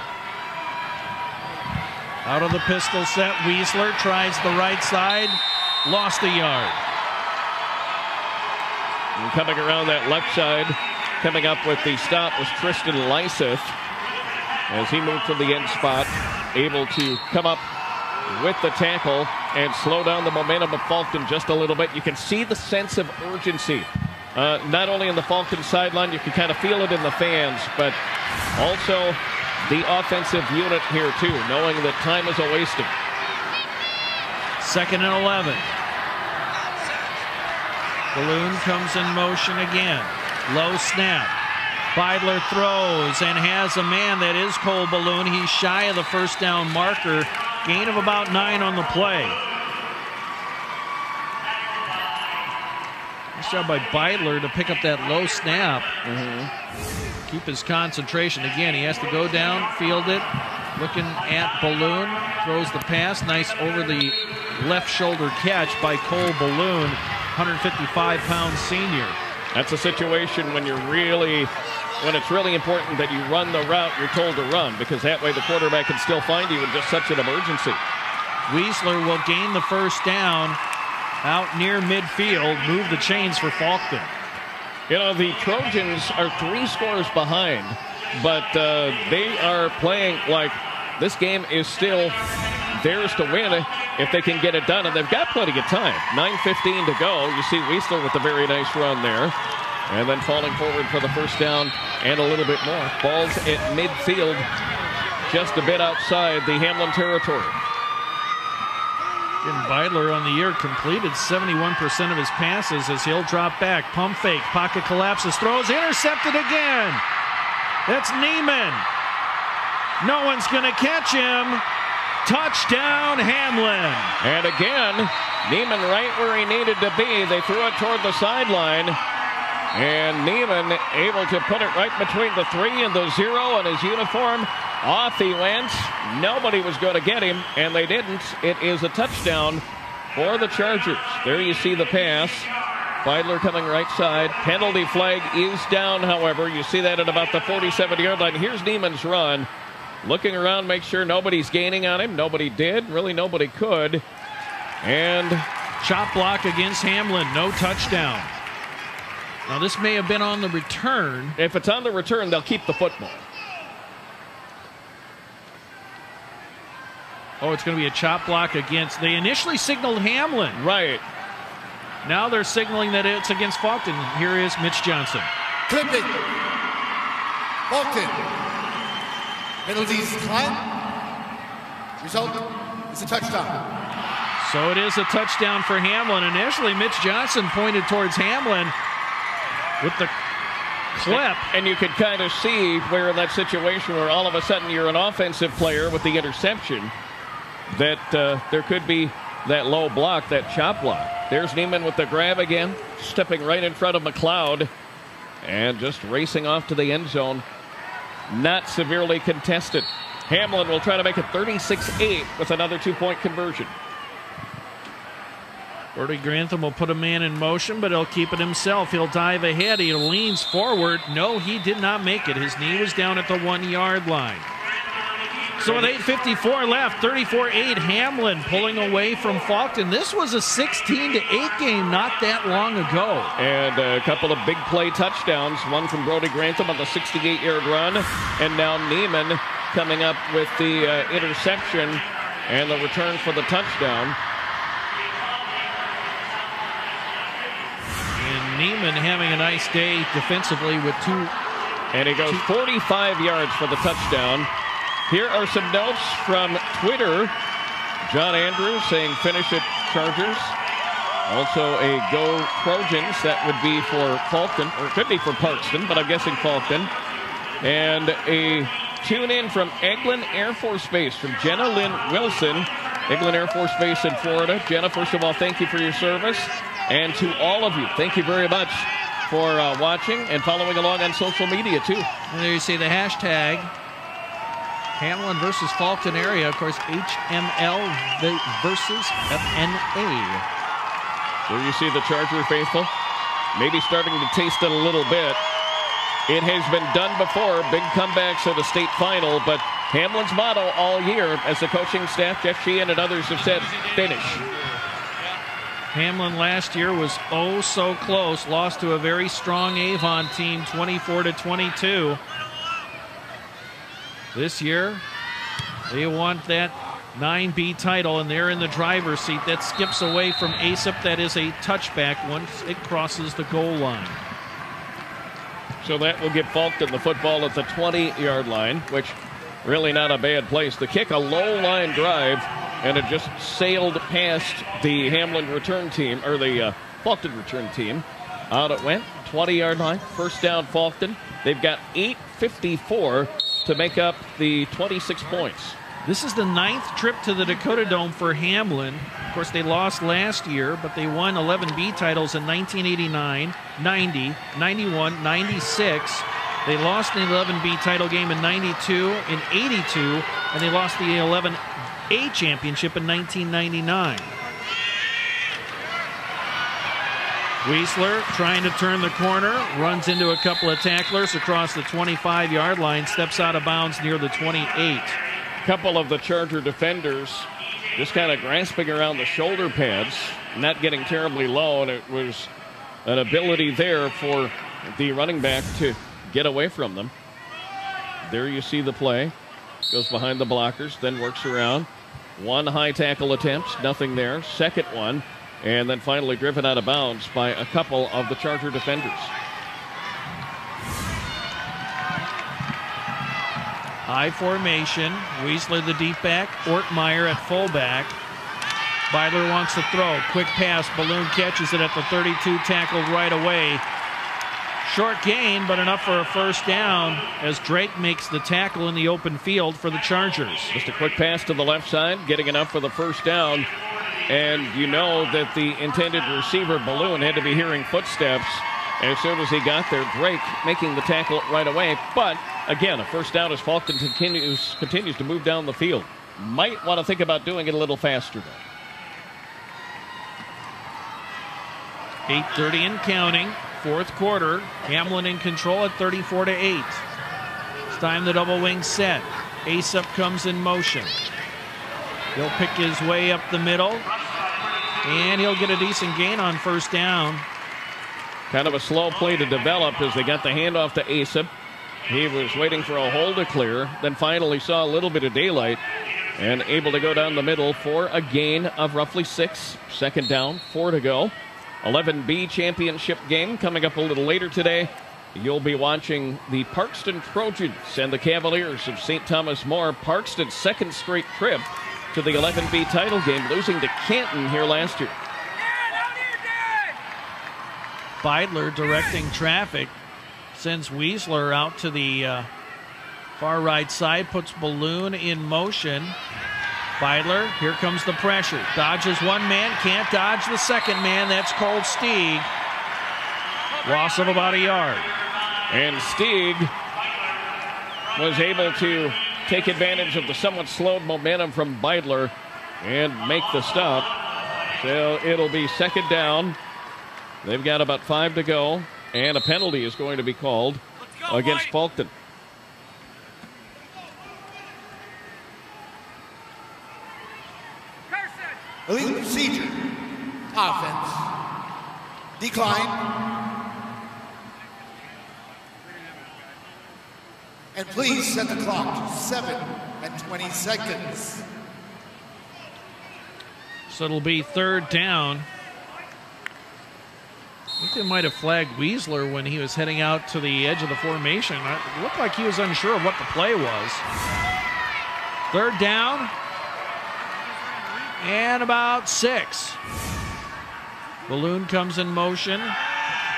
Out of the pistol set, Weisler tries the right side, lost a yard. And coming around that left side, coming up with the stop was Tristan Lyseth as he moved from the end spot, able to come up with the tackle and slow down the momentum of Faulkton just a little bit. You can see the sense of urgency, not only in the Faulkton sideline, you can kind of feel it in the fans, but also the offensive unit here too, knowing that time is a-wasting. 2nd and 11. Balloon comes in motion again. Low snap. Beidler throws and has a man. That is Cole Balloon. He's shy of the first down marker. Gain of about 9 on the play. Nice job by Beidler to pick up that low snap. Keep his concentration. Again, he has to go down, field it. Looking at Balloon. Throws the pass. Nice over the left shoulder catch by Cole Balloon. 155-pound senior. That's a situation when it's really important that you run the route you're told to run, because that way the quarterback can still find you in just such an emergency. Weisler will gain the first down out near midfield, move the chains for Faulkton. You know, the Trojans are 3 scores behind, but they are playing like this game is still theirs to win if they can get it done, and they've got plenty of time. 9:15 to go. You see Weisler with a very nice run there, and then falling forward for the first down and a little bit more. Ball's at midfield, just a bit outside the Hamlin territory. And Beidler on the year completed 71% of his passes as he'll drop back. Pump fake, pocket collapses, throws, intercepted again. That's Neiman. No one's going to catch him. Touchdown, Hamlin. And again, Neiman right where he needed to be. They threw it toward the sideline. And Neiman able to put it right between the 3 and the 0 on his uniform. Off he went. Nobody was going to get him, and they didn't. It is a touchdown for the Chargers. There you see the pass. Beidler coming right side. Penalty flag is down, however. You see that at about the 47-yard line. Here's Neiman's run. Looking around, make sure nobody's gaining on him. Nobody did. Really, nobody could. And chop block against Hamlin. No touchdown. Now, this may have been on the return. If it's on the return, they'll keep the football. Oh, it's going to be a chop block against. They initially signaled Hamlin. Right. Now they're signaling that it's against Faulkton. Here is Mitch Johnson. Clipping. Faulkton. Penalties decline. Result is a touchdown. So it is a touchdown for Hamlin. Initially, Mitch Johnson pointed towards Hamlin with the clip. And you could kind of see where in that situation where all of a sudden you're an offensive player with the interception, that there could be that low block, that chop block. There's Neiman with the grab again, stepping right in front of McLeod and just racing off to the end zone. Not severely contested. Hamlin will try to make it 36-8 with another 2-point conversion. Brody Grantham will put a man in motion, but he'll keep it himself. He'll dive ahead. He leans forward. No, he did not make it. His knee was down at the 1-yard line. So with 8:54 left, 34-8, Hamlin pulling away from Faulkton. This was a 16-8 game not that long ago. And a couple of big play touchdowns. One from Brody Grantham on the 68-yard run. And now Neiman coming up with the interception and the return for the touchdown. Neiman having a nice day defensively with 2. And he goes 45 yards for the touchdown. Here are some notes from Twitter. John Andrews saying finish it, Chargers. Also a go Trojans. That would be for Faulkton, or it could be for Parkston, but I'm guessing Faulkton. And a tune in from Eglin Air Force Base from Jenna Lynn Wilson. Eglin Air Force Base in Florida. Jenna, first of all, thank you for your service. And to all of you, thank you very much for watching and following along on social media, too. And there you see the hashtag Hamlin versus Faulkton area. Of course, HML versus FNA. There you see the Charger faithful. Maybe starting to taste it a little bit. It has been done before. Big comebacks at a state final, but Hamlin's motto all year, as the coaching staff, Jeff Sheehan and others have said, finish. Hamlin last year was oh so close. Lost to a very strong Avon team, 24-22. This year, they want that 9B title, and they're in the driver's seat. That skips away from ASAP. That is a touchback once it crosses the goal line. So that will give Faulkton the football at the 20-yard line, which really not a bad place. The kick, a low line drive, and it just sailed past the Hamlin return team, or the Faulkton return team. Out it went, 20-yard line, first down Faulkton. They've got 8:54 to make up the 26 points. This is the 9th trip to the Dakota Dome for Hamlin. Of course, they lost last year, but they won 11B titles in 1989, 90, 91, 96. They lost the 11B title game in 92, in 82, and they lost the 11A championship in 1999. Weisler trying to turn the corner, runs into a couple of tacklers across the 25-yard line, steps out of bounds near the 28. Couple of the Charger defenders just kind of grasping around the shoulder pads, not getting terribly low, and it was an ability there for the running back to get away from them. There you see the play. Goes behind the blockers, then works around. One high tackle attempt, nothing there. Second one, and then finally driven out of bounds by a couple of the Charger defenders. High formation. Weisler the deep back. Ortmeyer at fullback. Beidler wants to throw. Quick pass. Balloon catches it at the 32. Tackled right away. Short gain, but enough for a first down as Drake makes the tackle in the open field for the Chargers. Just a quick pass to the left side, getting enough for the first down. And you know that the intended receiver, Balloon, had to be hearing footsteps as soon as he got there. Drake making the tackle right away. But again, a first down as Faulkton continues to move down the field. Might want to think about doing it a little faster, though. 8:30 and counting. Fourth quarter. Hamlin in control at 34-8. It's time the double wing set. Asup comes in motion. He'll pick his way up the middle, and he'll get a decent gain on first down. Kind of a slow play to develop as they got the handoff to Asup. He was waiting for a hole to clear, then finally saw a little bit of daylight and able to go down the middle for a gain of roughly 6. Second down, 4 to go. 11B championship game coming up a little later today. You'll be watching the Parkston Trojans and the Cavaliers of St. Thomas More. Parkston's second straight trip to the 11B title game, losing to Canton here last year. Beidler directing traffic, sends Weisler out to the far right side, puts Balloon in motion. Beidler, here comes the pressure. Dodges one man, can't dodge the second man. That's called Stieg. Loss of about a yard. And Stieg was able to take advantage of the somewhat slowed momentum from Beidler and make the stop. So it'll be second down. They've got about 5 to go, and a penalty is going to be called against Faulkton. Illegal procedure. Offense. Decline. And please set the clock to 7 and 20 seconds. So it'll be third down. I think they might have flagged Weisler when he was heading out to the edge of the formation. It looked like he was unsure of what the play was. Third down. And about 6. Balloon comes in motion.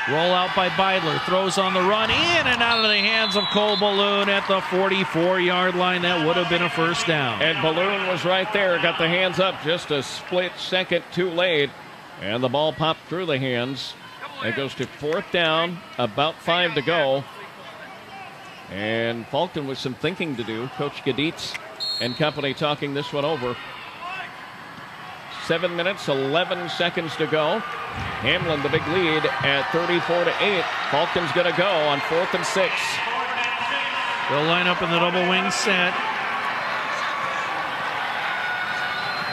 Roll out by Beidler. Throws on the run. In and out of the hands of Cole Balloon at the 44-yard line. That would have been a first down. And Balloon was right there. Got the hands up just a split second too late. And the ball popped through the hands. It goes to 4th down. About 5 to go. And Faulkton with some thinking to do. Coach Gaditz and company talking this one over. 7 minutes, 11 seconds to go. Hamlin the big lead at 34-8. Faulkton's going to go on 4th and 6. They'll line up in the double wing set.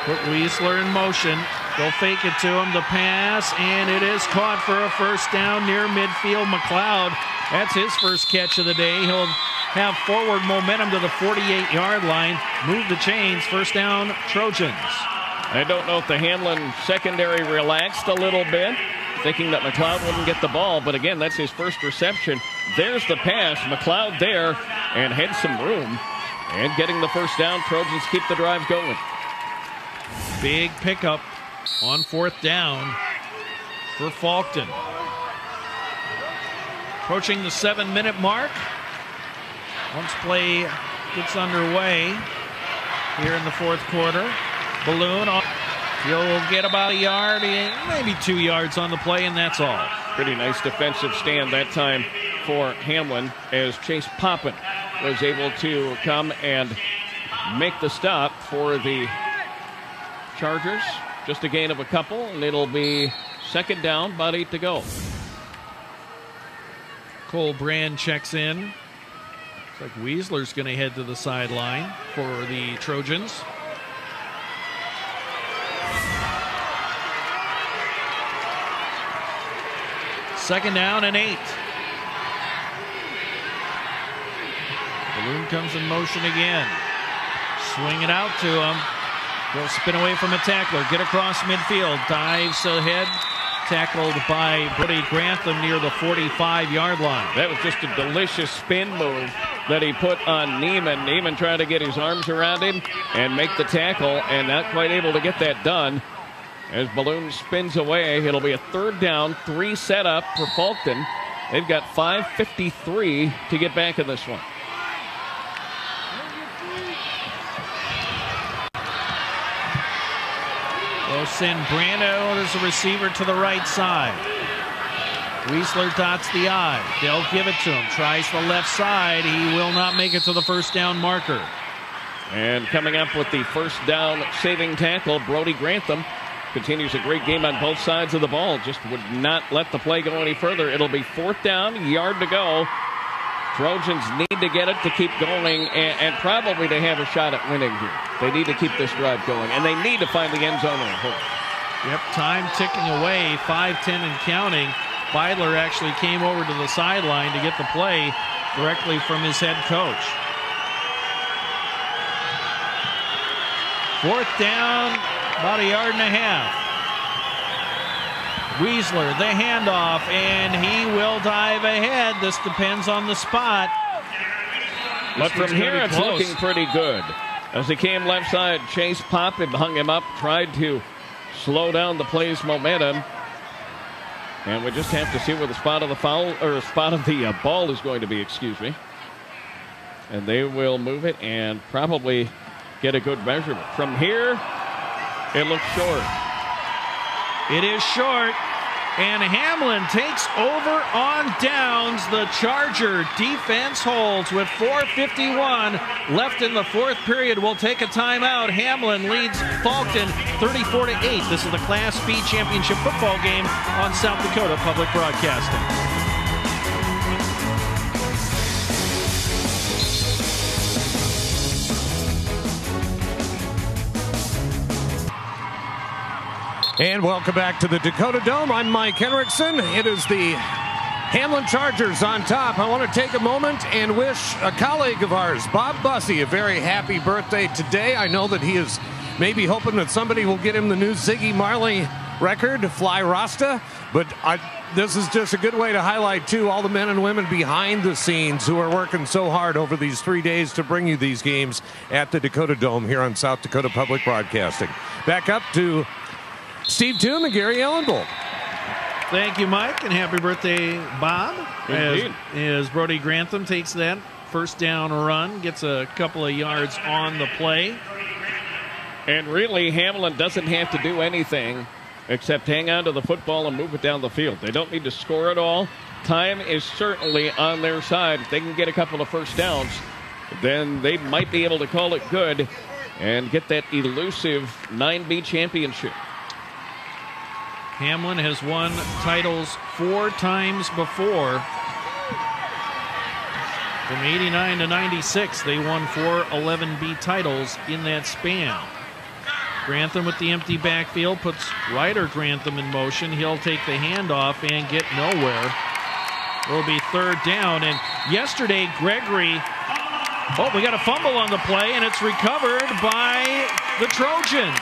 Put Weisler in motion. They'll fake it to him. The pass, and it is caught for a first down near midfield. McLeod, that's his first catch of the day. He'll have forward momentum to the 48-yard line. Move the chains. First down, Trojans. I don't know if the Hamlin secondary relaxed a little bit, thinking that McLeod wouldn't get the ball. But again, that's his first reception. There's the pass. McLeod there and had some room. And getting the first down, Trojans keep the drive going. Big pickup on 4th down for Faulkton. Approaching the 7-minute mark. Once play gets underway here in the 4th quarter. Balloon, he'll get about a yard, maybe 2 yards on the play, and that's all. Pretty nice defensive stand that time for Hamlin as Chase Poppin was able to come and make the stop for the Chargers. Just a gain of a couple, and it'll be 2nd down, about 8 to go. Cole Brand checks in. Looks like Weisler's going to head to the sideline for the Trojans. Second down and 8. Balloon comes in motion again. Swing it out to him. He'll spin away from a tackler. Get across midfield. Dives ahead. Tackled by Brody Grantham near the 45-yard line. That was just a delicious spin move that he put on Neiman. Neiman tried to get his arms around him and make the tackle, and not quite able to get that done. As Balloon spins away, it'll be a 3rd down, 3 set up for Faulkton. They've got 5:53 to get back in this one. They'll send Brando as a receiver to the right side. Weisler dots the I. They'll give it to him. Tries the left side. He will not make it to the first down marker. And coming up with the first down saving tackle, Brody Grantham. Continues a great game on both sides of the ball. Just would not let the play go any further. It'll be 4th down, yard to go. Trojans need to get it to keep going and probably to have a shot at winning here. They need to keep this drive going, and they need to find the end zone and hole. Yep, time ticking away, 5:10 and counting. Beidler actually came over to the sideline to get the play directly from his head coach. 4th down, about a yard and a half. Weisler, the handoff, and he will dive ahead. This depends on the spot. But from here, it's looking pretty good. As he came left side, Chase Poppin hung him up, tried to slow down the play's momentum. And we just have to see where the spot of the foul, or spot of the ball is going to be, excuse me. And they will move it and probably get a good measurement. From here, it looks short. It is short, and Hamlin takes over on downs. The Charger defense holds with 4:51 left in the 4th period. We'll take a timeout. Hamlin leads Faulkton 34-8. This is the Class B championship football game on South Dakota Public Broadcasting. And welcome back to the Dakota Dome. I'm Mike Henriksen. It is the Hamlin Chargers on top. I want to take a moment and wish a colleague of ours, Bob Bussey, a very happy birthday today. I know that he is maybe hoping that somebody will get him the new Ziggy Marley record, fly Rasta. But this is just a good way to highlight, too, all the men and women behind the scenes who are working so hard over these 3 days to bring you these games at the Dakota Dome here on South Dakota Public Broadcasting. Back up to Steve Toom and Gary Ellenbold. Thank you, Mike, and happy birthday, Bob. Indeed. As Brody Grantham takes that first down run, gets a couple of yards on the play. And really, Hamlin doesn't have to do anything except hang on to the football and move it down the field. They don't need to score at all. Time is certainly on their side. If they can get a couple of first downs, then they might be able to call it good and get that elusive 9B championship. Hamlin has won titles 4 times before. From 89 to 96, they won 4 11B titles in that span. Grantham with the empty backfield puts Ryder Grantham in motion. He'll take the handoff and get nowhere. It'll be third down. And yesterday, Gregory, we got a fumble on the play, and it's recovered by the Trojans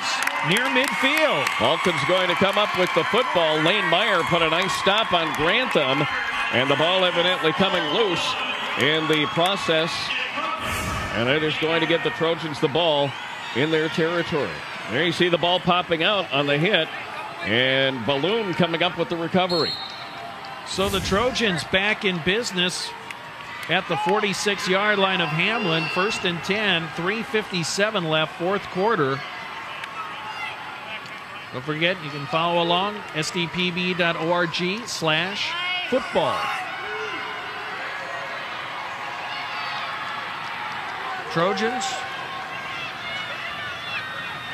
near midfield. Faulkton's going to come up with the football. Lane Meyer put a nice stop on Grantham, and the ball evidently coming loose in the process. And it is going to get the Trojans the ball in their territory. There you see the ball popping out on the hit, and Balloon coming up with the recovery. So the Trojans back in business at the 46-yard line of Hamlin. 1st and 10, 3:57 left, fourth quarter. Don't forget, you can follow along, sdpb.org/football. Trojans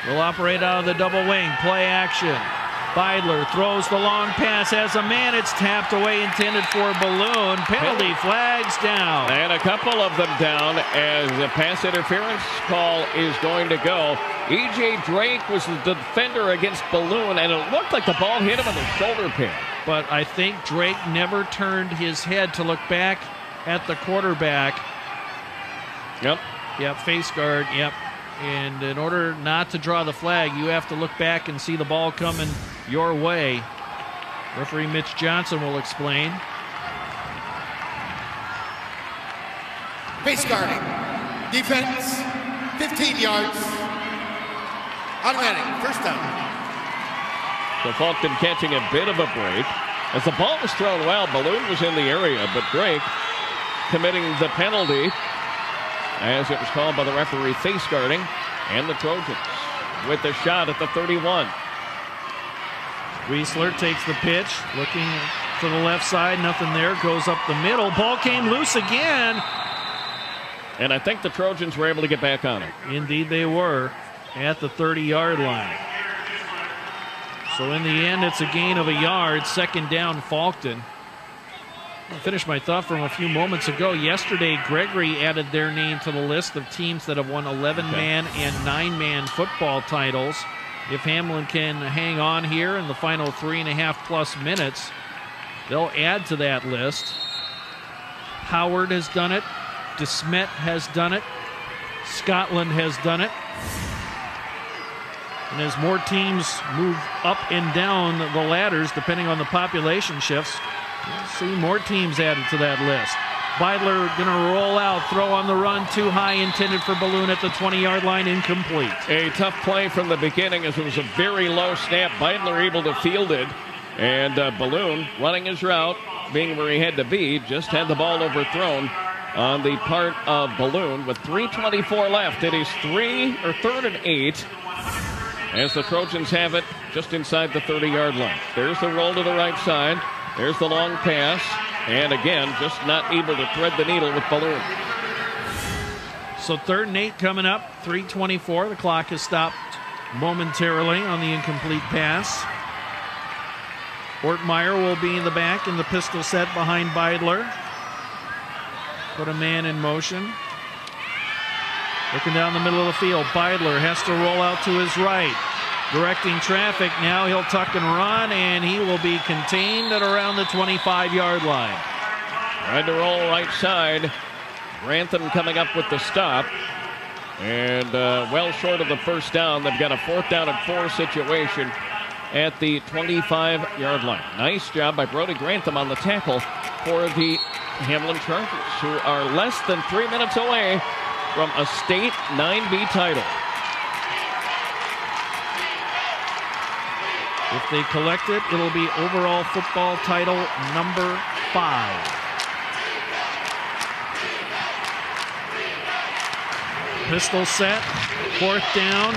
will operate out of the double wing. Play action. Beidler throws the long pass, has a man, it's tapped away, intended for Balloon. Penalty flags down. And a couple of them down as the pass interference call is going to go. E.J. Drake was the defender against Balloon, and it looked like the ball hit him in the shoulder pad. But I think Drake never turned his head to look back at the quarterback. Yep, face guard, yep. And in order not to draw the flag, you have to look back and see the ball coming your way. Referee Mitch Johnson will explain. Face guarding. Defense, 15 yards. Automatic, first down. So Faulkton catching a bit of a break. As the ball was thrown well, Balloon was in the area, but Drake committing the penalty as it was called by the referee, face guarding, and the Trojans with the shot at the 31. Wiesler takes the pitch, looking to the left side, nothing there, goes up the middle, ball came loose again. And I think the Trojans were able to get back on it. Indeed they were, at the 30-yard line. So in the end, it's a gain of a yard, second down, Faulkton. I'll finish my thought from a few moments ago. Yesterday, Gregory added their name to the list of teams that have won 11-man and 9-man football titles. If Hamlin can hang on here in the final 3.5+ minutes, they'll add to that list. Howard has done it. DeSmet has done it. Scotland has done it. And as more teams move up and down the ladders, depending on the population shifts, we'll see more teams added to that list. Beidler going to roll out, throw on the run, too high, intended for Balloon at the 20-yard line, incomplete. A tough play from the beginning as it was a very low snap. Beidler able to field it, and Balloon running his route, being where he had to be, just had the ball overthrown on the part of Balloon with 3:24 left. It is 3rd and 8 as the Trojans have it just inside the 30-yard line. There's the roll to the right side. There's the long pass. And again, just not able to thread the needle with Balloon. So 3rd and 8 coming up. 3:24. The clock has stopped momentarily on the incomplete pass. Ortmeyer will be in the back in the pistol set behind Beidler. Put a man in motion. Looking down the middle of the field. Beidler has to roll out to his right. Directing traffic now, he'll tuck and run, and he will be contained at around the 25-yard line. Tried to roll right side. Grantham coming up with the stop. And well short of the first down. They've got a 4th down and 4 situation at the 25-yard line. Nice job by Brody Grantham on the tackle for the Hamlin Chargers, who are less than 3 minutes away from a state 9B title. If they collect it, it'll be overall football title number 5. Pistol set, 4th down,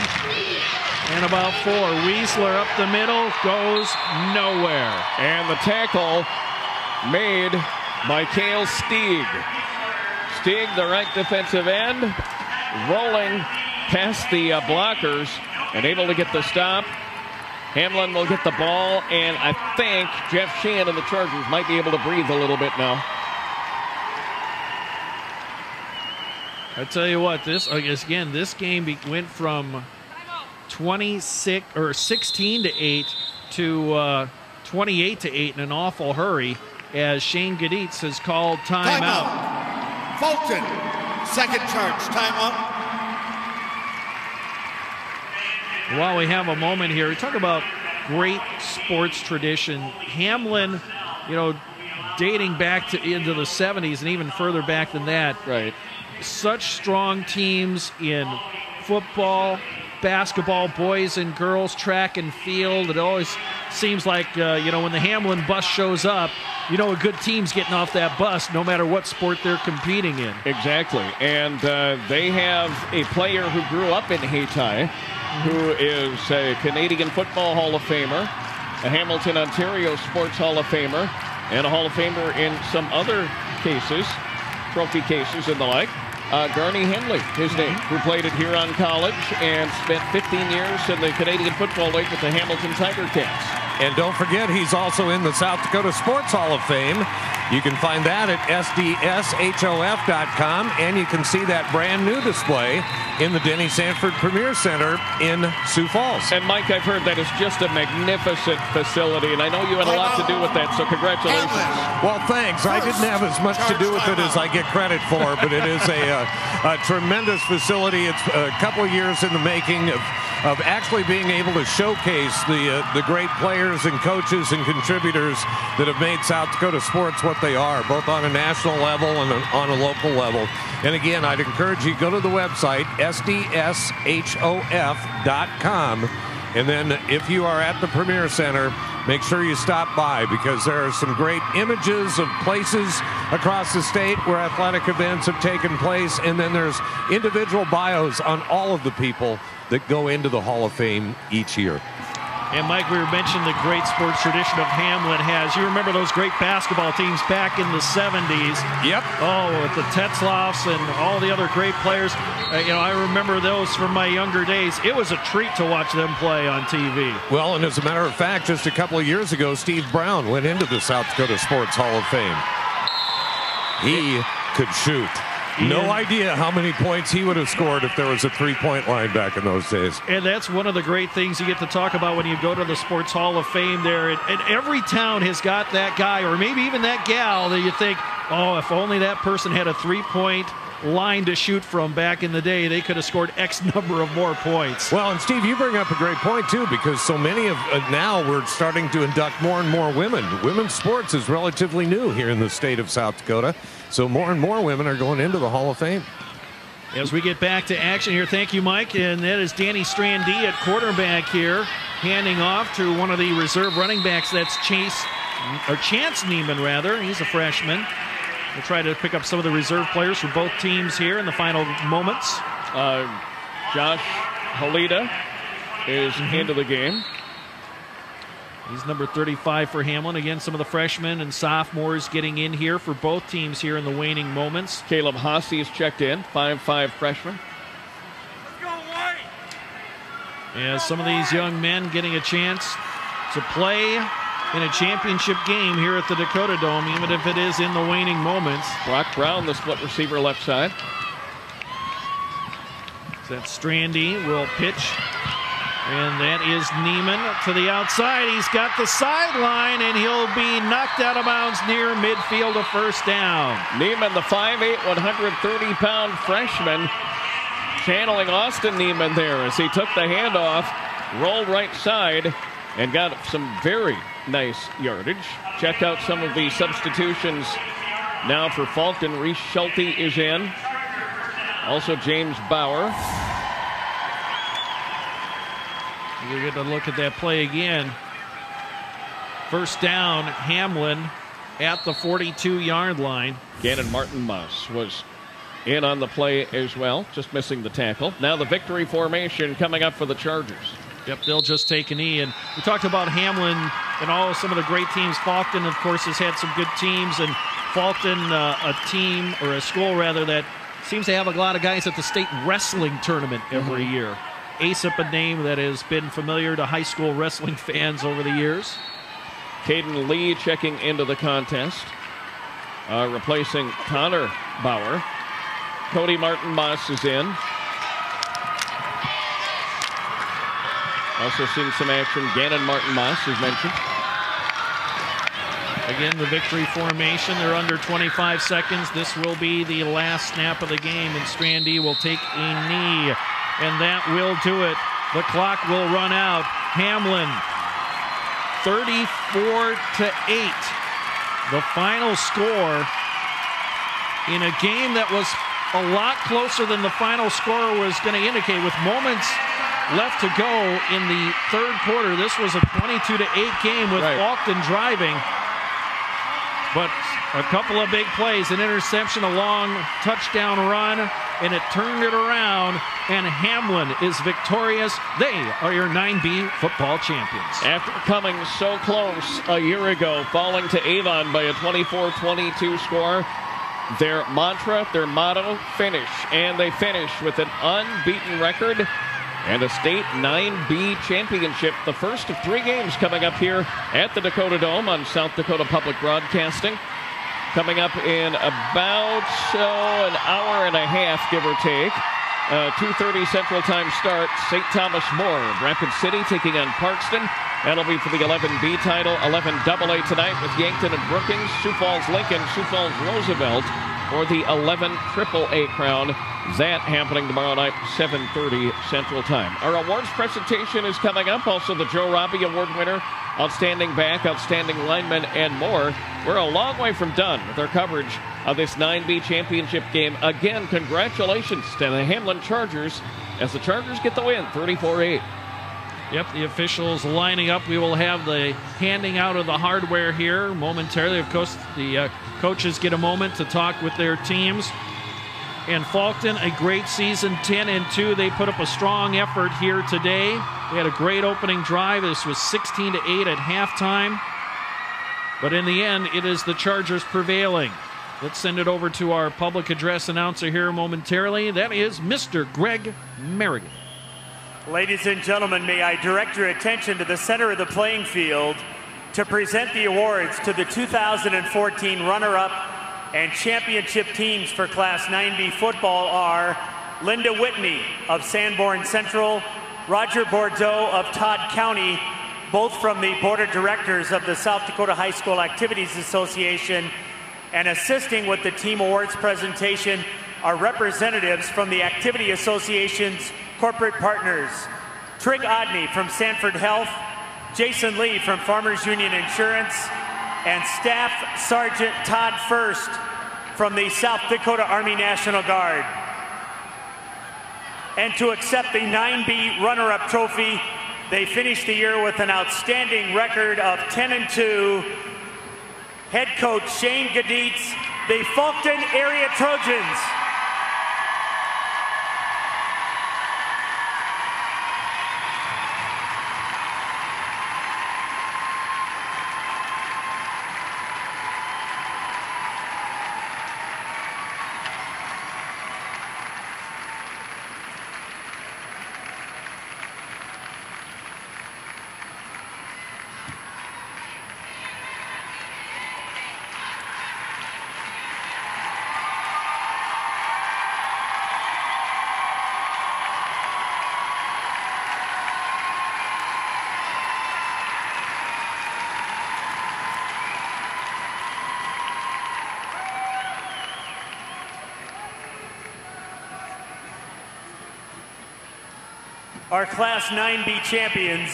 and about 4. Weisler up the middle, goes nowhere. And the tackle made by Cale Stieg. Stieg, the right defensive end, rolling past the blockers and able to get the stop. Hamlin will get the ball, and I think Jeff Sheehan and the Chargers might be able to breathe a little bit now. I tell you what, this game went from 16 to 8 to 28 to 8 in an awful hurry, as Shane Gaditz has called timeout. Faulkton, second charge, timeout. While we have a moment here, we talk about great sports tradition. Hamlin, dating back into the 70s and even further back than that. Right. Such strong teams in football, basketball, boys and girls, track and field. It always seems like, when the Hamlin bus shows up, a good team's getting off that bus no matter what sport they're competing in. Exactly. And they have a player who grew up in Hayti, who is a Canadian Football Hall of Famer, a Hamilton, Ontario Sports Hall of Famer, and a Hall of Famer in some other cases, trophy cases and the like. Garney Henley, his name, who played at Huron College and spent 15 years in the Canadian Football League with the Hamilton Tiger Cats. And don't forget, he's also in the South Dakota Sports Hall of Fame. You can find that at sdshof.com, and you can see that brand new display in the Denny Sanford Premier Center in Sioux Falls. And Mike, I've heard that is just a magnificent facility, and I know you had a lot to do with that, so congratulations. Well, thanks. I didn't have as much to do with it as I get credit for, but it is a tremendous facility. It's a couple of years in the making of actually being able to showcase the great players and coaches and contributors that have made South Dakota sports what they are, both on a national level and on a local level. And again, I'd encourage you to go to the website, sdshof.com. And then if you are at the Premier Center, make sure you stop by, because there are some great images of places across the state where athletic events have taken place. And then there's individual bios on all of the people that go into the Hall of Fame each year. And Mike, we were mentioning the great sports tradition of Hamlin has. You remember those great basketball teams back in the 70s. Yep. Oh, with the Tetzloffs and all the other great players. I remember those from my younger days. It was a treat to watch them play on TV. Well, and as a matter of fact, just a couple of years ago, Steve Brown went into the South Dakota Sports Hall of Fame. He could shoot. No idea how many points he would have scored if there was a three-point line back in those days. And that's one of the great things you get to talk about when you go to the Sports Hall of Fame there. And every town has got that guy, or maybe even that gal, that you think, oh, if only that person had a three-point line to shoot from back in the day, they could have scored X number of more points. Well, and Steve, you bring up a great point, too, because so many of now we're starting to induct more and more women. Women's sports is relatively new here in the state of South Dakota. So more and more women are going into the Hall of Fame. As we get back to action here, thank you, Mike. And that is Danny Strandy at quarterback here, handing off to one of the reserve running backs. That's Chance Neiman, rather. He's a freshman. We'll try to pick up some of the reserve players for both teams here in the final moments. Josh Halida is into the game. He's number 35 for Hamlin. Again, some of the freshmen and sophomores getting in here for both teams here in the waning moments. Caleb Haase is checked in, 5'5" freshman. As some of these young men getting a chance to play in a championship game here at the Dakota Dome, even if it is in the waning moments. Brock Brown, the split receiver left side. So that's Strandy will pitch. And that is Neiman to the outside. He's got the sideline, and he'll be knocked out of bounds near midfield, a first down. Neiman, the 5'8", 130-pound freshman, channeling Austin Neiman there as he took the handoff, rolled right side, and got some very nice yardage. Check out some of the substitutions now for Faulkton. Reese Schulte is in. Also James Bauer. We're going to look at that play again. First down, Hamlin at the 42-yard line. Gannon Martin Moss was in on the play as well, just missing the tackle. Now the victory formation coming up for the Chargers. Yep, they'll just take a knee. And we talked about Hamlin and some of the great teams. Faulkton, of course, has had some good teams. And Faulkton, a team, or a school rather, that seems to have a lot of guys at the state wrestling tournament every year. ASIP, a name that has been familiar to high school wrestling fans over the years. Caden Lee checking into the contest, replacing Connor Bauer. Cody Martin Moss is in. Also seeing some action, Gannon Martin Moss is mentioned. Again, the victory formation. They're under 25 seconds. This will be the last snap of the game, and Strandy will take a knee. And that will do it. The clock will run out. Hamlin, 34-8. The final score in a game that was a lot closer than the final score was going to indicate, with moments left to go in the third quarter. This was a 22-8 game with Faulkton driving. But a couple of big plays, an interception, a long touchdown run, and it turned it around, and Hamlin is victorious. They are your 9B football champions. After coming so close a year ago, falling to Avon by a 24-22 score, their mantra, their motto, finish. And they finish with an unbeaten record and a state 9B championship. The first of 3 games coming up here at the Dakota Dome on South Dakota Public Broadcasting. Coming up in about an hour and a half, give or take. 2:30 Central Time start. St. Thomas More, Rapid City taking on Parkston. That'll be for the 11B title. 11AA tonight with Yankton and Brookings. Sioux Falls Lincoln, Sioux Falls Roosevelt for the 11 AAA crown. That happening tomorrow night, 7:30 Central Time. Our awards presentation is coming up. Also the Joe Robbie Award winner, Outstanding Back, Outstanding Lineman, and more. We're a long way from done with our coverage of this 9B championship game. Again, congratulations to the Hamlin Chargers as the Chargers get the win, 34-8. Yep, the officials lining up. We will have the handing out of the hardware here momentarily. Of course, the coaches get a moment to talk with their teams. And Faulkton, a great season, 10-2. They put up a strong effort here today. They had a great opening drive. This was 16-8 at halftime. But in the end, it is the Chargers prevailing. Let's send it over to our public address announcer here momentarily. That is Mr. Greg Merrigan. Ladies and gentlemen, may I direct your attention to the center of the playing field to present the awards to the 2014 runner-up and championship teams for Class 9B football are Linda Whitney of Sanborn Central, Roger Bordeaux of Todd County, both from the Board of Directors of the South Dakota High School Activities Association, and assisting with the team awards presentation are representatives from the Activity Association's corporate partners, Trig Odney from Sanford Health, Jason Lee from Farmers Union Insurance, and Staff Sergeant Todd First from the South Dakota Army National Guard. And to accept the 9B runner-up trophy, they finished the year with an outstanding record of 10-2. Head coach Shane Gaditz, the Faulkton Area Trojans. Our Class 9B champions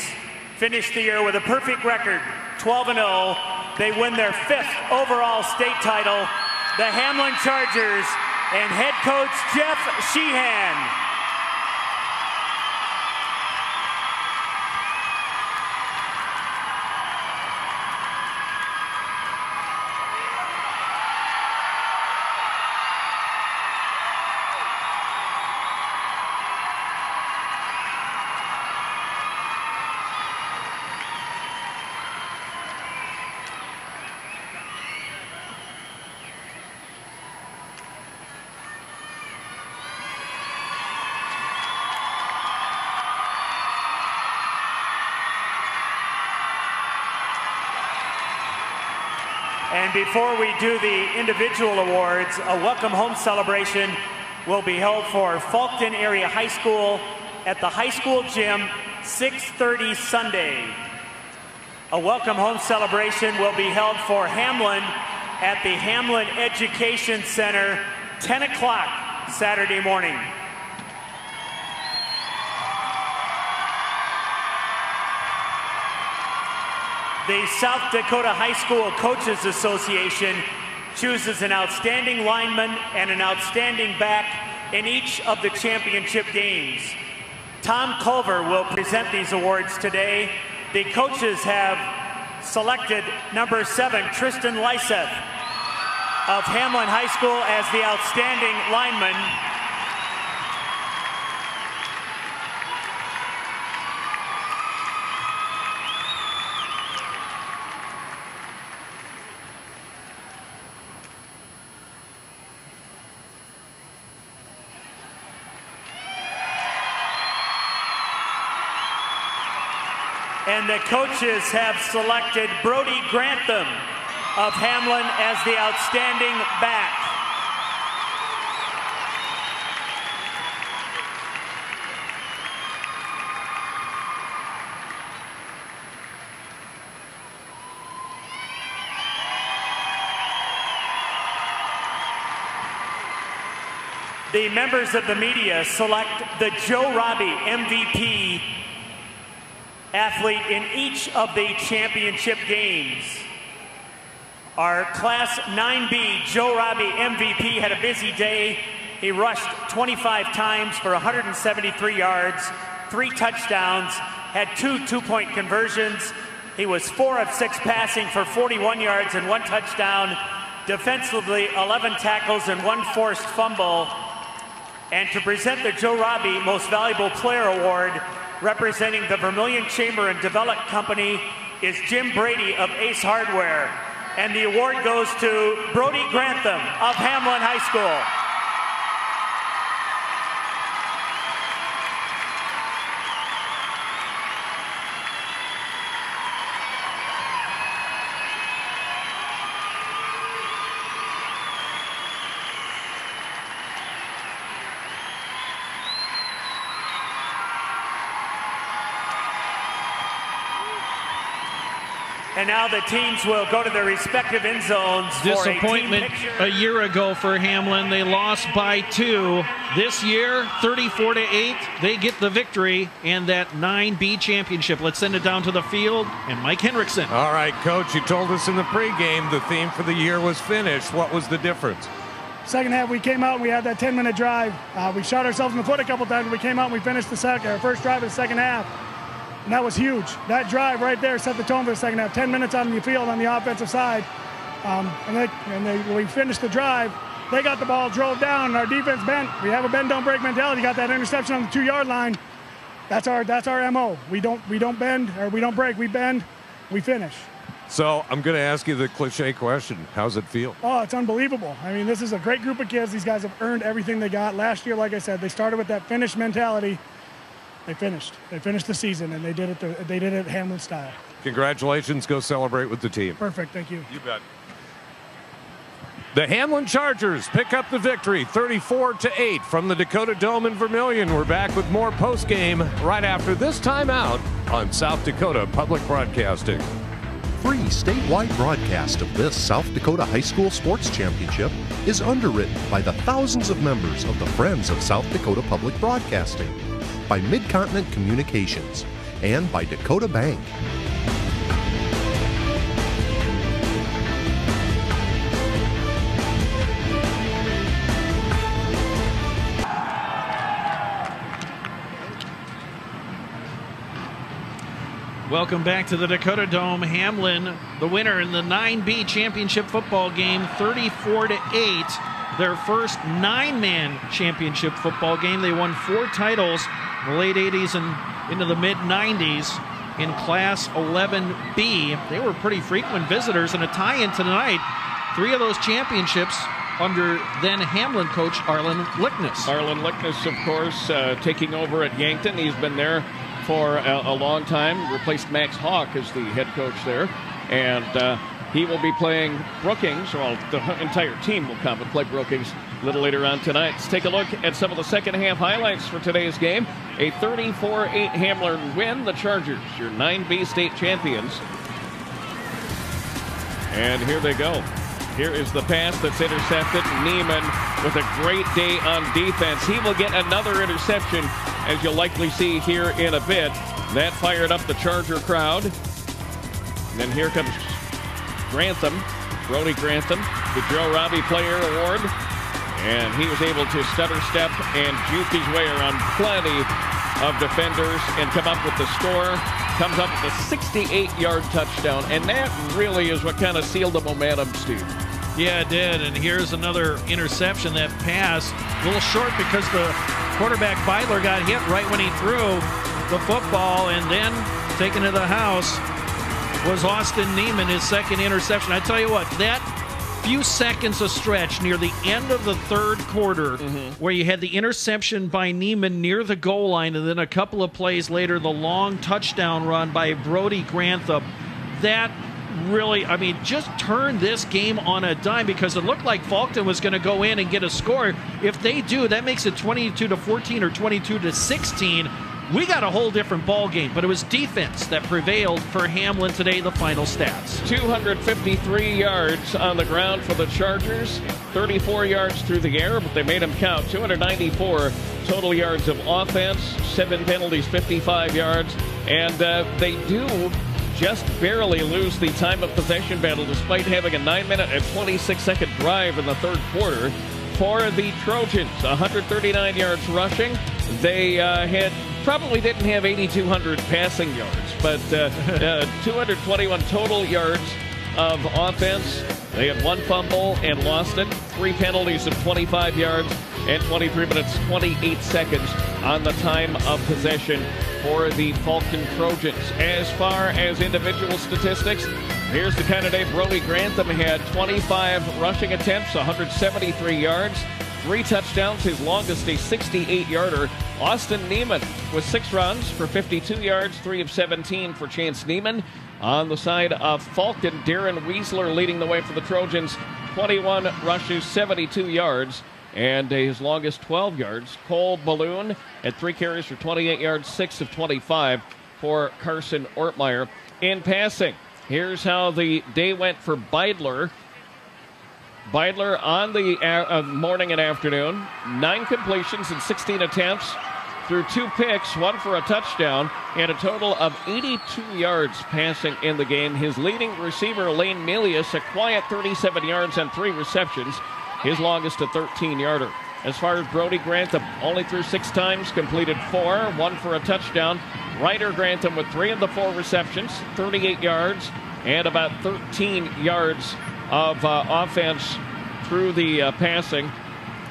finished the year with a perfect record, 12-0. They win their 5th overall state title. The Hamlin Chargers and head coach Jeff Sheehan. And before we do the individual awards, a welcome home celebration will be held for Faulkton Area High School at the high school gym, 6:30 Sunday. A welcome home celebration will be held for Hamlin at the Hamlin Education Center, 10 o'clock Saturday morning. The South Dakota High School Coaches Association chooses an outstanding lineman and an outstanding back in each of the championship games. Tom Culver will present these awards today. The coaches have selected number 7, Tristan Lyseth of Hamlin High School as the outstanding lineman. And the coaches have selected Brody Grantham of Hamlin as the outstanding back. The members of the media select the Joe Robbie MVP athlete in each of the championship games. Our Class 9B Joe Robbie MVP had a busy day. He rushed 25 times for 173 yards, 3 touchdowns, had 2 two-point conversions. He was 4 of 6 passing for 41 yards and 1 touchdown. Defensively, 11 tackles and 1 forced fumble. And to present the Joe Robbie Most Valuable Player Award, representing the Vermilion Chamber and Development Company, is Jim Brady of Ace Hardware. And the award goes to Brody Grantham of Hamlin High School. And now the teams will go to their respective end zones for Disappointment a team picture. A year ago for Hamlin. They lost by 2. This year, 34-8. They get the victory and that 9B championship. Let's send it down to the field and Mike Henriksen. All right, Coach, you told us in the pregame the theme for the year was finish. What was the difference? Second half, we came out and we had that 10-minute drive. We shot ourselves in the foot a couple times. We came out and we finished our first drive of the second half. And that was huge. That drive right there set the tone for the second half. 10 minutes on the field on the offensive side. We finished the drive. They got the ball, drove down, and our defense bent. We have a bend, don't break mentality. Got that interception on the 2-yard line. That's our MO. We don't bend or we don't break. We bend, we finish. So I'm going to ask you the cliche question. How's it feel? Oh, it's unbelievable. I mean, this is a great group of kids. These guys have earned everything they got. Last year, like I said, they started with that finish mentality. They finished the season, and they did it Hamlin style. Congratulations. Go celebrate with the team. Perfect. Thank you. You bet. The Hamlin Chargers pick up the victory, 34-8 from the Dakota Dome in Vermilion. We're back with more postgame right after this timeout on South Dakota Public Broadcasting. Free statewide broadcast of this South Dakota High School Sports Championship is underwritten by the thousands of members of the Friends of South Dakota Public Broadcasting, by Mid-Continent Communications, and by Dakota Bank. Welcome back to the Dakota Dome. Hamlin, the winner in the 9B championship football game, 34-8. Their first 9-man championship football game. They won 4 titles in the late 80s and into the mid-90s in Class 11B. They were pretty frequent visitors, and a tie-in tonight. 3 of those championships under then Hamlin coach Arlen Lickness. Arlen Lickness, of course, taking over at Yankton. He's been there for a long time, replaced Max Hawk as the head coach there, and he will be playing Brookings. Well, the entire team will come and play Brookings a little later on tonight. Let's take a look at some of the second half highlights for today's game. A 34-8 Hamlin win. The Chargers, your 9B state champions. And here they go. Here is the pass that's intercepted. Neiman with a great day on defense. He will get another interception, as you'll likely see here in a bit. That fired up the Charger crowd. And then here comes Grantham, Brody Grantham, the Joe Robbie Player Award. And he was able to stutter step and juke his way around plenty of defenders and come up with the score. Comes up with a 68-yard touchdown. And that really is what kind of sealed the momentum, Steve. Yeah, it did. And here's another interception. That pass, a little short because the quarterback Beidler got hit right when he threw the football, and then taken to the house was Austin Neiman, his second interception. I tell you what, that few seconds of stretch near the end of the third quarter where you had the interception by Neiman near the goal line, and then a couple of plays later, the long touchdown run by Brody Grantham, that really, I mean, just turned this game on a dime, because it looked like Faulkton was going to go in and get a score. If they do, that makes it 22-14 or 22-16. We got a whole different ball game, but it was defense that prevailed for Hamlin today. The final stats: 253 yards on the ground for the Chargers, 34 yards through the air, but they made them count. 294 total yards of offense, 7 penalties, 55 yards, and they do just barely lose the time of possession battle, despite having a 9-minute and 26-second drive in the third quarter. For the Trojans, 139 yards rushing. They probably didn't have 8,200 passing yards, but 221 total yards of offense. They had 1 fumble and lost it, 3 penalties of 25 yards, and 23 minutes, 28 seconds on the time of possession for the Faulkton Trojans. As far as individual statistics, here's the kind of day Brody Grantham had: 25 rushing attempts, 173 yards, 3 touchdowns, his longest a 68-yarder. Austin Neiman with 6 runs for 52 yards, 3 of 17 for Chance Neiman. On the side of Faulkton, Darren Weisler leading the way for the Trojans, 21 rushes, 72 yards, and his longest 12 yards. Cole Balloon at 3 carries for 28 yards, 6 of 25 for Carson Ortmeyer. In passing, here's how the day went for Beidler. Beidler on the morning and afternoon, 9 completions and 16 attempts, threw 2 picks, 1 for a touchdown, and a total of 82 yards passing in the game. His leading receiver, Lane Milius, a quiet 37 yards on 3 receptions, his longest a 13-yarder. As far as Brody Grantham, only threw 6 times, completed 4, 1 for a touchdown. Ryder Grantham with 3 of the 4 receptions, 38 yards, and about 13 yards of offense through the passing,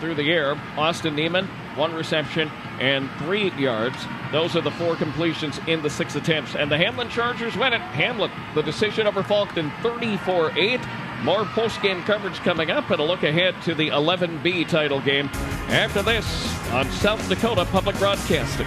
through the air. Austin Neiman, 1 reception and 3 yards. Those are the 4 completions in the 6 attempts. And the Hamlin Chargers win it. Hamlin, the decision over Faulkton, 34-8. More post-game coverage coming up, and a look ahead to the 11B title game after this on South Dakota Public Broadcasting.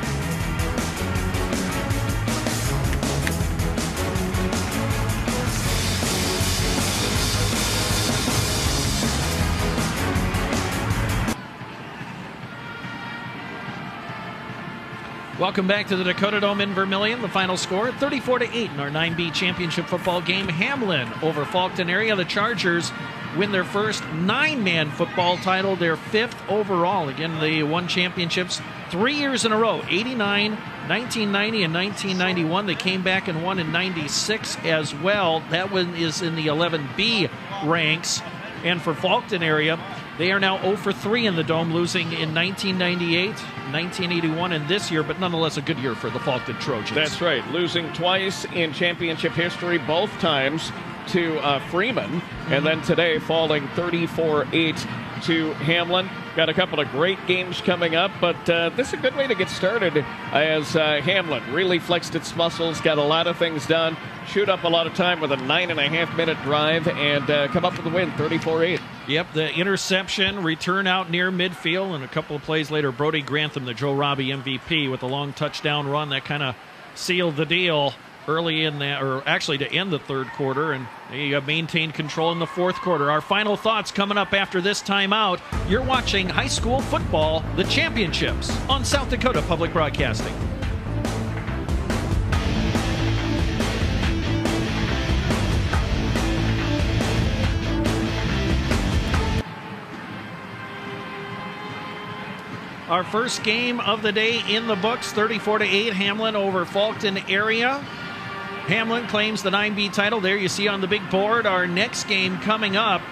Welcome back to the Dakota Dome in Vermillion. The final score, 34-8 in our 9B championship football game. Hamlin over Faulkton area. The Chargers win their first 9-man football title, their 5th overall. Again, they won championships 3 years in a row, 89, 1990 and 1991. They came back and won in 96 as well. That one is in the 11B ranks. And for Faulkton area, they are now 0 for 3 in the Dome, losing in 1998, 1981, and this year, but nonetheless a good year for the Faulkton Trojans. That's right, losing twice in championship history, both times to Freeman, and then today falling 34-8 to Hamlin. Got a couple of great games coming up, but this is a good way to get started as Hamlin really flexed its muscles, got a lot of things done, shoot up a lot of time with a 9.5-minute drive, and come up with a win, 34-8. Yep, the interception, return out near midfield, and a couple of plays later, Brody Grantham, the Joe Robbie MVP, with a long touchdown run that kind of sealed the deal early in that, or actually to end the third quarter, and they maintained control in the fourth quarter. Our final thoughts coming up after this timeout. You're watching high school football, the championships, on South Dakota Public Broadcasting. Our first game of the day in the books, 34-8, Hamlin over Faulkton area. Hamlin claims the 9B title. There you see on the big board. Our next game coming up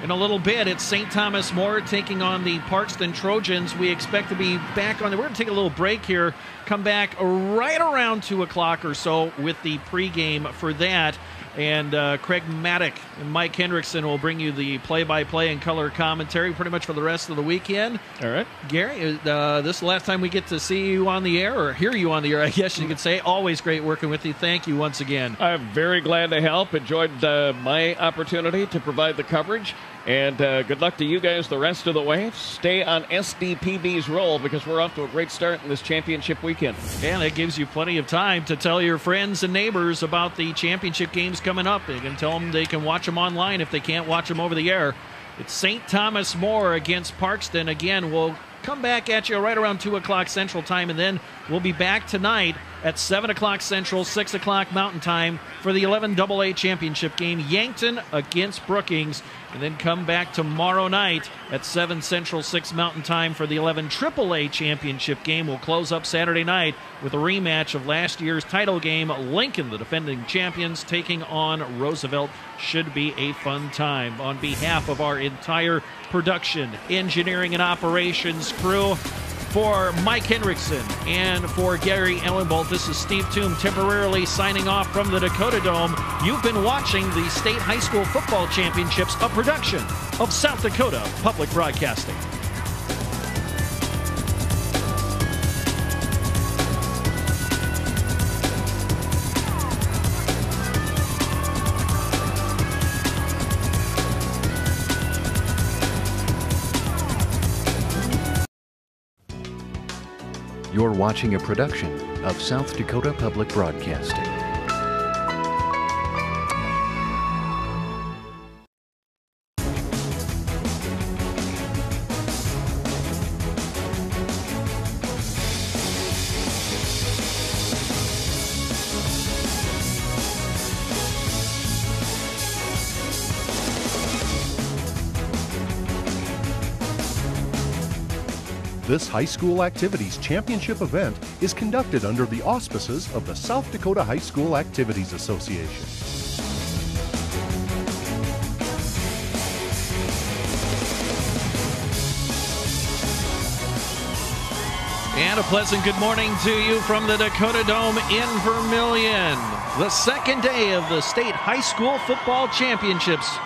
in a little bit. It's St. Thomas More taking on the Parkston Trojans. We expect to be back on. We're going to take a little break here. Come back right around 2 o'clock or so with the pregame for that. And Craig Maddock and Mike Hendrickson will bring you the play-by-play and color commentary pretty much for the rest of the weekend. All right. Gary, this is the last time we get to see you on the air, or hear you on the air, I guess you could say. Always great working with you. Thank you once again. I'm very glad to help. Enjoyed my opportunity to provide the coverage. And good luck to you guys the rest of the way. Stay on SDPB's roll because we're off to a great start in this championship weekend. And it gives you plenty of time to tell your friends and neighbors about the championship games coming up. You can tell them they can watch them online if they can't watch them over the air. It's St. Thomas More against Parkston. Again, we'll come back at you right around 2 o'clock Central Time, and then we'll be back tonight at 7 o'clock Central, 6 o'clock Mountain Time for the 11AA championship game, Yankton against Brookings, and then come back tomorrow night at 7 Central, 6 Mountain Time for the 11AAA championship game. We'll close up Saturday night with a rematch of last year's title game, Lincoln, the defending champions, taking on Roosevelt. Should be a fun time. On behalf of our entire production, engineering, and operations crew, for Mike Hendrickson and for Gary Ellenbolt, this is Steve Toom temporarily signing off from the Dakota Dome. You've been watching the State High School Football Championships, a production of South Dakota Public Broadcasting. You're watching a production of South Dakota Public Broadcasting. This high school activities championship event is conducted under the auspices of the South Dakota High School Activities Association. And a pleasant good morning to you from the Dakota Dome in Vermillion. The second day of the State High School Football Championships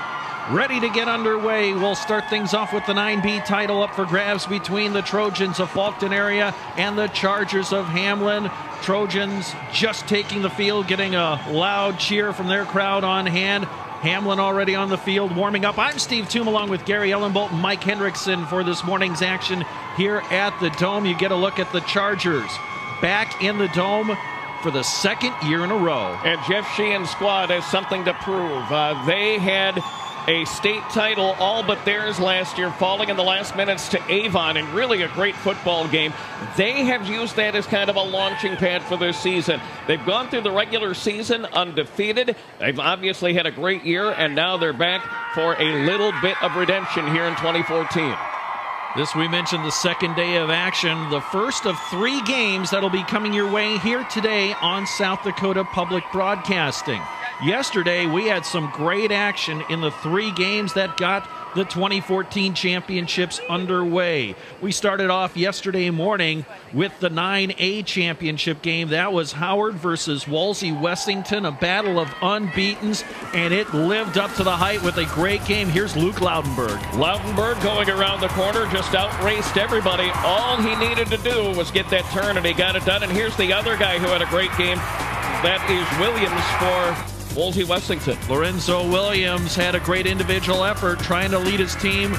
ready to get underway. We'll start things off with the 9B title up for grabs between the Trojans of Faulkton area and the Chargers of Hamlin. Trojans just taking the field, getting a loud cheer from their crowd on hand. Hamlin already on the field, warming up. I'm Steve Toom along with Gary Ellenbolt and Mike Hendrickson for this morning's action here at the Dome. You get a look at the Chargers back in the Dome for the second year in a row. And Jeff Sheehan's squad has something to prove. They had a state title all but theirs last year, falling in the last minutes to Avon, and really a great football game. They have used that as kind of a launching pad for this season. They've gone through the regular season undefeated. They've obviously had a great year, and now they're back for a little bit of redemption here in 2014. This, we mentioned, the second day of action, the first of 3 games that'll be coming your way here today on South Dakota Public Broadcasting. Yesterday, we had some great action in the 3 games that got the 2014 championships underway. We started off yesterday morning with the 9A championship game. That was Howard versus Wolsey-Wessington, a battle of unbeatens, and it lived up to the hype with a great game. Here's Luke Loudenberg. Loudenberg going around the corner, just outraced everybody. All he needed to do was get that turn, and he got it done. And here's the other guy who had a great game. That is Williams for Wolsey-Wessington. Lorenzo Williams had a great individual effort trying to lead his team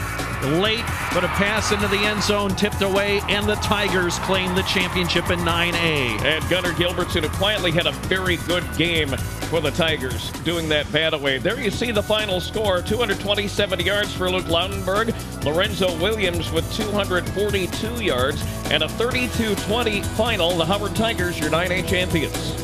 late, but a pass into the end zone tipped away, and the Tigers claimed the championship in 9A. And Gunnar Gilbertson, who quietly had a very good game for the Tigers, doing that bat away. There you see the final score, 227 yards for Luke Loudenberg. Lorenzo Williams with 242 yards, and a 32-20 final. The Howard Tigers, your 9A champions.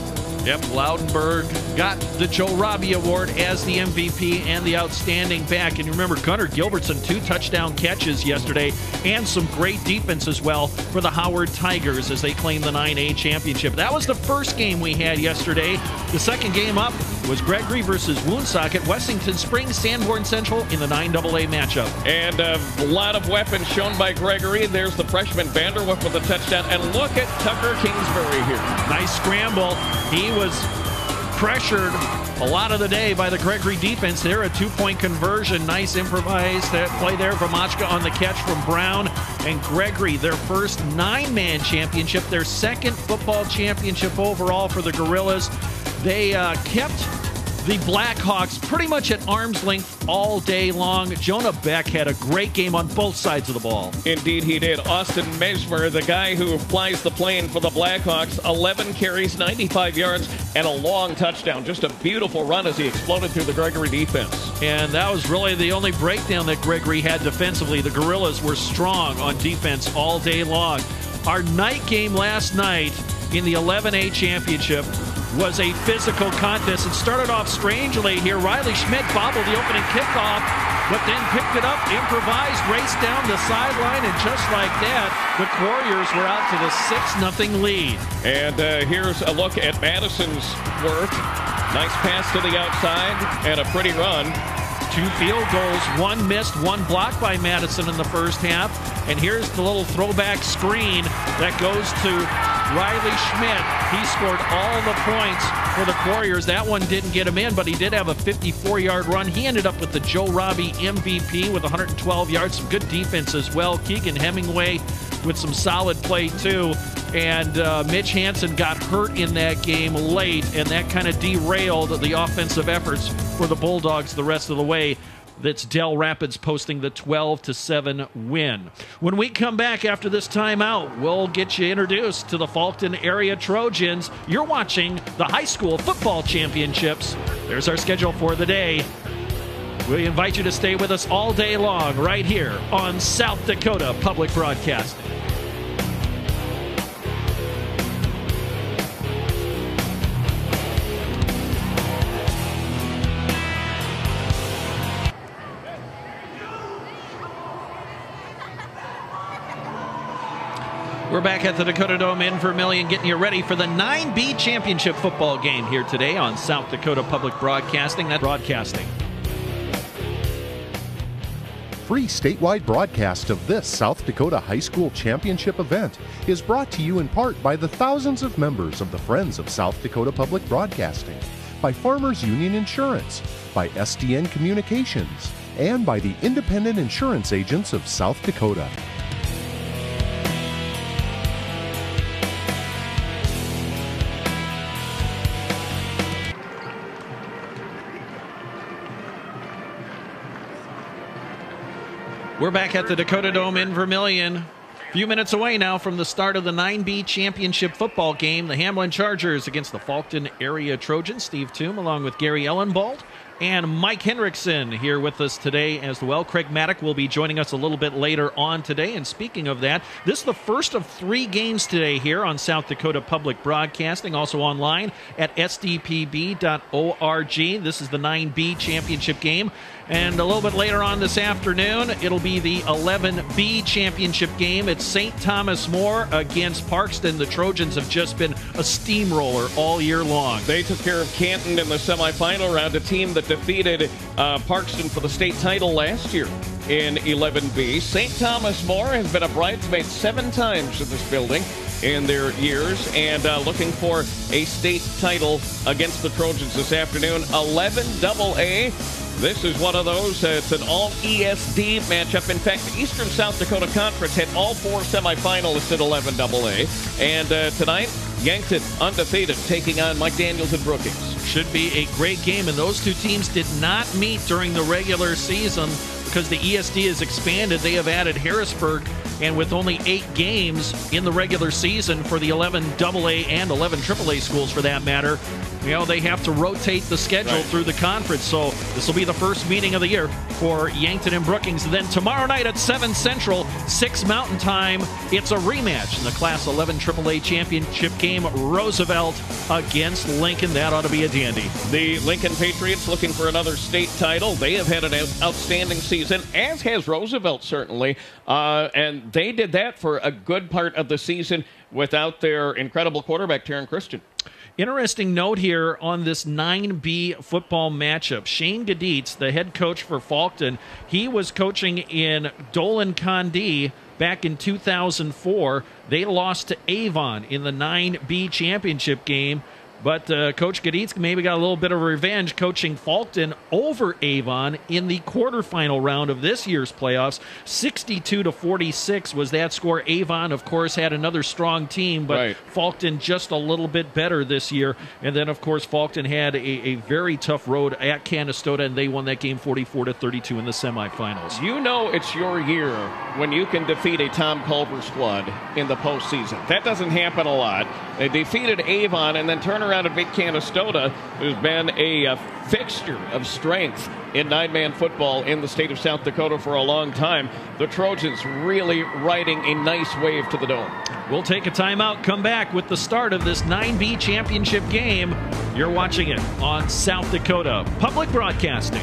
Yep, Loudenberg got the Joe Robbie Award as the MVP and the outstanding back. And remember, Gunnar Gilbertson, 2 touchdown catches yesterday and some great defense as well for the Howard Tigers as they claim the 9A championship. That was the first game we had yesterday. The second game up was Gregory versus Woonsocket, Wessington Springs, Sanborn Central in the 9AA matchup. And a lot of weapons shown by Gregory. There's the freshman Vanderwolf with a touchdown. And look at Tucker Kingsbury here. Nice scramble. He was pressured a lot of the day by the Gregory defense there. A 2-point conversion. Nice improvised play there from Machka on the catch from Brown. And Gregory, their first 9-man championship, their second football championship overall for the Gorillas. They kept the Blackhawks pretty much at arm's length all day long. Jonah Beck had a great game on both sides of the ball. Indeed he did. Austin Mesmer, the guy who flies the plane for the Blackhawks, 11 carries, 95 yards, and a long touchdown. Just a beautiful run as he exploded through the Gregory defense. And that was really the only breakdown that Gregory had defensively. The Gorillas were strong on defense all day long. Our night game last night in the 11A championship was a physical contest. It started off strangely here. Riley Schmidt bobbled the opening kickoff, but then picked it up, improvised, raced down the sideline, and just like that, the Warriors were out to the 6-0 lead. And here's a look at Madison's work. Nice pass to the outside and a pretty run. 2 field goals, 1 missed, 1 blocked by Madison in the first half. And here's the little throwback screen that goes to Riley Schmidt. He scored all the points for the Warriors. That one didn't get him in, but he did have a 54-yard run. He ended up with the Joe Robbie MVP with 112 yards. Some good defense as well. Keegan Hemingway with some solid play too. And Mitch Hansen got hurt in that game late, and that kind of derailed the offensive efforts for the Bulldogs the rest of the way. That's Dell Rapids posting the 12-7 win. When we come back after this timeout, we'll get you introduced to the Faulkton area Trojans. You're watching the high school football championships. There's our schedule for the day. We invite you to stay with us all day long right here on South Dakota Public Broadcasting. We're back at the Dakota Dome in Vermillion, getting you ready for the 9B championship football game here today on South Dakota Public Broadcasting. That's broadcasting. Free statewide broadcast of this South Dakota High School Championship event is brought to you in part by the thousands of members of the Friends of South Dakota Public Broadcasting, by Farmers Union Insurance, by SDN Communications, and by the Independent Insurance Agents of South Dakota. We're back at the Dakota Dome in Vermillion. A few minutes away now from the start of the 9B championship football game. The Hamlin Chargers against the Faulkton area Trojans. Steve Toom along with Gary Ellenbold and Mike Hendrickson here with us today as well. Craig Maddock will be joining us a little bit later on today. And speaking of that, this is the first of 3 games today here on South Dakota Public Broadcasting, also online at sdpb.org. This is the 9B championship game. And a little bit later on this afternoon, it'll be the 11B championship game. It's St. Thomas More against Parkston. The Trojans have just been a steamroller all year long. They took care of Yankton in the semifinal round, a team that defeated Parkston for the state title last year in 11B. St. Thomas More has been a bridesmaid 7 times in this building in their years, and looking for a state title against the Trojans this afternoon. 11AA. This is one of those. It's an all-ESD matchup. In fact, the Eastern South Dakota Conference had all 4 semifinalists at 11AA. And tonight, Yankton undefeated, taking on Mike Daniels and Brookings. Should be a great game, and those 2 teams did not meet during the regular season because the ESD has expanded. They have added Harrisburg, and with only 8 games in the regular season for the 11AA and 11 AAA schools for that matter, you know, they have to rotate the schedule through the conference. So this will be the first meeting of the year for Yankton and Brookings. And then tomorrow night at 7 Central, 6 Mountain Time, it's a rematch in the Class 11 AAA championship game. Roosevelt against Lincoln. That ought to be a dandy. The Lincoln Patriots looking for another state title. They have had an outstanding season, as has Roosevelt certainly. And they did that for a good part of the season without their incredible quarterback, Taryn Christian. Interesting note here on this 9B football matchup. Shane Gaditz, the head coach for Faulkton, he was coaching in Dolan-Condé back in 2004. They lost to Avon in the 9B championship game. But Coach Gaditz maybe got a little bit of revenge coaching Faulkton over Avon in the quarterfinal round of this year's playoffs. 62-46 was that score. Avon, of course, had another strong team, but Faulkton just a little bit better this year. And then, of course, Faulkton had a very tough road at Canastota, and they won that game 44-32 in the semifinals. You know it's your year when you can defeat a Tom Culver squad in the postseason. That doesn't happen a lot. They defeated Avon and then turn around and beat Canastota, who's been a fixture of strength in 9-man football in the state of South Dakota for a long time. The Trojans really riding a nice wave to the dome. We'll take a timeout, come back with the start of this 9B championship game. You're watching it on South Dakota Public Broadcasting.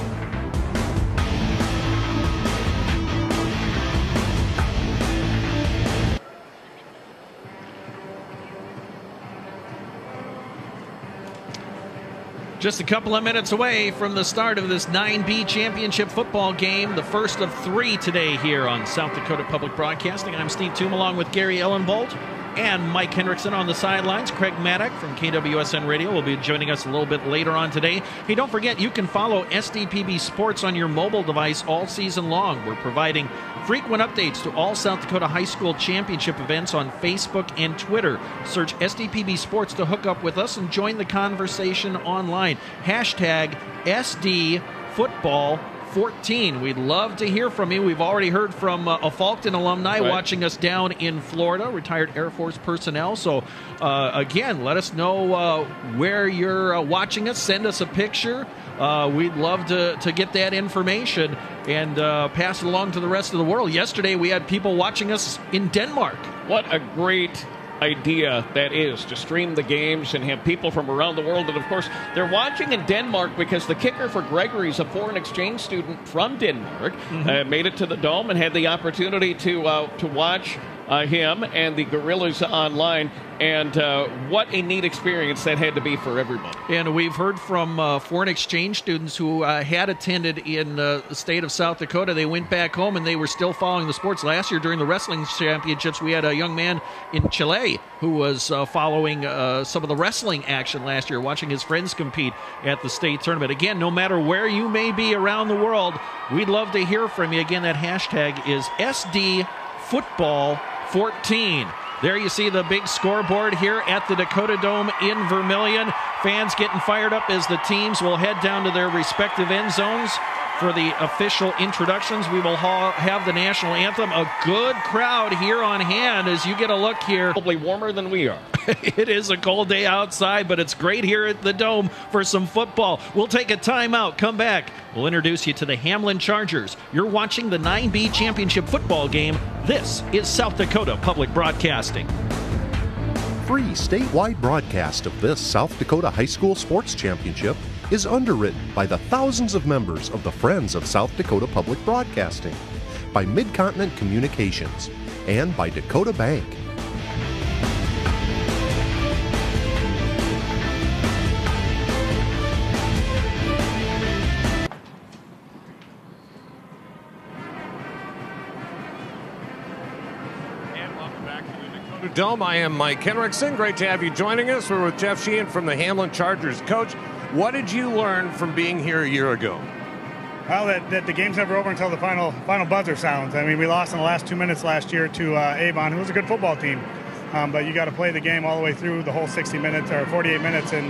Just a couple of minutes away from the start of this 9B championship football game, the first of 3 today here on South Dakota Public Broadcasting. I'm Steve Toom along with Gary Ellenbolt and Mike Hendrickson on the sidelines. Craig Maddock from KWSN Radio will be joining us a little bit later on today. Hey, don't forget, you can follow SDPB Sports on your mobile device all season long. We're providing frequent updates to all South Dakota high school championship events on Facebook and Twitter. Search SDPB Sports to hook up with us and join the conversation online. Hashtag SDFootball14. We'd love to hear from you. We've already heard from a Faulkton alumni watching us down in Florida, retired Air Force personnel. So, again, let us know where you're watching us. Send us a picture. We'd love to get that information and pass it along to the rest of the world. Yesterday, we had people watching us in Denmark. What a great idea that is, to stream the games and have people from around the world. And of course, they're watching in Denmark because the kicker for Gregory's a foreign exchange student from Denmark. Made it to the Dome and had the opportunity to watch him and the Gorillas online. And what a neat experience that had to be for everybody. And we've heard from foreign exchange students who had attended in the state of South Dakota. They went back home and they were still following the sports. Last year during the wrestling championships, we had a young man in Chile who was following some of the wrestling action last year, watching his friends compete at the state tournament. Again, no matter where you may be around the world, we'd love to hear from you. Again, that hashtag is SDFootball14. There you see the big scoreboard here at the Dakota Dome in Vermilion. Fans getting fired up as the teams will head down to their respective end zones for the official introductions. We will have the national anthem. A good crowd here on hand as you get a look here. Probably warmer than we are. It is a cold day outside, but it's great here at the Dome for some football. We'll take a timeout, come back. We'll introduce you to the Hamlin Chargers. You're watching the 9B championship football game. This is South Dakota Public Broadcasting. Free statewide broadcast of this South Dakota High School Sports Championship is underwritten by the thousands of members of the Friends of South Dakota Public Broadcasting, by Mid-Continent Communications, and by Dakota Bank. Dome. I am Mike Henriksen. Great to have you joining us. We're with Jeff Sheehan from the Hamlin Chargers. Coach, what did you learn from being here a year ago? Well, that the game's never over until the final buzzer sounds. I mean, we lost in the last 2 minutes last year to Avon, who was a good football team. But you got to play the game all the way through the whole 60 minutes or 48 minutes, and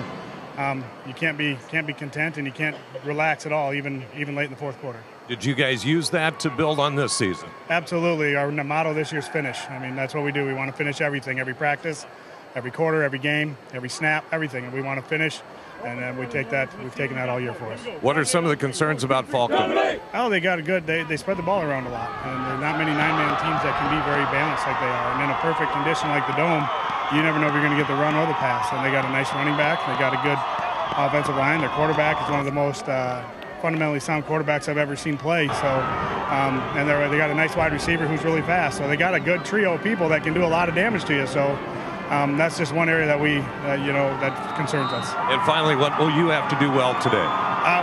you can't be content, and you can't relax at all, even late in the fourth quarter. Did you guys use that to build on this season? Absolutely. Our motto this year is finish. I mean, that's what we do. We want to finish everything, every practice, every quarter, every game, every snap, everything. And we want to finish, and we've taken that all year for us. What are some of the concerns about Faulkton? Oh, they got good. They spread the ball around a lot, and there are not many nine-man teams that can be very balanced like they are. And in a perfect condition like the Dome, you never know if you're going to get the run or the pass. And they got a nice running back. They got a good offensive line. Their quarterback is one of the most fundamentally sound quarterbacks I've ever seen play. So, and they got a nice wide receiver who's really fast. So they got a good trio of people that can do a lot of damage to you. So that's just one area that that concerns us. And finally, what will you have to do well today?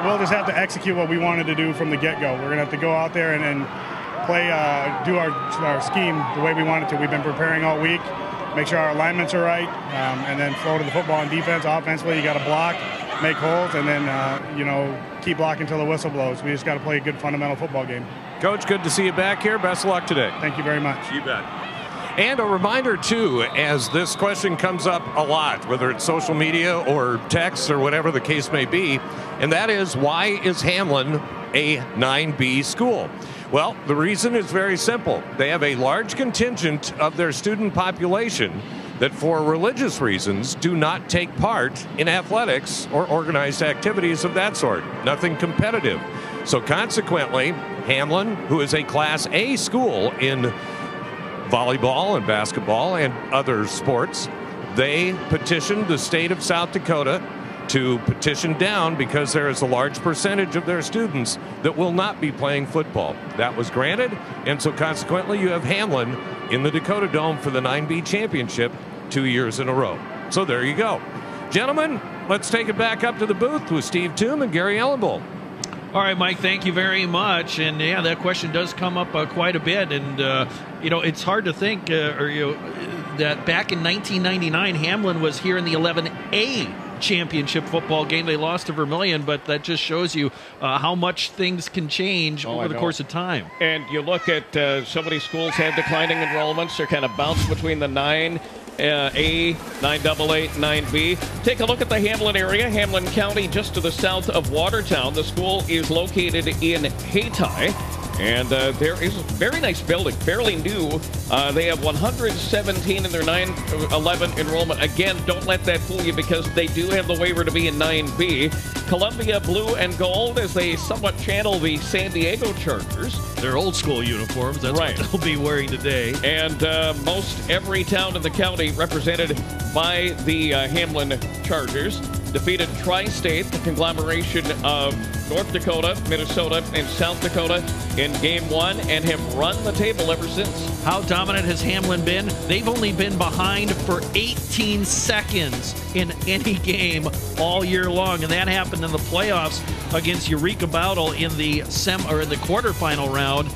We'll just have to execute what we wanted to do from the get-go. We're going to have to go out there and play, do our scheme the way we wanted to. We've been preparing all week, make sure our alignments are right, and then flow to the football and defense. Offensively, you got to block, make holes, and then keep blocking until the whistle blows. We just got to play a good fundamental football game. Coach, good to see you back here. Best of luck today. Thank you very much. You bet. And a reminder, too, as this question comes up a lot, whether it's social media or text or whatever the case may be, and that is, why is Hamlin a 9B school? Well, the reason is very simple. They have a large contingent of their student population that for religious reasons do not take part in athletics or organized activities of that sort. Nothing competitive. So consequently, Hamlin, who is a Class A school in volleyball and basketball and other sports, they petitioned the state of South Dakota to petition down because there is a large percentage of their students that will not be playing football. That was granted, and so consequently you have Hamlin in the Dakota Dome for the 9B championship 2 years in a row. So there you go. Gentlemen, let's take it back up to the booth with Steve Toom and Gary Ellenbowl. All right, Mike, thank you very much. And yeah, that question does come up quite a bit. And, it's hard to think that back in 1999, Hamlin was here in the 11A championship football game. They lost to Vermilion, but that just shows you how much things can change over the course of time. And you look at so many schools have declining enrollments. They're kind of bounced between the 9A, 9AA, 9B. Take a look at the Hamlin area, Hamlin County, just to the south of Watertown. The school is located in Hayti, and there is a very nice building, fairly new. They have 117 in their 911 enrollment. Again, don't let that fool you because they do have the waiver to be in 9B. Columbia blue and gold as they somewhat channel the San Diego Chargers. Their old school uniforms, that's right. What they'll be wearing today. And most every town in the county represented by the Hamlin Chargers. Defeated Tri-State, the conglomeration of North Dakota, Minnesota, and South Dakota in Game 1 and have run the table ever since. How dominant has Hamlin been? They've only been behind for 18 seconds in any game all year long, and that happened in the playoffs against Eureka Battle in the quarterfinal round.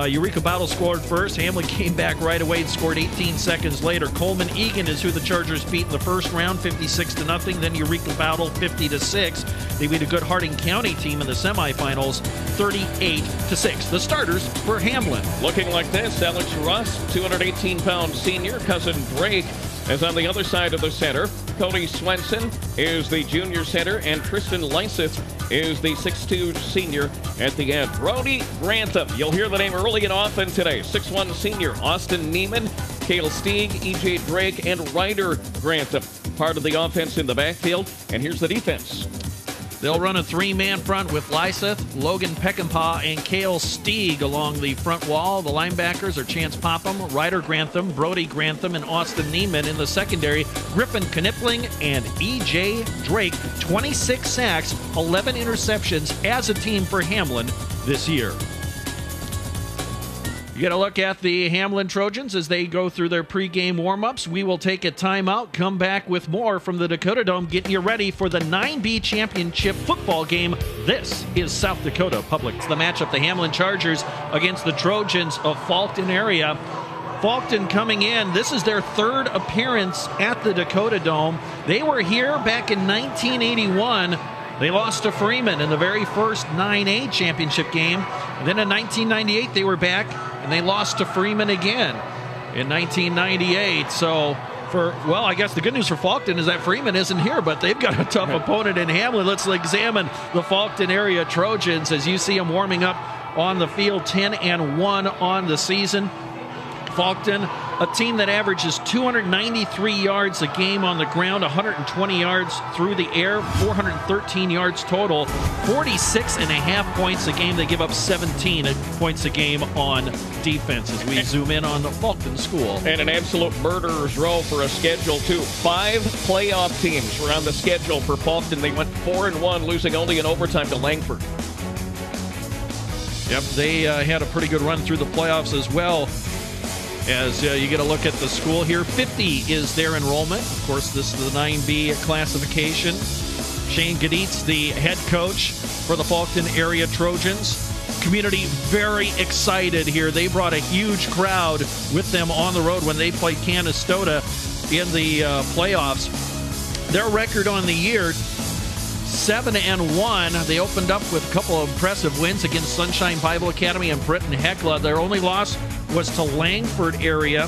Eureka Battle scored first. Hamlin came back right away and scored 18 seconds later. Coleman Egan is who the Chargers beat in the first round, 56-0. Then Eureka Battle, 50-6. They beat a good Harding County team in the semifinals, 38-6. The starters for Hamlin. Looking like this, Alex Russ, 218-pound senior. Cousin Drake is on the other side of the center. Cody Swenson is the junior center, and Tristan Lyseth is the 6'2 senior at the end. Brody Grantham, you'll hear the name early and often today. 6'1 senior, Austin Neiman, Cale Stieg, E.J. Drake, and Ryder Grantham. Part of the offense in the backfield. And here's the defense. They'll run a three-man front with Lyseth, Logan Peckinpah, and Cale Stieg along the front wall. The linebackers are Chance Popham, Ryder Grantham, Brody Grantham, and Austin Neiman. In the secondary, Griffin Knipling and E.J. Drake. 26 sacks, 11 interceptions as a team for Hamlin this year. You got to look at the Hamlin Trojans as they go through their pregame warm-ups. We will take a timeout, come back with more from the Dakota Dome, getting you ready for the 9B championship football game. This is South Dakota Public. It's the matchup, the Hamlin Chargers against the Trojans of Faulkton area. Faulkton coming in. This is their third appearance at the Dakota Dome. They were here back in 1981. They lost to Freeman in the very first 9A championship game. And then in 1998, they were back, and they lost to Freeman again in 1998. So, I guess the good news for Faulkton is that Freeman isn't here, but they've got a tough opponent in Hamlin. Let's examine the Faulkton area Trojans as you see them warming up on the field, 10-1 on the season. Faulkton, a team that averages 293 yards a game on the ground, 120 yards through the air, 413 yards total, 46.5 points a game. They give up 17 points a game on defense as we zoom in on the Faulkton school. And an absolute murderer's row for a schedule, too. 5 playoff teams were on the schedule for Faulkton. They went 4-1, losing only in overtime to Langford. Yep, they had a pretty good run through the playoffs as well. As you get a look at the school here, 50 is their enrollment. Of course, this is the 9B classification. Shane Gaditz, the head coach for the Faulkton area Trojans. Community very excited here. They brought a huge crowd with them on the road when they played Canastota in the playoffs. Their record on the year, 7-1. They opened up with a couple of impressive wins against Sunshine Bible Academy and Britain Hecla. Their only loss was to Langford area,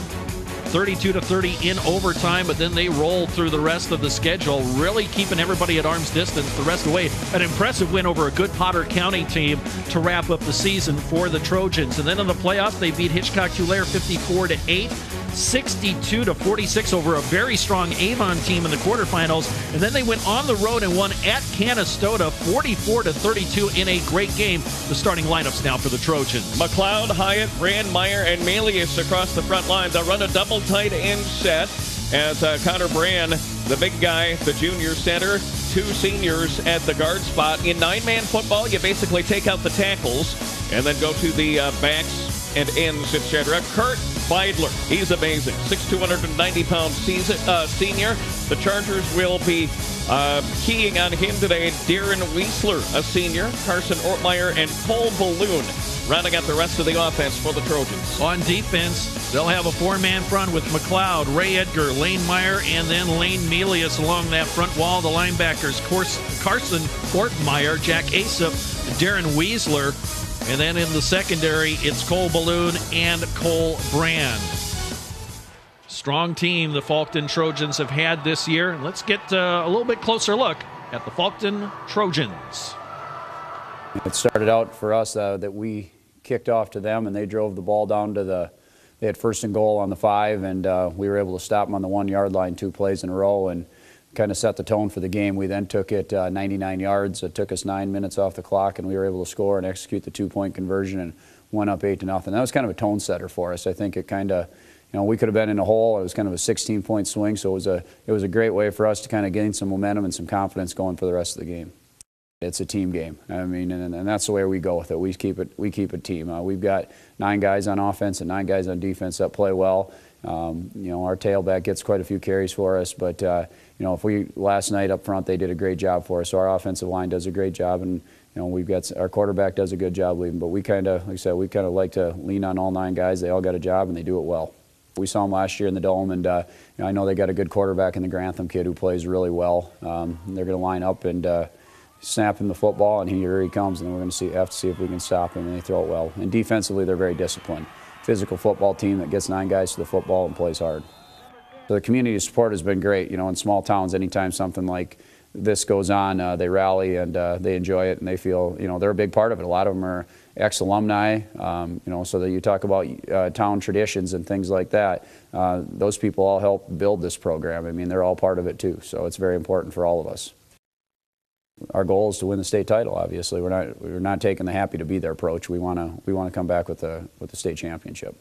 32-30 in overtime, but then they rolled through the rest of the schedule, really keeping everybody at arm's distance the rest of the way. An impressive win over a good Potter County team to wrap up the season for the Trojans. And then in the playoffs, they beat Hitchcock-Tulare 54-8. 62-46 over a very strong Avon team in the quarterfinals, and then they went on the road and won at Canastota 44-32 in a great game. The starting lineups now for the Trojans: McLeod, Hyatt, Brand-Meyer, and Melius across the front line. They'll run a double tight end set as Connor Brand, the big guy, the junior center, 2 seniors at the guard spot. In 9-man football, you basically take out the tackles and then go to the backs and ends, etc. Kurt Beidler, he's amazing. 290-pound senior. The Chargers will be keying on him today. Darren Weisler, a senior. Carson Ortmeyer and Cole Balloon rounding out the rest of the offense for the Trojans. On defense, they'll have a 4-man front with McLeod, Ray Edgar, Lane Meyer, and then Lane Melius along that front wall. The linebackers, Carson Ortmeyer, Jack Asap, Darren Weisler. And then in the secondary, it's Cole Balloon and Cole Brand. Strong team the Faulkton Trojans have had this year. Let's get a little bit closer look at the Faulkton Trojans. It started out for us that we kicked off to them, and they drove the ball down to they had 1st and goal on the 5, and we were able to stop them on the 1-yard line 2 plays in a row and kind of set the tone for the game. We then took it 99 yards. It took us 9 minutes off the clock, and we were able to score and execute the 2-point conversion and went up 8-0. That was kind of a tone setter for us. I think it kind of, we could have been in a hole. It was kind of a 16-point swing, so it was a great way for us to kind of gain some momentum and some confidence going for the rest of the game. It's a team game. I mean, and that's the way we go with it. We keep it team. We've got 9 guys on offense and 9 guys on defense that play well. Our tailback gets quite a few carries for us, but last night up front they did a great job for us. So our offensive line does a great job, and we've got our quarterback does a good job leading. But we kind of, like I said, we kind of like to lean on all 9 guys. They all got a job and they do it well. We saw them last year in the Dome, and I know they got a good quarterback in the Grantham kid who plays really well. They're going to line up and snap him the football, and here he comes, and we're going to have to see if we can stop him, and they throw it well. And defensively, they're very disciplined. Physical football team that gets 9 guys to the football and plays hard. So the community support has been great. In small towns, anytime something like this goes on, they rally and they enjoy it, and they feel, they're a big part of it. A lot of them are ex-alumni, so that you talk about town traditions and things like that. Those people all help build this program. I mean, they're all part of it too, so it's very important for all of us. our goal is to win the state title. Obviously, we're not taking the happy to be there approach. We want to come back with the state championship.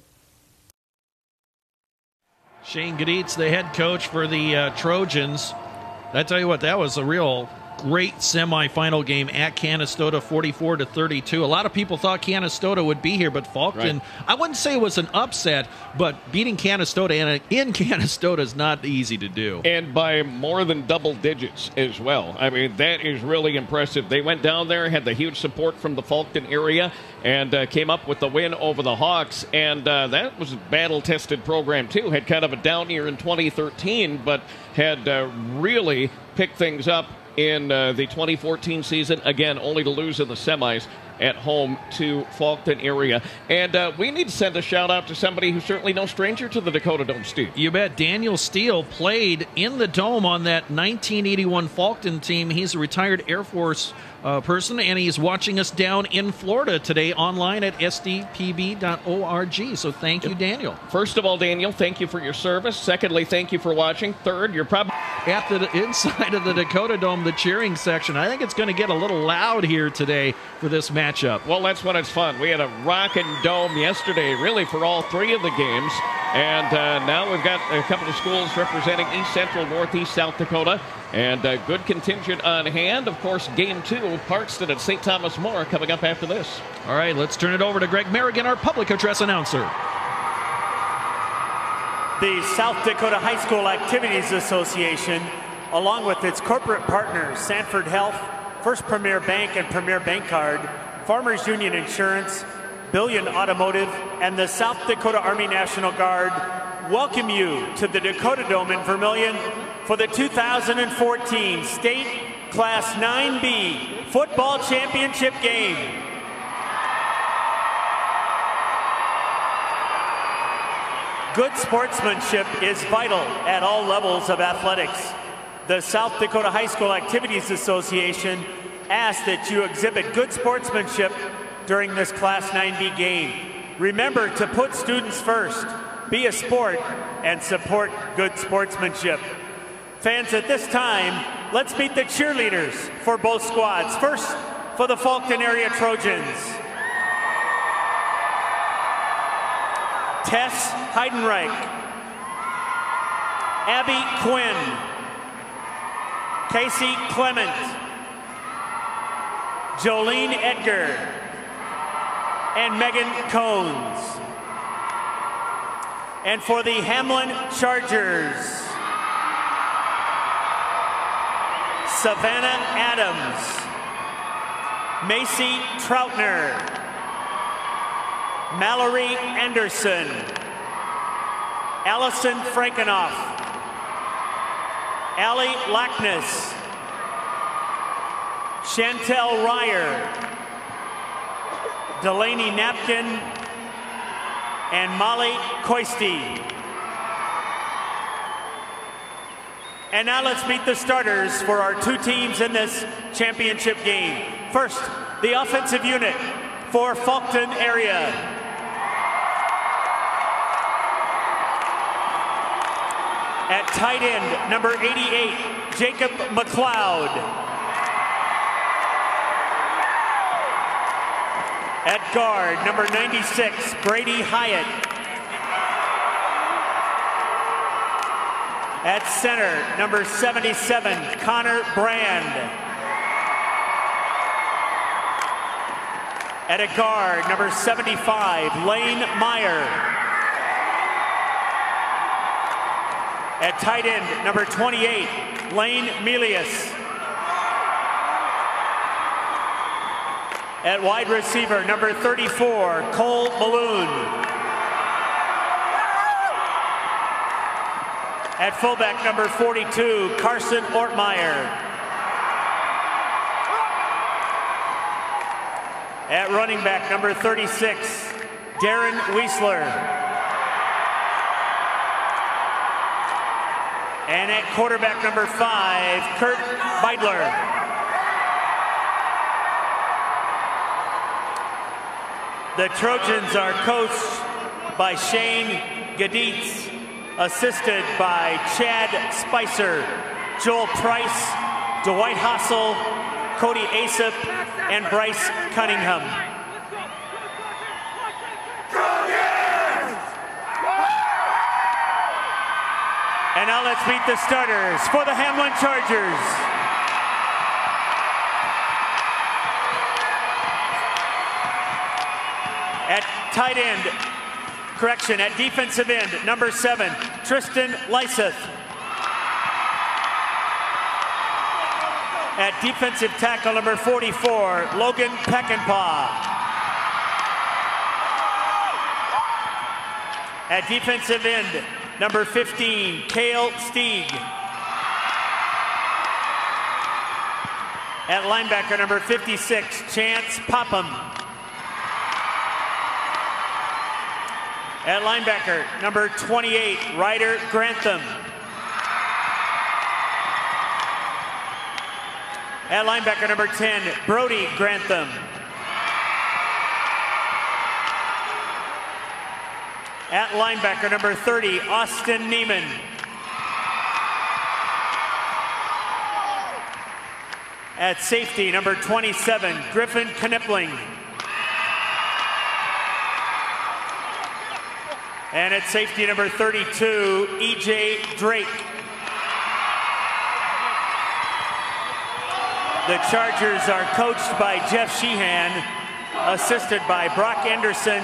Shane Gaditz, the head coach for the Trojans. I tell you what, that was a real great semifinal game at Canastota, 44-32. A lot of people thought Canastota would be here, but Faulkton, I wouldn't say it was an upset, but beating Canastota in Canastota is not easy to do. And by more than double digits as well. I mean, that is really impressive. They went down there, had the huge support from the Faulkton area, and came up with the win over the Hawks. And that was a battle-tested program, too. Had kind of a down year in 2013, but had really picked things up in the 2014 season, again, only to lose in the semis at home to Faulkton area. And we need to send a shout-out to somebody who's certainly no stranger to the Dakota Dome, Steve. You bet. Daniel Steele played in the Dome on that 1981 Faulkton team. He's a retired Air Force person, and he's watching us down in Florida today online at sdpb.org. So thank you, Daniel. First of all, Daniel, thank you for your service. Secondly, thank you for watching. Third, you're probably at the inside of the Dakota Dome, the cheering section. I think it's going to get a little loud here today for this matchup. Well, that's when it's fun. We had a rockin' dome yesterday, really, for all three of the games. And now we've got a couple of schools representing East Central, Northeast, South Dakota. And a good contingent on hand. Of course, Game 2, Parkston at St. Thomas More, coming up after this. All right, let's turn it over to Greg Merrigan, our public address announcer. The South Dakota High School Activities Association, along with its corporate partners, Sanford Health, First Premier Bank and Premier Bank Card, Farmers Union Insurance, Billion Automotive, and the South Dakota Army National Guard welcome you to the Dakota Dome in Vermillion for the 2014 State Class 9B Football Championship game. Good sportsmanship is vital at all levels of athletics. The South Dakota High School Activities Association asks that you exhibit good sportsmanship during this Class 9B game. Remember to put students first, be a sport, and support good sportsmanship. Fans, at this time, let's meet the cheerleaders for both squads. First, for the Faulkton area Trojans, Tess Heidenreich, Abby Quinn, Casey Clement, Jolene Edgar, and Megan Cones. And for the Hamlin Chargers, Savannah Adams, Macy Troutner, Mallory Anderson, Allison Frankenoff, Allie Lackness, Chantel Ryer, Delaney Napkin, and Molly Coisty. And now let's meet the starters for our two teams in this championship game. First, the offensive unit for Faulkton area. At tight end, number 88, Jacob McLeod. At guard, number 96, Brady Hyatt. At center, number 77, Connor Brand. At a guard, number 75, Lane Meyer. At tight end, number 28, Lane Melius. At wide receiver, number 34, Cole Balloon. At fullback, number 42, Carson Ortmeyer. At running back, number 36, Darren Wiesler. And at quarterback, number 5, Kurt Beidler. The Trojans are coached by Shane Gaditz, assisted by Chad Spicer, Joel Price, Dwight Hossel, Cody Asap and Bryce Cunningham. And now let's meet the starters for the Hamlin Chargers. At tight end, at defensive end, number 7, Tristan Lyseth. At defensive tackle, number 44, Logan Peckinpah. At defensive end, number 15, Cale Stieg. At linebacker, number 56, Chance Popham. At linebacker, number 28, Ryder Grantham. At linebacker, number 10, Brody Grantham. At linebacker, number 30, Austin Neiman. At safety, number 27, Griffin Knipling. And at safety, number 32, E.J. Drake. The Chargers are coached by Jeff Sheehan, assisted by Brock Anderson,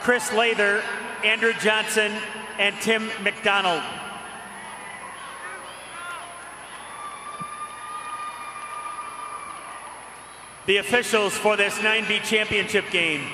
Chris Lather, Andrew Johnson, and Tim McDonald. The officials for this 9B championship game: